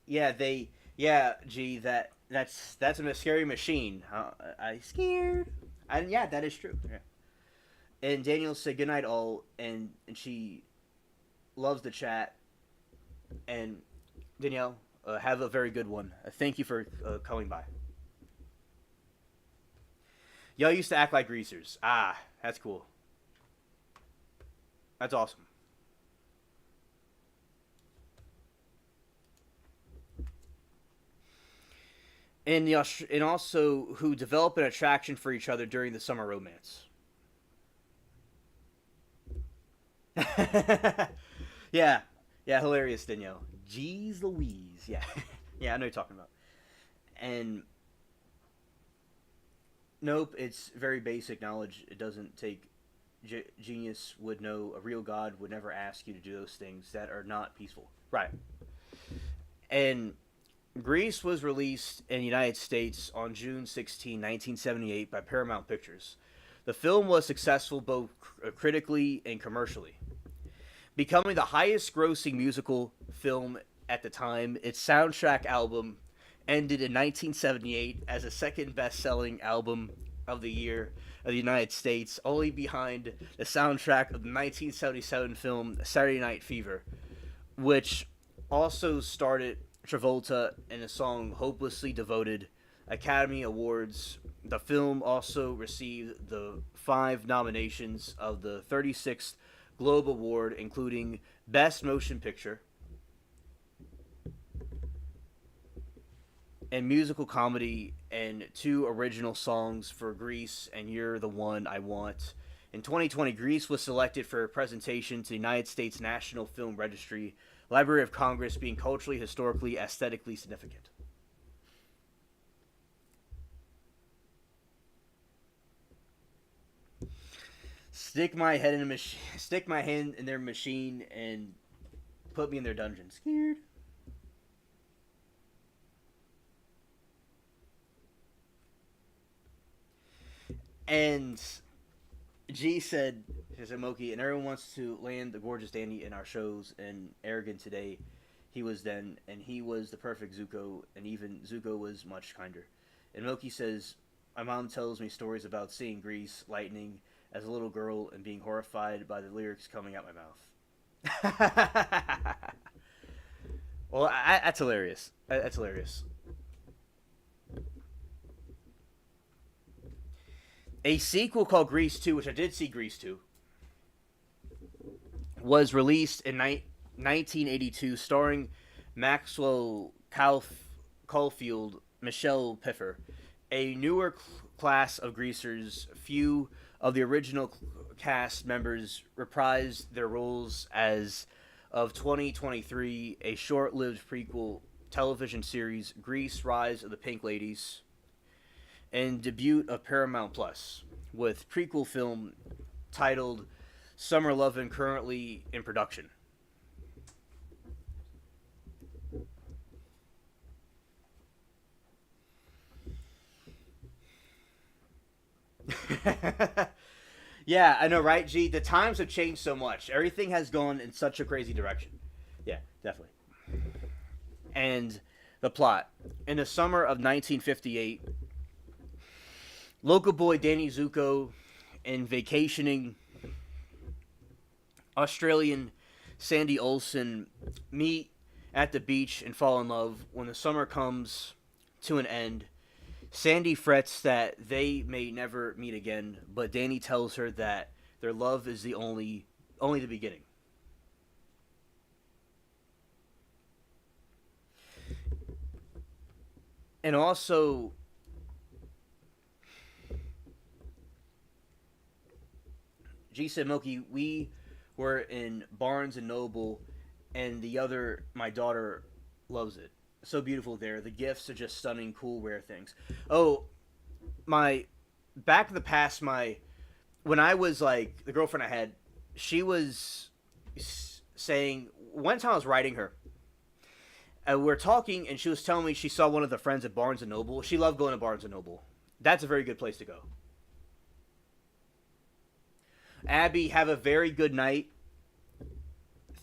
Yeah, they. Yeah, gee, that's a scary machine. I scared. And yeah, that is true. Yeah. And Daniel said goodnight all, and she loves the chat. And Danielle, have a very good one. Thank you for coming by. Y'all used to act like greasers. Ah, that's cool. That's awesome. And also who develop an attraction for each other during the summer romance. Yeah, yeah, hilarious, Danielle. Jeez Louise. Yeah, yeah, I know you're talking about. And nope, it's very basic knowledge. It doesn't take genius would know. A real god would never ask you to do those things that are not peaceful. Right. And Grease was released in the United States on June 16, 1978 by Paramount Pictures. The film was successful both critically and commercially, becoming the highest grossing musical film at the time. Its soundtrack album ended in 1978 as the second best selling album of the year of the United States, only behind the soundtrack of the 1977 film Saturday Night Fever, which also started Travolta in the song Hopelessly Devoted. Academy Awards. The film also received the 5 nominations of the 36th Globe Award, including Best Motion Picture and Musical Comedy, and 2 original songs for Grease and You're the One I Want. In 2020, Grease was selected for a presentation to the United States National Film Registry, Library of Congress, being culturally, historically, aesthetically significant. Stick my hand in their machine and put me in their dungeon. Scared. And G said, she said, Moki, and everyone wants to land the gorgeous Danny in our shows, and arrogant today he was then, and he was the perfect Zuko, and even Zuko was much kinder. And Moki says, my mom tells me stories about seeing Grease, lightning, as a little girl, and being horrified by the lyrics coming out my mouth. Well, that's hilarious. That's hilarious. A sequel called Grease 2, which I did see Grease 2, was released in 1982, starring Maxwell Caulfield, Michelle Pfeiffer, a newer class of greasers. Few of the original cast members reprised their roles as of 2023, a short-lived prequel television series, Grease: Rise of the Pink Ladies, and debut of Paramount Plus, with prequel film titled Summer Lovin' currently in production. Yeah, I know, right? Gee, the times have changed so much. Everything has gone in such a crazy direction. Yeah, definitely. And the plot. In the summer of 1958, local boy Danny Zuko and vacationing Australian Sandy Olsen meet at the beach and fall in love. When the summer comes to an end, Sandy frets that they may never meet again, but Danny tells her that their love is the only the beginning. And also, G said, Moki, we were in Barnes and Noble, and the other, my daughter, loves it. So beautiful there. The gifts are just stunning, cool, rare things. Oh, my, back in the past, when I was like, the girlfriend I had, she was saying, one time I was writing her, we were talking, and she was telling me she saw one of the friends at Barnes and Noble. She loved going to Barnes and Noble. That's a very good place to go. Abby, have a very good night.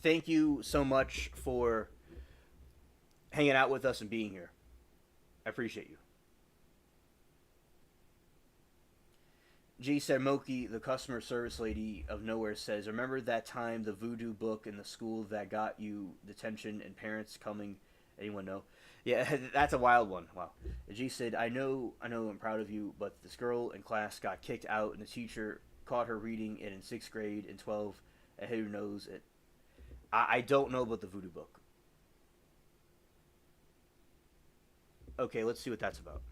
Thank you so much for hanging out with us and being here. I appreciate you. G said, Moki, the customer service lady of Nowhere, says, remember that time the voodoo book in the school that got you detention and parents coming? Anyone know? Yeah, that's a wild one. Wow. G said, I'm proud of you, but this girl in class got kicked out and the teacher caught her reading it in 6th grade and 12. And who knows it? I don't know about the voodoo book. Okay, let's see what that's about.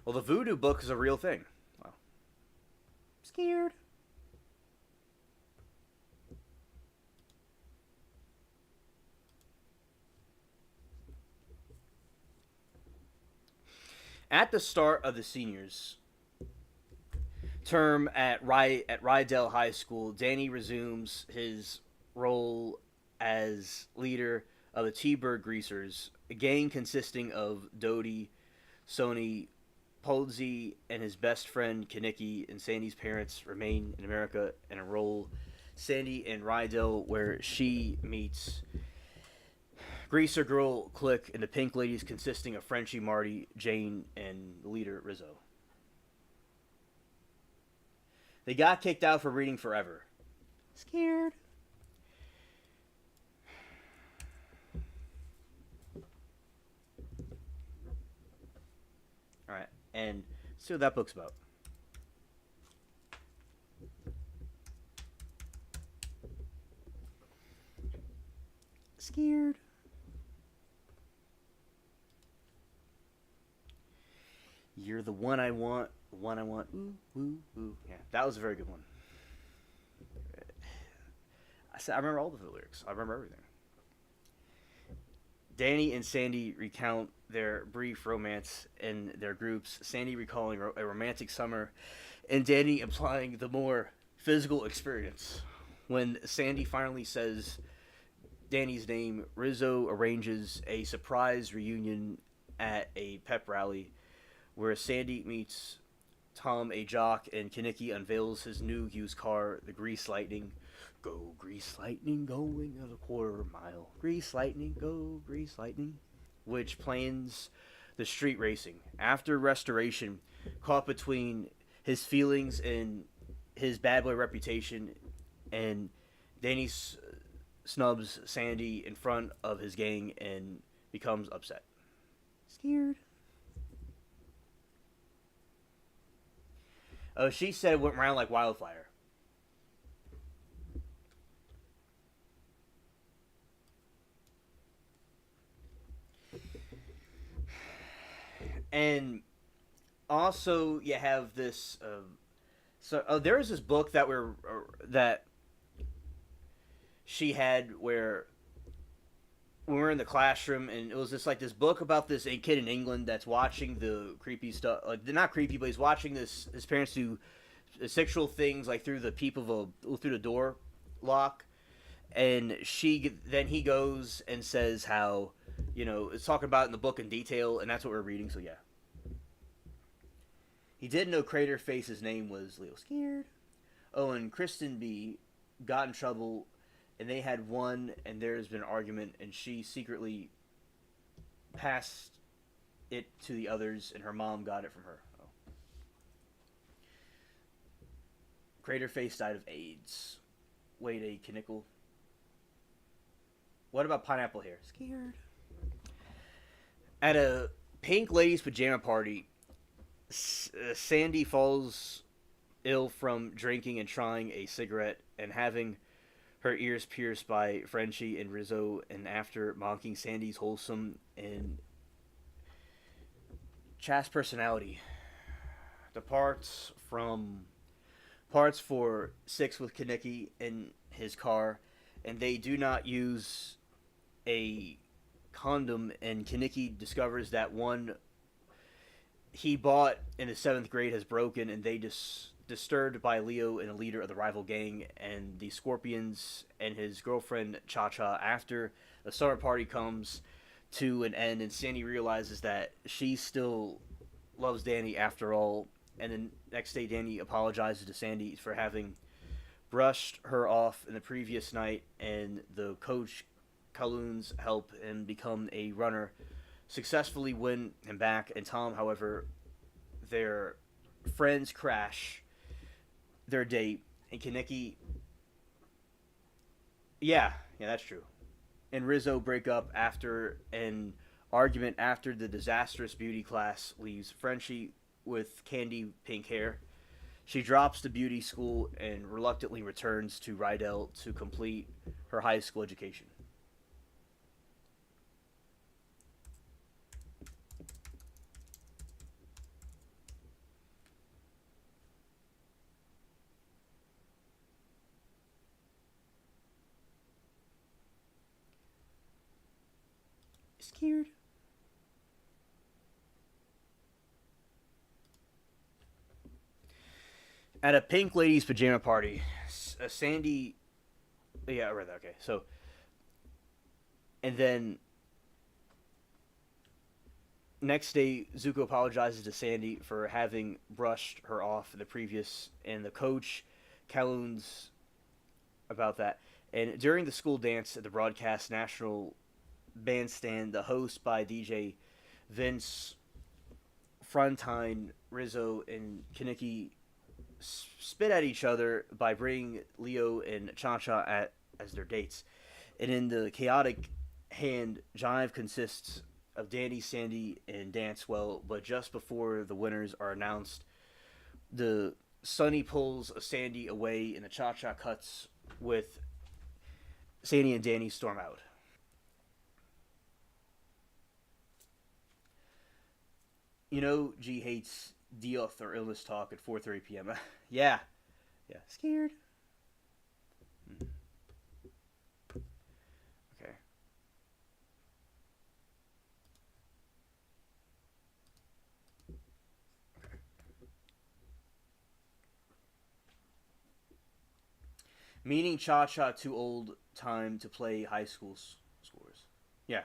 Well, the voodoo book is a real thing. Wow. Scared. At the start of the seniors' term at Rydell High School, Danny resumes his role as leader of the T-Bird Greasers, a gang consisting of Dodie, Sony, Polsey, and his best friend Kaneki. And Sandy's parents remain in America and enroll Sandy in Rydell, where she meets Greaser Girl clique and the Pink Ladies, consisting of Frenchie, Marty, Jane, and the leader Rizzo. They got kicked out for reading forever. Scared. Alright, and let's see what that book's about. Scared. You're the one I want, the one I want. Ooh, ooh, ooh. Yeah, that was a very good one. I remember all the lyrics. I remember everything. Danny and Sandy recount their brief romance in their groups. Sandy recalling a romantic summer, and Danny implying the more physical experience. When Sandy finally says Danny's name, Rizzo arranges a surprise reunion at a pep rally where Sandy meets Tom, a jock, and Kaneki unveils his new used car, the Grease Lightning. Go, Grease Lightning, going at a quarter mile. Grease Lightning, go, Grease Lightning. Which plans the street racing. After restoration, caught between his feelings and his bad boy reputation, and Danny snubs Sandy in front of his gang and becomes upset. Scared. Oh, she said it went around like wildfire. And also, you have this. There was this book that she had where when we were in the classroom, and it was just like this book about this a kid in England that's watching the creepy stuff. Like, not creepy, but he's watching his parents do sexual things like through the peep of through the door lock, And he goes and says how, it's talking about it in the book in detail, and that's what we're reading. So yeah, he didn't know Craterface's name was Leo. Scared. Oh, and Kristen B got in trouble, and they had won, and there's been an argument, and she secretly passed it to the others, and her mom got it from her. Oh. Craterface died of AIDS. Wait, a Kinnickle. What about Pineapple Hair? Scared. At a pink ladies' pajama party, Sandy falls ill from drinking and trying a cigarette and having her ears pierced by Frenchie and Rizzo, and after mocking Sandy's wholesome and chaste personality, departs from parts for six with Kaneki in his car, and they do not use a condom, and Kaneki discovers that one he bought in the 7th grade has broken, and they disturbed by Leo and a leader of the rival gang and the Scorpions and his girlfriend Cha-Cha. After the summer party comes to an end and Sandy realizes that she still loves Danny after all, and then next day Danny apologizes to Sandy for having brushed her off in the previous night, and the coach Kowloon's help him become a runner successfully win him back. And Tom, however, their friends crash their date, and Kaneki, yeah, that's true, and Rizzo break up after an argument after the disastrous beauty class leaves Frenchie with candy pink hair. She drops the beauty school and reluctantly returns to Rydell to complete her high school education. Scared. At a pink ladies' pajama party, Sandy. Yeah, I read that. Okay, so. And then. Next day, Zuko apologizes to Sandy for having brushed her off in the previous, and the coach, Kowloon's, about that. And during the school dance at the broadcast national bandstand, the host by DJ Vince, Frontine, Rizzo, and Kaneki spit at each other by bringing Leo and Cha-Cha as their dates. And in the chaotic hand, Jive consists of Danny, Sandy, and Dancewell, but just before the winners are announced, the Sunny pulls Sandy away, and the Cha-Cha cuts with Sandy and Danny storm out. G hates death or illness talk at 4:30 p.m. Yeah, scared. Okay. Meaning Cha-Cha too old time to play high school scores. Yeah.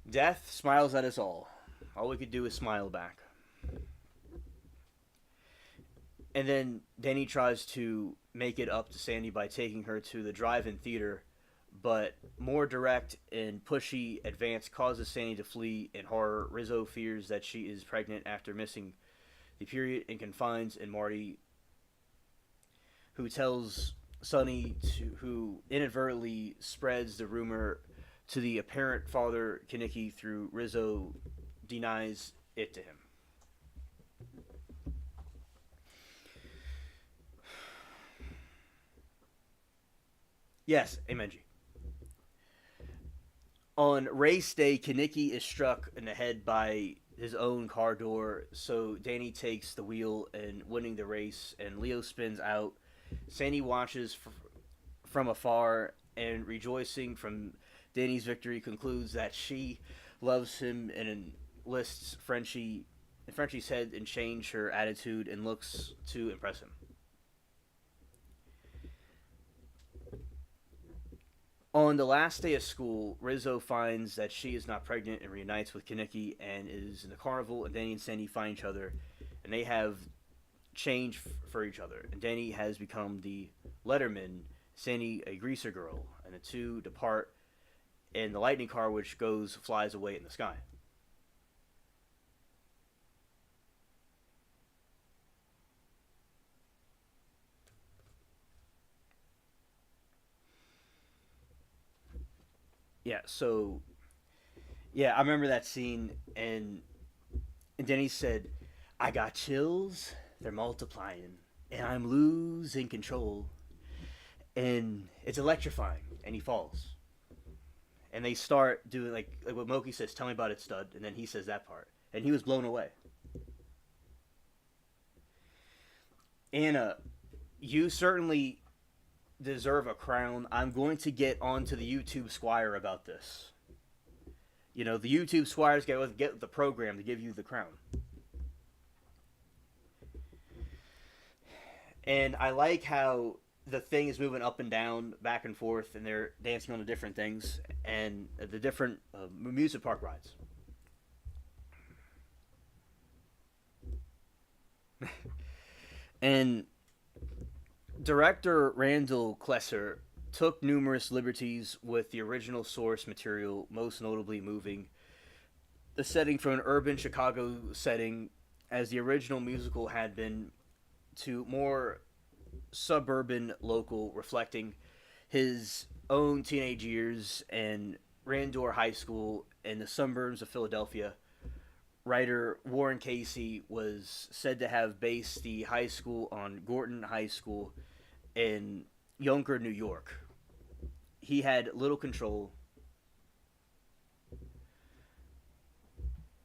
Death smiles at us all. All we could do is smile back. And then Danny tries to make it up to Sandy by taking her to the drive-in theater, but more direct and pushy advance causes Sandy to flee in horror. Rizzo fears that she is pregnant after missing the period and confines in Marty, who tells Sonny who inadvertently spreads the rumor to the apparent father Kaneki through Rizzo denies it to him. Yes, Amenji. On race day, Kaneki is struck in the head by his own car door, so Danny takes the wheel and winning the race, and Leo spins out. Sandy watches from afar and, rejoicing from Danny's victory, concludes that she loves him and enlists Frenchie's head and change her attitude and looks to impress him. On the last day of school, Rizzo finds that she is not pregnant and reunites with Kaneki and is in the carnival. And Danny and Sandy find each other, and they have changed for each other. And Danny has become the letterman, Sandy a greaser girl, and the two depart in the lightning car, which flies away in the sky. Yeah, so yeah, I remember that scene, and Denny said, "I got chills. They're multiplying, and I'm losing control, and it's electrifying." And he falls, and they start doing like what Moki says, "Tell me about it, stud," and then he says that part, and he was blown away. Anna, you certainly deserve a crown. I'm going to get onto the YouTube Squire about this. You know, the YouTube Squires get the program to give you the crown. And I like how the thing is moving up and down, back and forth, and they're dancing on the different things and the different amusement park rides. And director Randall Klesser took numerous liberties with the original source material, most notably moving the setting from an urban Chicago setting, as the original musical had been, to more suburban local, reflecting his own teenage years and Randor High School in the suburbs of Philadelphia. Writer Warren Casey was said to have based the high school on Gorton High School in Yonkers, New York. He had little control.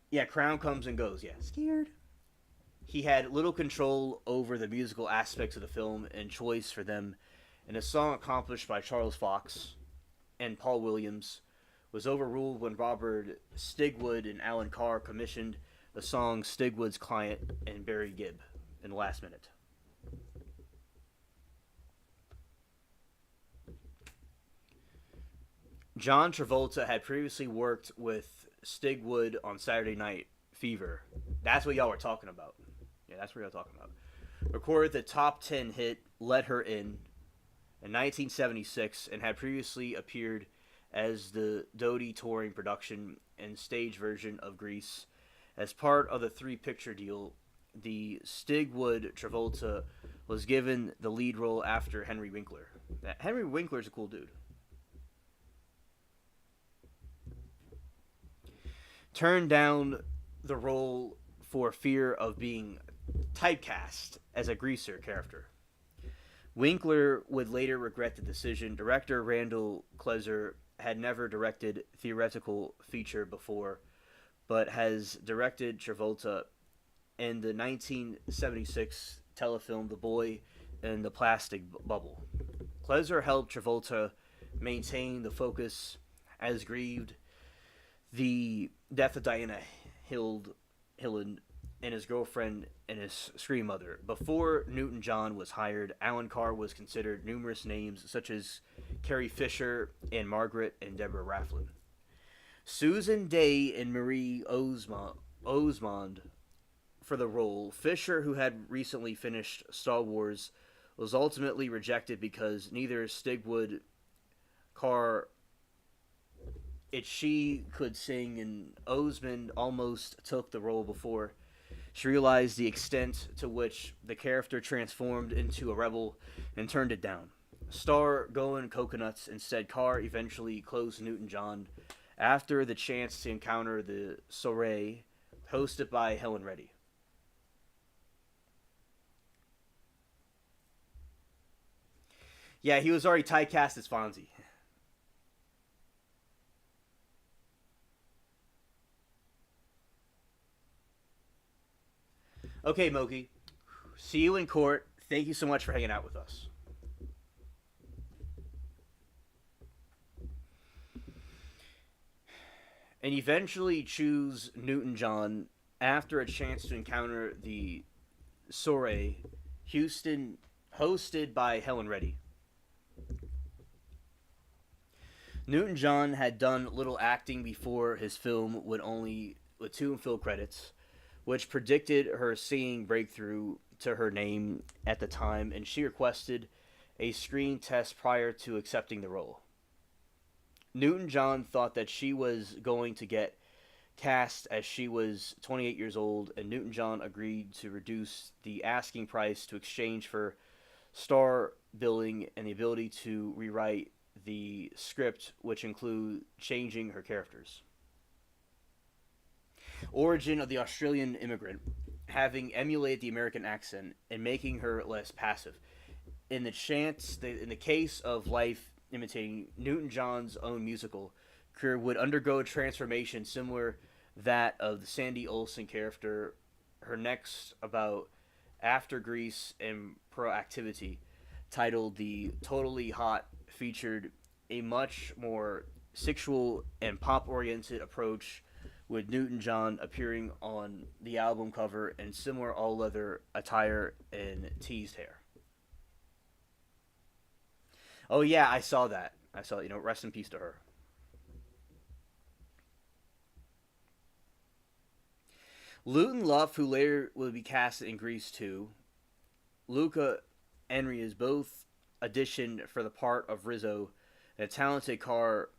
Yeah, Crown comes and goes. Yeah, scared. He had little control over the musical aspects of the film and choice for them, and a song accomplished by Charles Fox and Paul Williams was overruled when Robert Stigwood and Alan Carr commissioned the song Stigwood's Client and Barry Gibb in the last minute. John Travolta had previously worked with Stigwood on Saturday Night Fever. That's what y'all were talking about. Yeah, that's what y'all were talking about. Recorded the top 10 hit Let Her in 1976 and had previously appeared as the Doty touring production and stage version of Grease. As part of the three-picture deal, the Stigwood Travolta was given the lead role after Henry Winkler. Henry Winkler's a cool dude. Turned down the role for fear of being typecast as a greaser character. Winkler would later regret the decision. Director Randall Klesser had never directed theatrical feature before, but has directed Travolta in the 1976 telefilm The Boy in the Plastic Bubble. Klesser helped Travolta maintain the focus as grieved the death of Diana Hillen and his girlfriend and his scream mother. Before Newton John was hired, Alan Carr was considered numerous names such as Carrie Fisher and Margaret and Deborah Rafflin. Susan Day and Marie Osmond for the role. Fisher, who had recently finished Star Wars, was ultimately rejected because neither Stigwood, Carr, she could sing, and Osmond almost took the role before she realized the extent to which the character transformed into a rebel and turned it down. Star going coconuts. Instead, Carr eventually closed Newton John after the chance to encounter the soiree hosted by Helen Reddy. Yeah, he was already typecast as Fonzie. Okay, Moki. See you in court. Thank you so much for hanging out with us. And eventually choose Newton John after a chance to encounter the soiree Houston hosted by Helen Reddy. Newton-John had done little acting before his film with two film credits, which predicted her singing breakthrough to her name at the time, and she requested a screen test prior to accepting the role. Newton-John thought that she was going to get cast as she was 28 years old, and Newton-John agreed to reduce the asking price to exchange for star billing and the ability to rewrite the script, which include changing her characters. Origin of the Australian immigrant, having emulated the American accent and making her less passive. In the case of life imitating Newton-John's own musical career, would undergo a transformation similar that of the Sandy Olsen character. Her next about after Grease and Proactivity, titled "The Totally Hot," featured a much more sexual and pop-oriented approach, with Newton-John appearing on the album cover in similar all-leather attire and teased hair. Oh yeah, I saw that. I saw, rest in peace to her. Luton Luff, who later would be cast in Grease 2, Luca Enriquez both auditioned for the part of Rizzo, and a talented car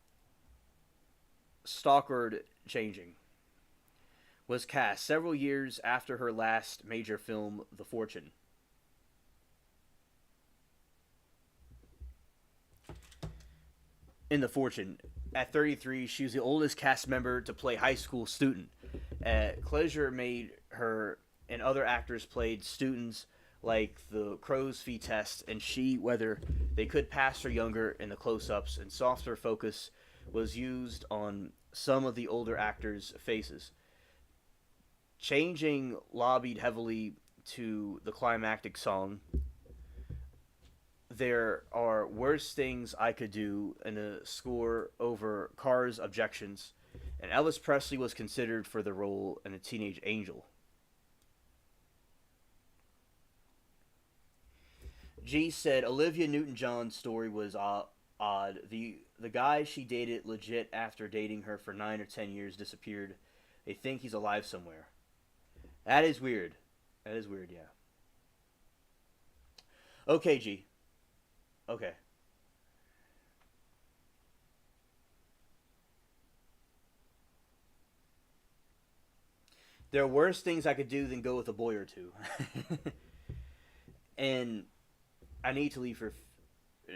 Stockard changing was cast several years after her last major film, The Fortune. In The Fortune, at 33, she was the oldest cast member to play high school student. Closure made her and other actors played students like the crow's feet test, and whether they could pass or younger in the close-ups, and softer focus was used on some of the older actors' faces. Changing lobbied heavily to the climactic song, "There Are Worse Things I Could Do," in a score over Carr's objections, and Elvis Presley was considered for the role in A Teenage Angel. G said Olivia Newton-John's story was odd. The guy she dated legit after dating her for 9 or 10 years disappeared. They think he's alive somewhere. That is weird. That is weird, yeah. Okay, G. Okay. There are worse things I could do than go with a boy or two. And I need to leave for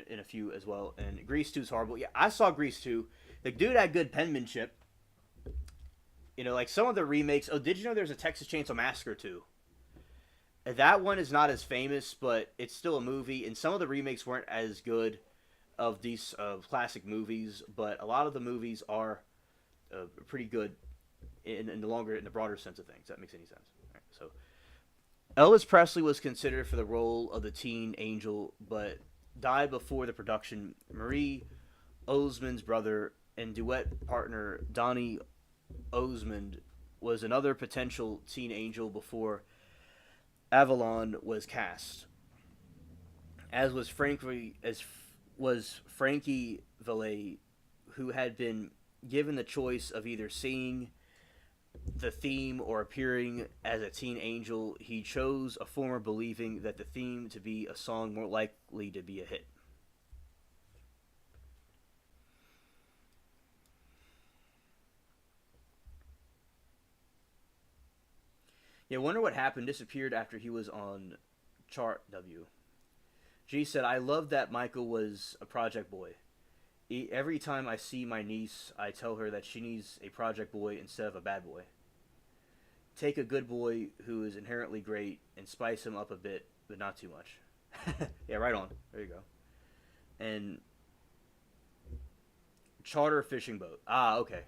in a few as well. And Grease 2 is horrible. Yeah, I saw Grease 2. The dude had good penmanship. Like some of the remakes. Oh, did you know there's a Texas Chainsaw Massacre 2? That one is not as famous, but it's still a movie. And some of the remakes weren't as good of these classic movies, but a lot of the movies are pretty good in the broader sense of things. If that makes any sense. All right, so Elvis Presley was considered for the role of the teen angel, but died before the production. Marie Osmond's brother and duet partner Donnie Osmond was another potential teen angel before Avalon was cast, as was Frankie Valli, who had been given the choice of either singing the theme or appearing as a teen angel. He chose a former, believing that the theme to be a song more likely to be a hit. Yeah, wonder what happened. Disappeared after he was on Chart W. G said, I love that Michael was a project boy. Every time I see my niece, I tell her that she needs a project boy instead of a bad boy. Take a good boy who is inherently great and spice him up a bit, but not too much. Yeah, right on. There you go. And charter fishing boat. Ah, okay.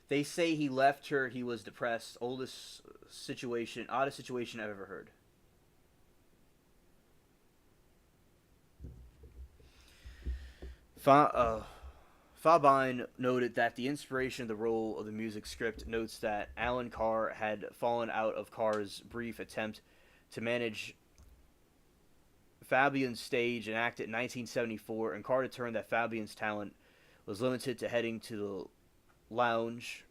They say he left her. He was depressed. Oddest situation I've ever heard. Fabine noted that the inspiration of the role of the music script notes that Alan Carr had fallen out of Carr's brief attempt to manage Fabian's stage and act in 1974, and Carr determined that Fabian's talent was limited to heading to the lounge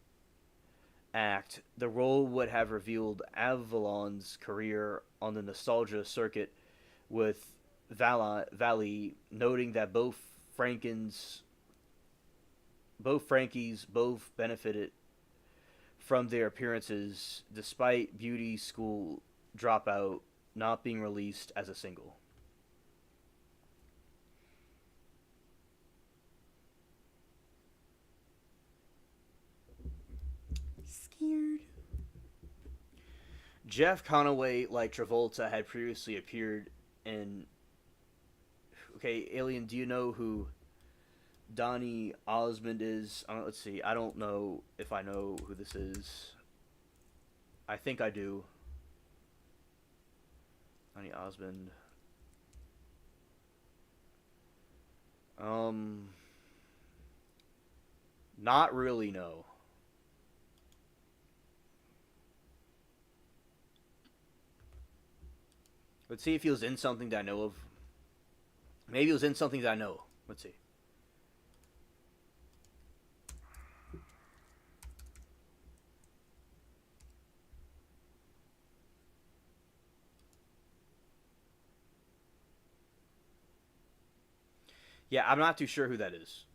act. The role would have revealed Avalon's career on the nostalgia circuit, with Valley noting that Frankies both benefited from their appearances, despite Beauty School Dropout not being released as a single. Scared. Jeff Conaway, like Travolta, had previously appeared in. Okay, Alien, do you know who Donny Osmond is? Let's see. I don't know if I know who this is. I think I do. Donny Osmond. Not really, no. Let's see if he was in something that I know of. Maybe he was in something that I know. Let's see. Yeah, I'm not too sure who that is.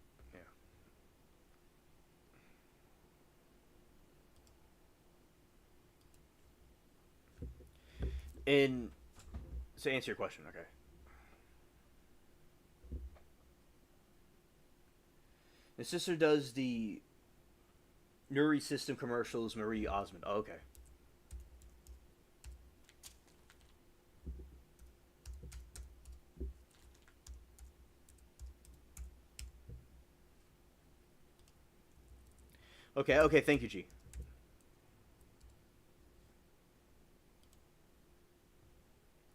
Yeah. To answer your question, okay. His sister does the Nuri System commercials, Marie Osmond. Oh, okay. Okay, thank you, G.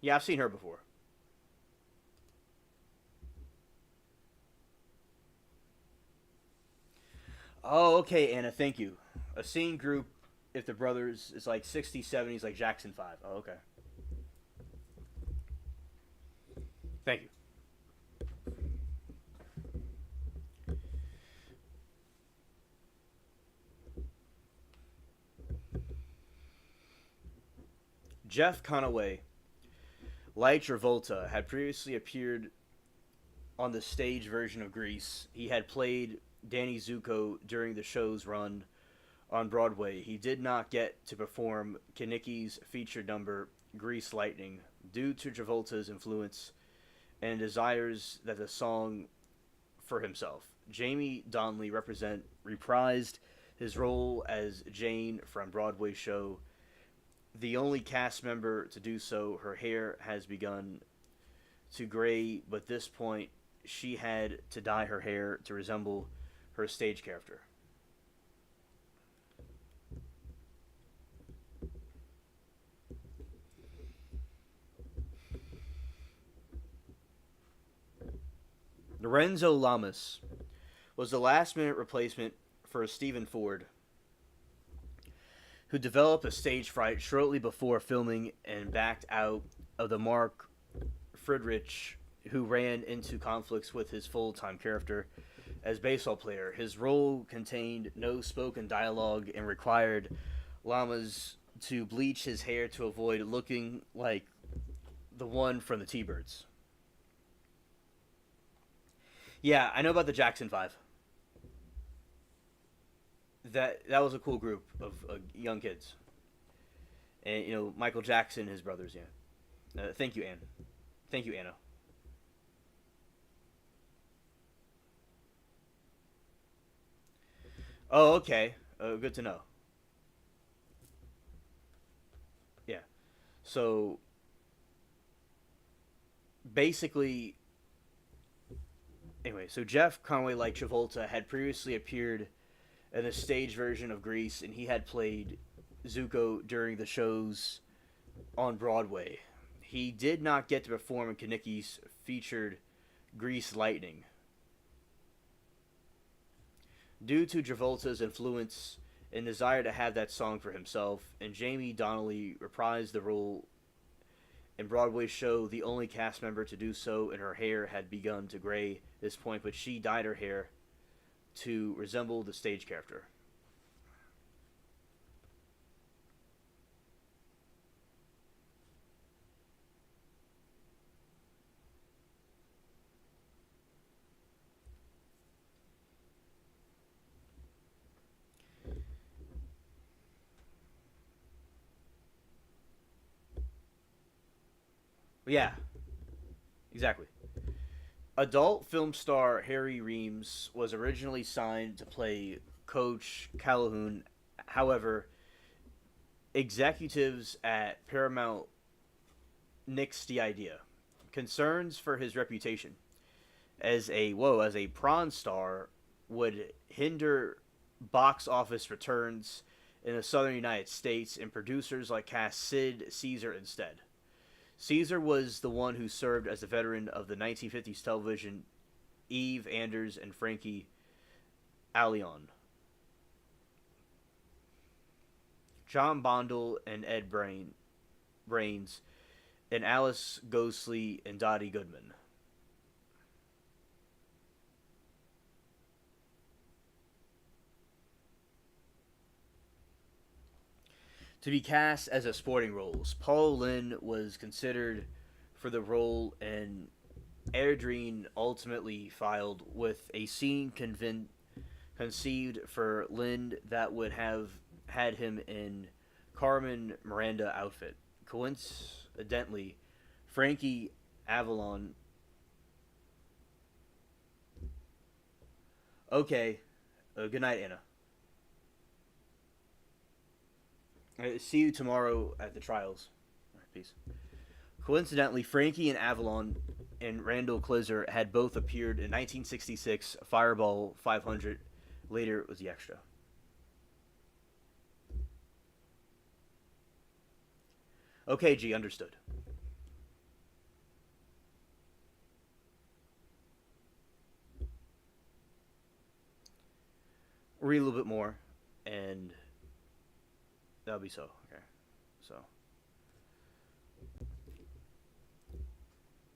Yeah, I've seen her before. Oh, okay, Anna, thank you. A scene group, if the brothers, is like 60s, 70s, like Jackson 5. Oh, okay. Thank you. Jeff Conaway, like Travolta, had previously appeared on the stage version of Grease. He had played Danny Zuko during the show's run on Broadway. He did not get to perform Kenicki's featured number, Grease Lightning, due to Travolta's influence and desires that the song for himself. Jamie Donnelly reprised his role as Jane from Broadway show. The only cast member to do so, her hair has begun to gray, but at this point she had to dye her hair to resemble her stage character. Lorenzo Lamas was the last-minute replacement for Stephen Ford, who developed a stage fright shortly before filming and backed out of the Mark Friedrich, who ran into conflicts with his full-time character as baseball player. His role contained no spoken dialogue and required Lamas to bleach his hair to avoid looking like the one from the T-Birds. Yeah, I know about the Jackson 5. That was a cool group of young kids. And, Michael Jackson, his brothers, yeah. Thank you, Ann. Thank you, Anna. Oh, okay. Good to know. Yeah. So, basically, anyway, so Jeff Conway, like Travolta, had previously appeared in a stage version of Grease, and he had played Zuko during the shows on Broadway. He did not get to perform in Kenicki's featured Grease Lightning. Due to Travolta's influence and desire to have that song for himself, and Jamie Donnelly reprised the role in Broadway's show, the only cast member to do so, and her hair had begun to gray at this point, but she dyed her hair to resemble the stage character. Yeah, exactly. Adult film star Harry Reams was originally signed to play Coach Calhoun. However, executives at Paramount nixed the idea. Concerns for his reputation as a prawn star would hinder box office returns in the southern United States, and producers like cast Sid Caesar instead. Caesar was the one who served as a veteran of the 1950s television Eve Anders and Frankie Allion. John Bondel and Brains, and Alice Ghostley and Dottie Goodman. To be cast as a sporting roles, Paul Lynde was considered for the role, and Erdrine ultimately filed with a scene conceived for Lynde that would have had him in Carmen Miranda outfit. Coincidentally, Frankie Avalon. Okay, good night, Anna. See you tomorrow at the trials. All right, peace. Coincidentally, Frankie and Avalon and Randall Klizer had both appeared in 1966 Fireball 500. Later, it was the extra. Okay, G, understood. Read a little bit more, and that'll be so. Okay, so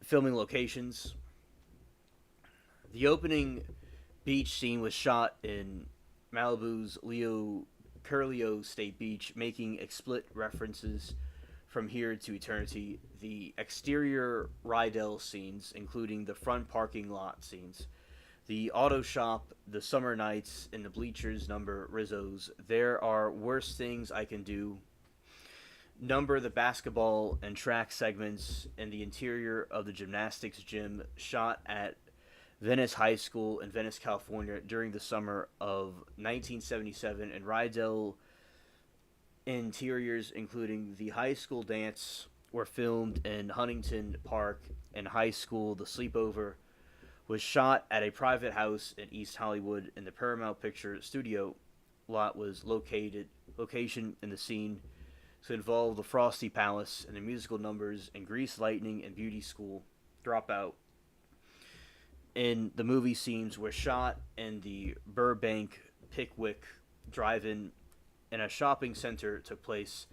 filming locations. The opening beach scene was shot in Malibu's Leo Curlio State Beach, making explicit references from here to eternity. The exterior Rydell scenes, including the front parking lot scenes, the auto shop, the summer nights, and the bleachers number Rizzo's. There are worse things I can do. Number the basketball and track segments in the interior of the gymnastics gym shot at Venice High School in Venice, California during the summer of 1977, and Rydell interiors, including the high school dance, were filmed in Huntington Park and high school. The sleepover was shot at a private house in East Hollywood, and the Paramount Picture studio lot was location in the scene to involve the Frosty Palace and the musical numbers and Grease Lightning and Beauty School Dropout. In the movie scenes were shot in the Burbank Pickwick Drive-In, and a shopping center took place.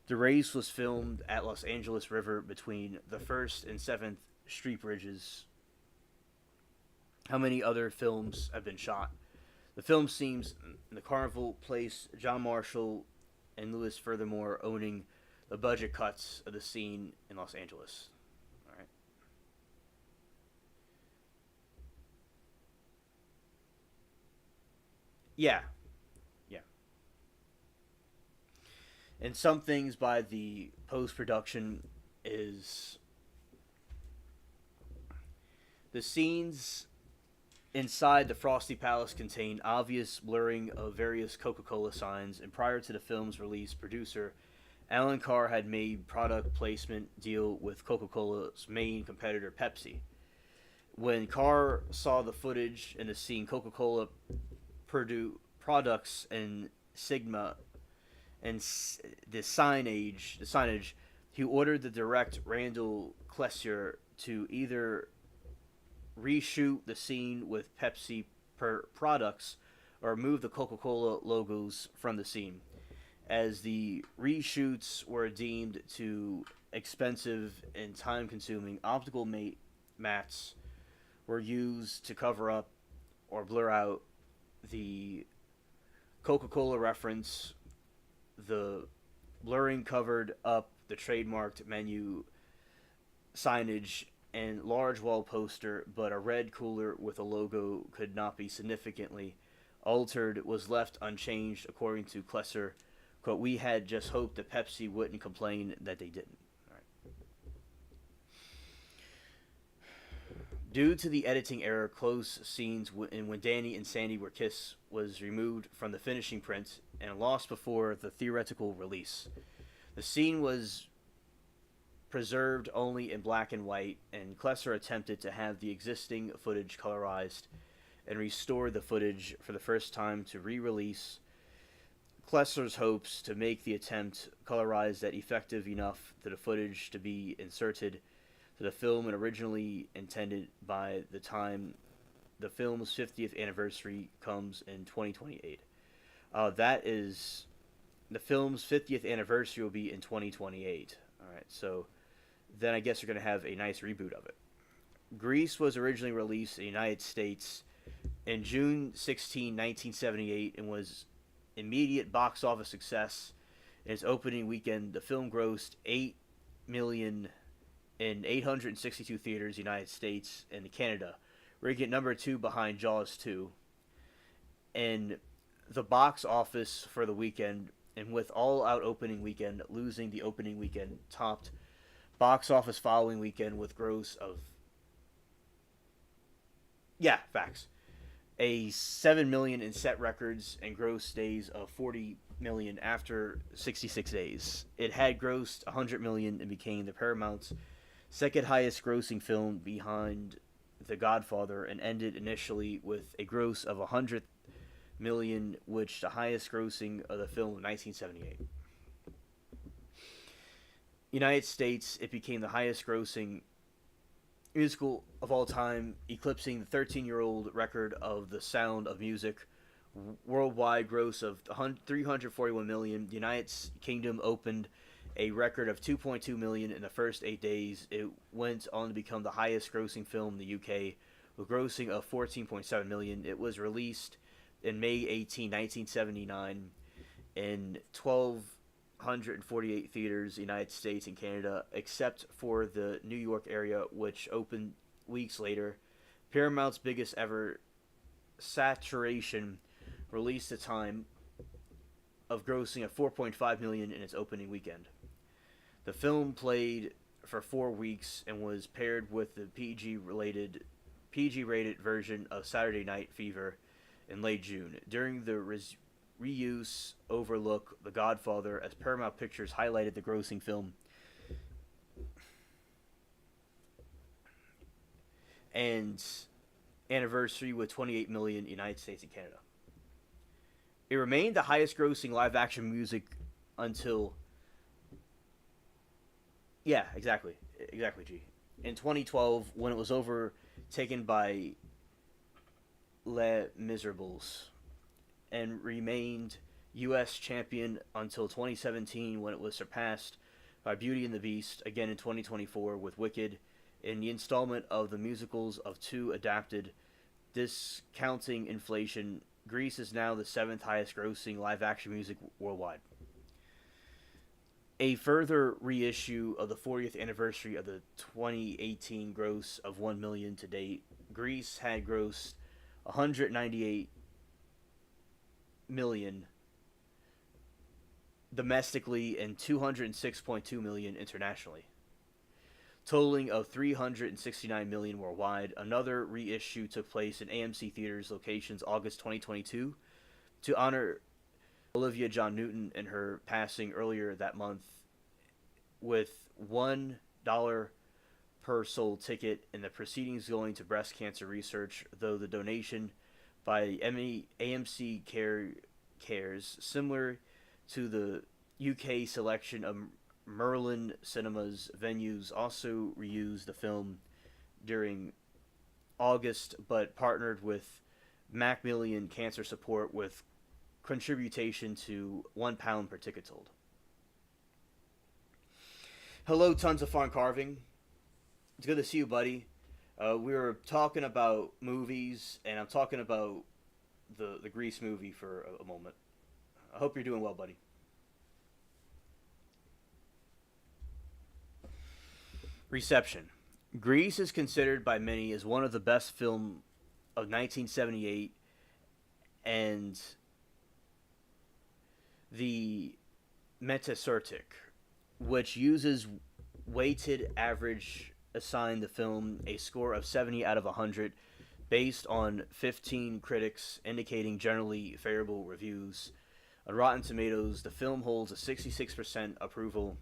The race was filmed at Los Angeles River between the 1st and 7th Street Bridges. How many other films have been shot? The film scenes in the Carnival place John Marshall and Lewis furthermore owning the budget cuts of the scene in Los Angeles. All right. Yeah. Yeah. And some things by the post production is the scenes inside the Frosty Palace contained obvious blurring of various Coca-Cola signs, and prior to the film's release, producer Alan Carr had made product placement deal with Coca-Cola's main competitor, Pepsi. When Carr saw the footage in the scene, Coca-Cola products and Sigma and the signage, he ordered the direct Randall Klesser to either reshoot the scene with Pepsi products or remove the Coca-Cola logos from the scene, as the reshoots were deemed too expensive and time-consuming. Optical mats were used to cover up or blur out the Coca-Cola reference. The blurring covered up the trademarked menu signage and large wall poster, but a red cooler with a logo could not be significantly altered was left unchanged, according to Klesser. Quote, "We had just hoped that Pepsi wouldn't complain that they didn't." All right. Due to the editing error, close scenes when Danny and Sandy were kissed was removed from the finishing print and lost before the theoretical release. The scene was preserved only in black and white, and Klesser attempted to have the existing footage colorized and restore the footage for the first time to re-release. Klesser's hopes to make the attempt colorized that effective enough to the footage to be inserted to the film and originally intended by the time the film's 50th anniversary comes in 2028. That is, the film's 50th anniversary will be in 2028. All right, so then I guess you're going to have a nice reboot of it. Grease was originally released in the United States in June 16, 1978, and was immediate box office success. In its opening weekend, the film grossed $8 million in 862 theaters in the United States and Canada, ranking at number 2 behind Jaws 2. And the box office for the weekend, and with all-out opening weekend losing the opening weekend, topped box office following weekend with gross of facts. A 7 million in set records and gross days of 40 million after 66 days. It had grossed 100 million and became the Paramount's second highest grossing film behind The Godfather, and ended initially with a gross of 100 million, which the highest grossing of the film of 1978. United States, it became the highest grossing musical of all time, eclipsing the 13-year-old record of The Sound of Music. Worldwide gross of 341 million. The United Kingdom opened a record of 2.2 million in the first 8 days. It went on to become the highest grossing film in the UK, with grossing of 14.7 million. It was released in May 18, 1979 in 1,248 theaters in the United States and Canada, except for the New York area, which opened weeks later. Paramount's biggest ever saturation released a time of grossing of 4.5 million in its opening weekend. The film played for 4 weeks and was paired with the PG-rated version of Saturday Night Fever in late June. During the reuse Overlook The Godfather, as Paramount Pictures highlighted the grossing film and anniversary with 28 million in the United States and Canada. It remained the highest grossing live action music until exactly G. In 2012, when it was overtaken by Les Miserables, and remained U.S. champion until 2017, when it was surpassed by Beauty and the Beast, again in 2024 with Wicked, in the installment of the musicals of 2 adapted. Discounting inflation, Grease is now the 7th highest grossing live action music worldwide. A further reissue of the 40th anniversary of the 2018 gross of 1 million to date. Grease had grossed 198 million domestically and 206.2 million internationally, totaling of 369 million worldwide. Another reissue took place in AMC Theaters locations August 2022 to honor Olivia John Newton and her passing earlier that month, with $1 per sold ticket, and the proceedings going to breast cancer research, though the donation by AMC Cares, similar to the UK selection of Merlin Cinemas venues, also reused the film during August, but partnered with Macmillan Cancer Support with contribution to £1 per ticket sold. Hello, Tons of Fun Carving. It's good to see you, buddy. We were talking about movies, and I'm talking about the Grease movie for a moment. I hope you're doing well, buddy. Reception. Grease is considered by many as one of the best film of 1978, and the Metacertic, which uses weighted average, assigned the film a score of 70 out of 100 based on 15 critics indicating generally favorable reviews. On Rotten Tomatoes, the film holds a 66% approval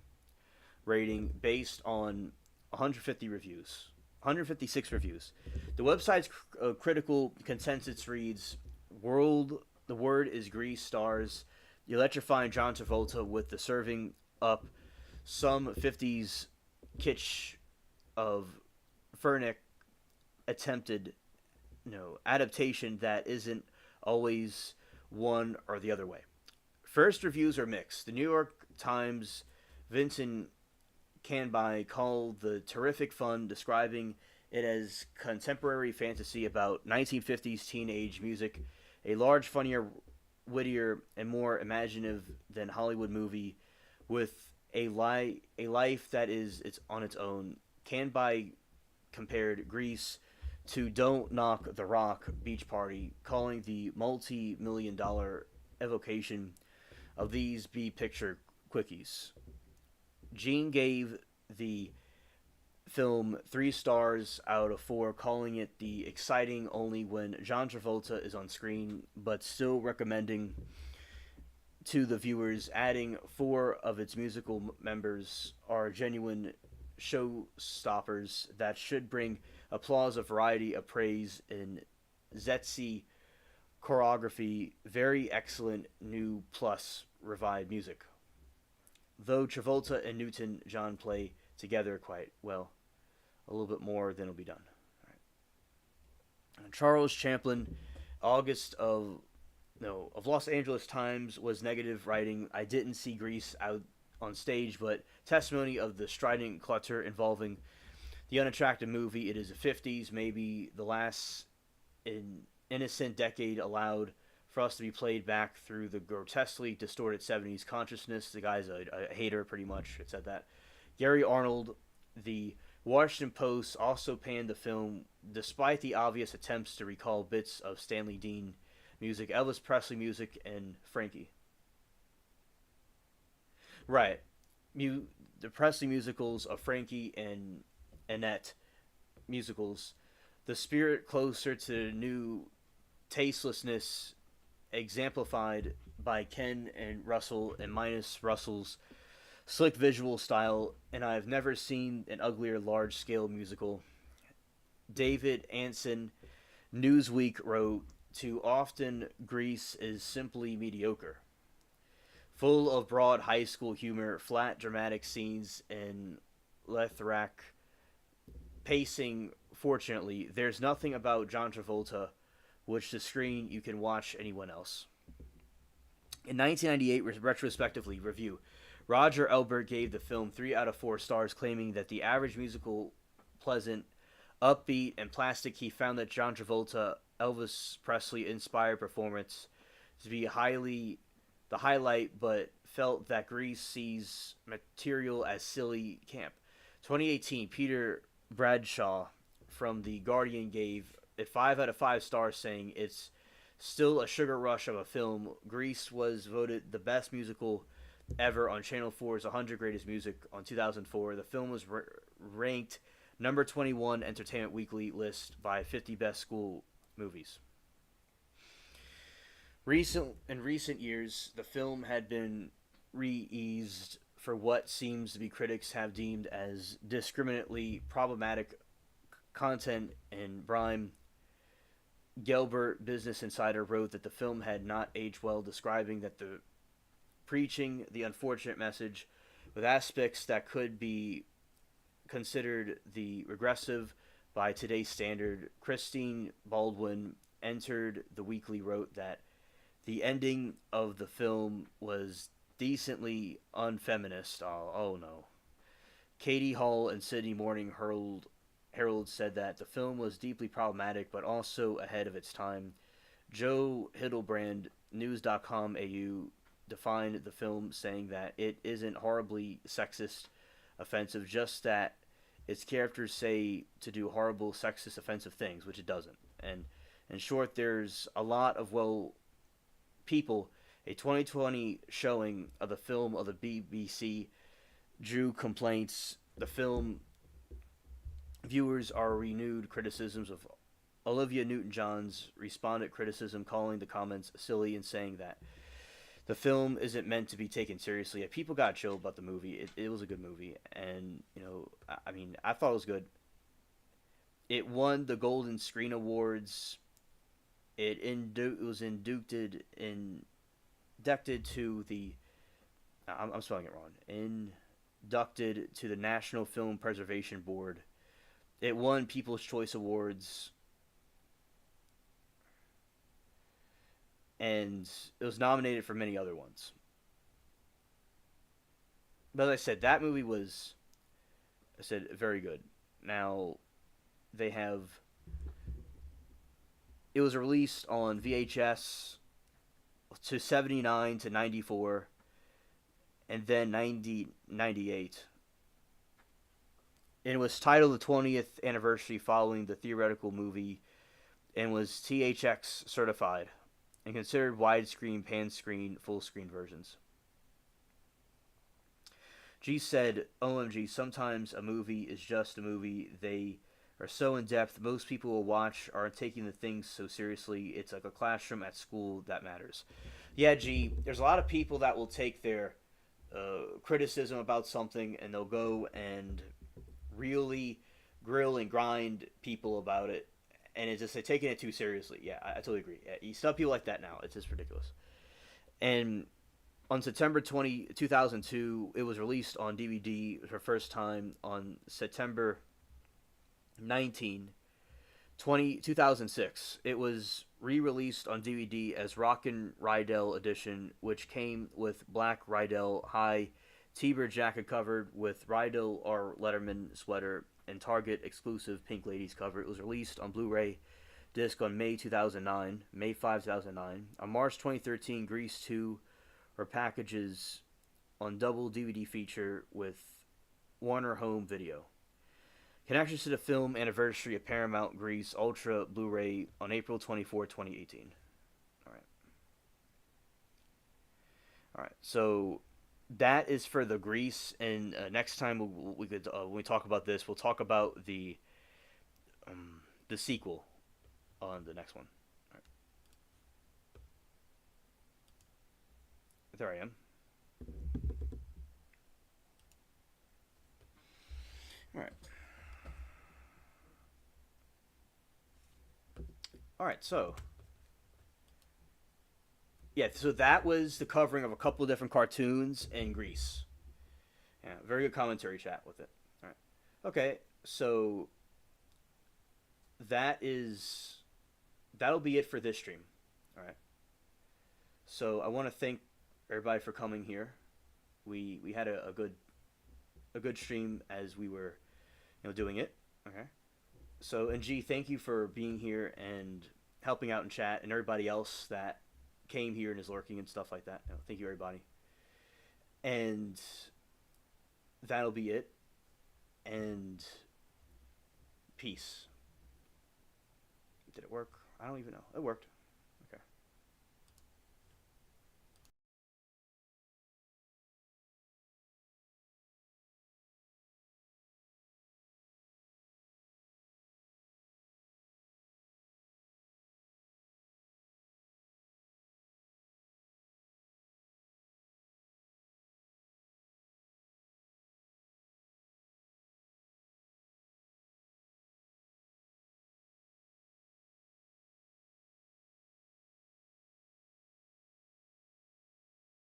rating based on 150 reviews. 156 reviews. The website's critical consensus reads, the word is Grease stars the electrifying John Travolta with the serving up some 50s kitsch of Furnick attempted adaptation that isn't always one or the other way. First reviews are mixed. The New York Times' Vincent Canby called the terrific fun, describing it as contemporary fantasy about 1950s teenage music, a large, funnier, wittier, and more imaginative than Hollywood movie with a life that is on its own. Canby compared Grease to Don't Knock the Rock Beach Party, calling the multi-million-dollar evocation of these B-picture quickies. Gene gave the film 3 stars out of 4, calling it the exciting only when John Travolta is on screen, but still recommending to the viewers, adding 4 of its musical members are genuine showstoppers that should bring applause, a variety of praise, in zesty choreography, very excellent new plus revived music. Though Travolta and Newton John play together quite well, a little bit more, then it'll be done. All right. Charles Champlin, August of Los Angeles Times, was negative, writing, "I didn't see Grease out on stage, but testimony of the strident clutter involving the unattractive movie. It is the 50s, maybe the last innocent decade allowed for us to be played back through the grotesquely distorted 70s consciousness." The guy's a hater, pretty much. It said that. Gary Arnold, the Washington Post, also panned the film despite the obvious attempts to recall bits of Stanley Dean music, Elvis Presley music, and Frankie. Right. The Presley musicals of Frankie and Annette musicals. The spirit closer to new tastelessness exemplified by Ken and Russell, and minus Russell's slick visual style, and I've never seen an uglier large-scale musical. David Anson, Newsweek, wrote, "Too often Grease is simply mediocre. Full of broad high school humor, flat dramatic scenes, and lethargic pacing. Fortunately, there's nothing about John Travolta which the screen you can watch anyone else." In 1998, retrospectively review, Roger Ebert gave the film 3 out of 4 stars, claiming that the average musical, pleasant, upbeat, and plastic. He found that John Travolta, Elvis Presley inspired performance to be the highlight, but felt that Grease sees material as silly camp. 2018, Peter Bradshaw from The Guardian gave it 5 out of 5 stars, saying it's still a sugar rush of a film. Grease was voted the best musical ever on Channel 4's 100 Greatest Music on 2004. The film was ranked number 21 Entertainment Weekly list by 50 best school movies. In recent years, the film had been re-eased for what seems to be critics have deemed as discriminately problematic content and Brian Gelbert, Business Insider, wrote that the film had not aged well, describing that the preaching the unfortunate message with aspects that could be considered the regressive by today's standard. Christine Baldwin, entered the weekly wrote that the ending of the film was decently unfeminist. Oh no. Katie Hall and Sydney Morning Herald said that the film was deeply problematic but also ahead of its time. Joe Hildebrand, News.com AU, defined the film saying that it isn't horribly sexist offensive, just that its characters say to do horrible sexist offensive things, which it doesn't. And in short, there's a lot of, well, people, a 2020 showing of the film of the BBC drew complaints. The film viewers are renewed criticisms of Olivia Newton-John's responded criticism, calling the comments silly and saying that the film isn't meant to be taken seriously. Yeah, people got chilled about the movie. It was a good movie, and I mean, I thought it was good. It won the Golden Screen Awards. It was inducted to the I'm spelling it wrong. Inducted to the National Film Preservation Board. It won People's Choice Awards. And it was nominated for many other ones. But as I said, that movie was, very good. Now, they have, it was released on VHS to 79 to 94, and then 98. And it was titled the 20th anniversary following the theoretical movie, and was THX certified and considered widescreen, pan-screen, full-screen versions. G said, OMG, sometimes a movie is just a movie. They are so in-depth, most people will watch aren't taking the things so seriously. It's like a classroom at school that matters. Yeah, G, there's a lot of people that will take their criticism about something and they'll go and really grill and grind people about it. And it's just taking it too seriously. Yeah, I totally agree. Yeah, you still have people like that now. It's just ridiculous. And on September 20, 2002, it was released on DVD for the first time on September 19, 2006. It was re-released on DVD as Rockin' Rydell Edition, which came with black Rydell high T-bird jacket covered with Rydell R. Letterman sweater and Target exclusive Pink Ladies cover. It was released on Blu-ray disc on May 2009, May 5, 2009. On March 2013, Grease 2 were packages on double DVD feature with Warner Home Video. Connections to the film anniversary of Paramount Grease Ultra Blu-ray on April 24, 2018. All right. So that is for the Grease, and next time we could when we talk about this, we'll talk about the sequel on the next one. All right. There I am. All right. All right, so yeah, so that was the covering of a couple of different cartoons in Grease. Yeah, very good commentary chat with it. All right, okay, so that'll be it for this stream. All right, so I want to thank everybody for coming here. We had a good stream as we were doing it. Okay. So, and G, thank you for being here and helping out in chat, and everybody else that came here and is lurking and stuff like that. Thank you, everybody. And that'll be it. And peace. Did it work? I don't even know. It worked.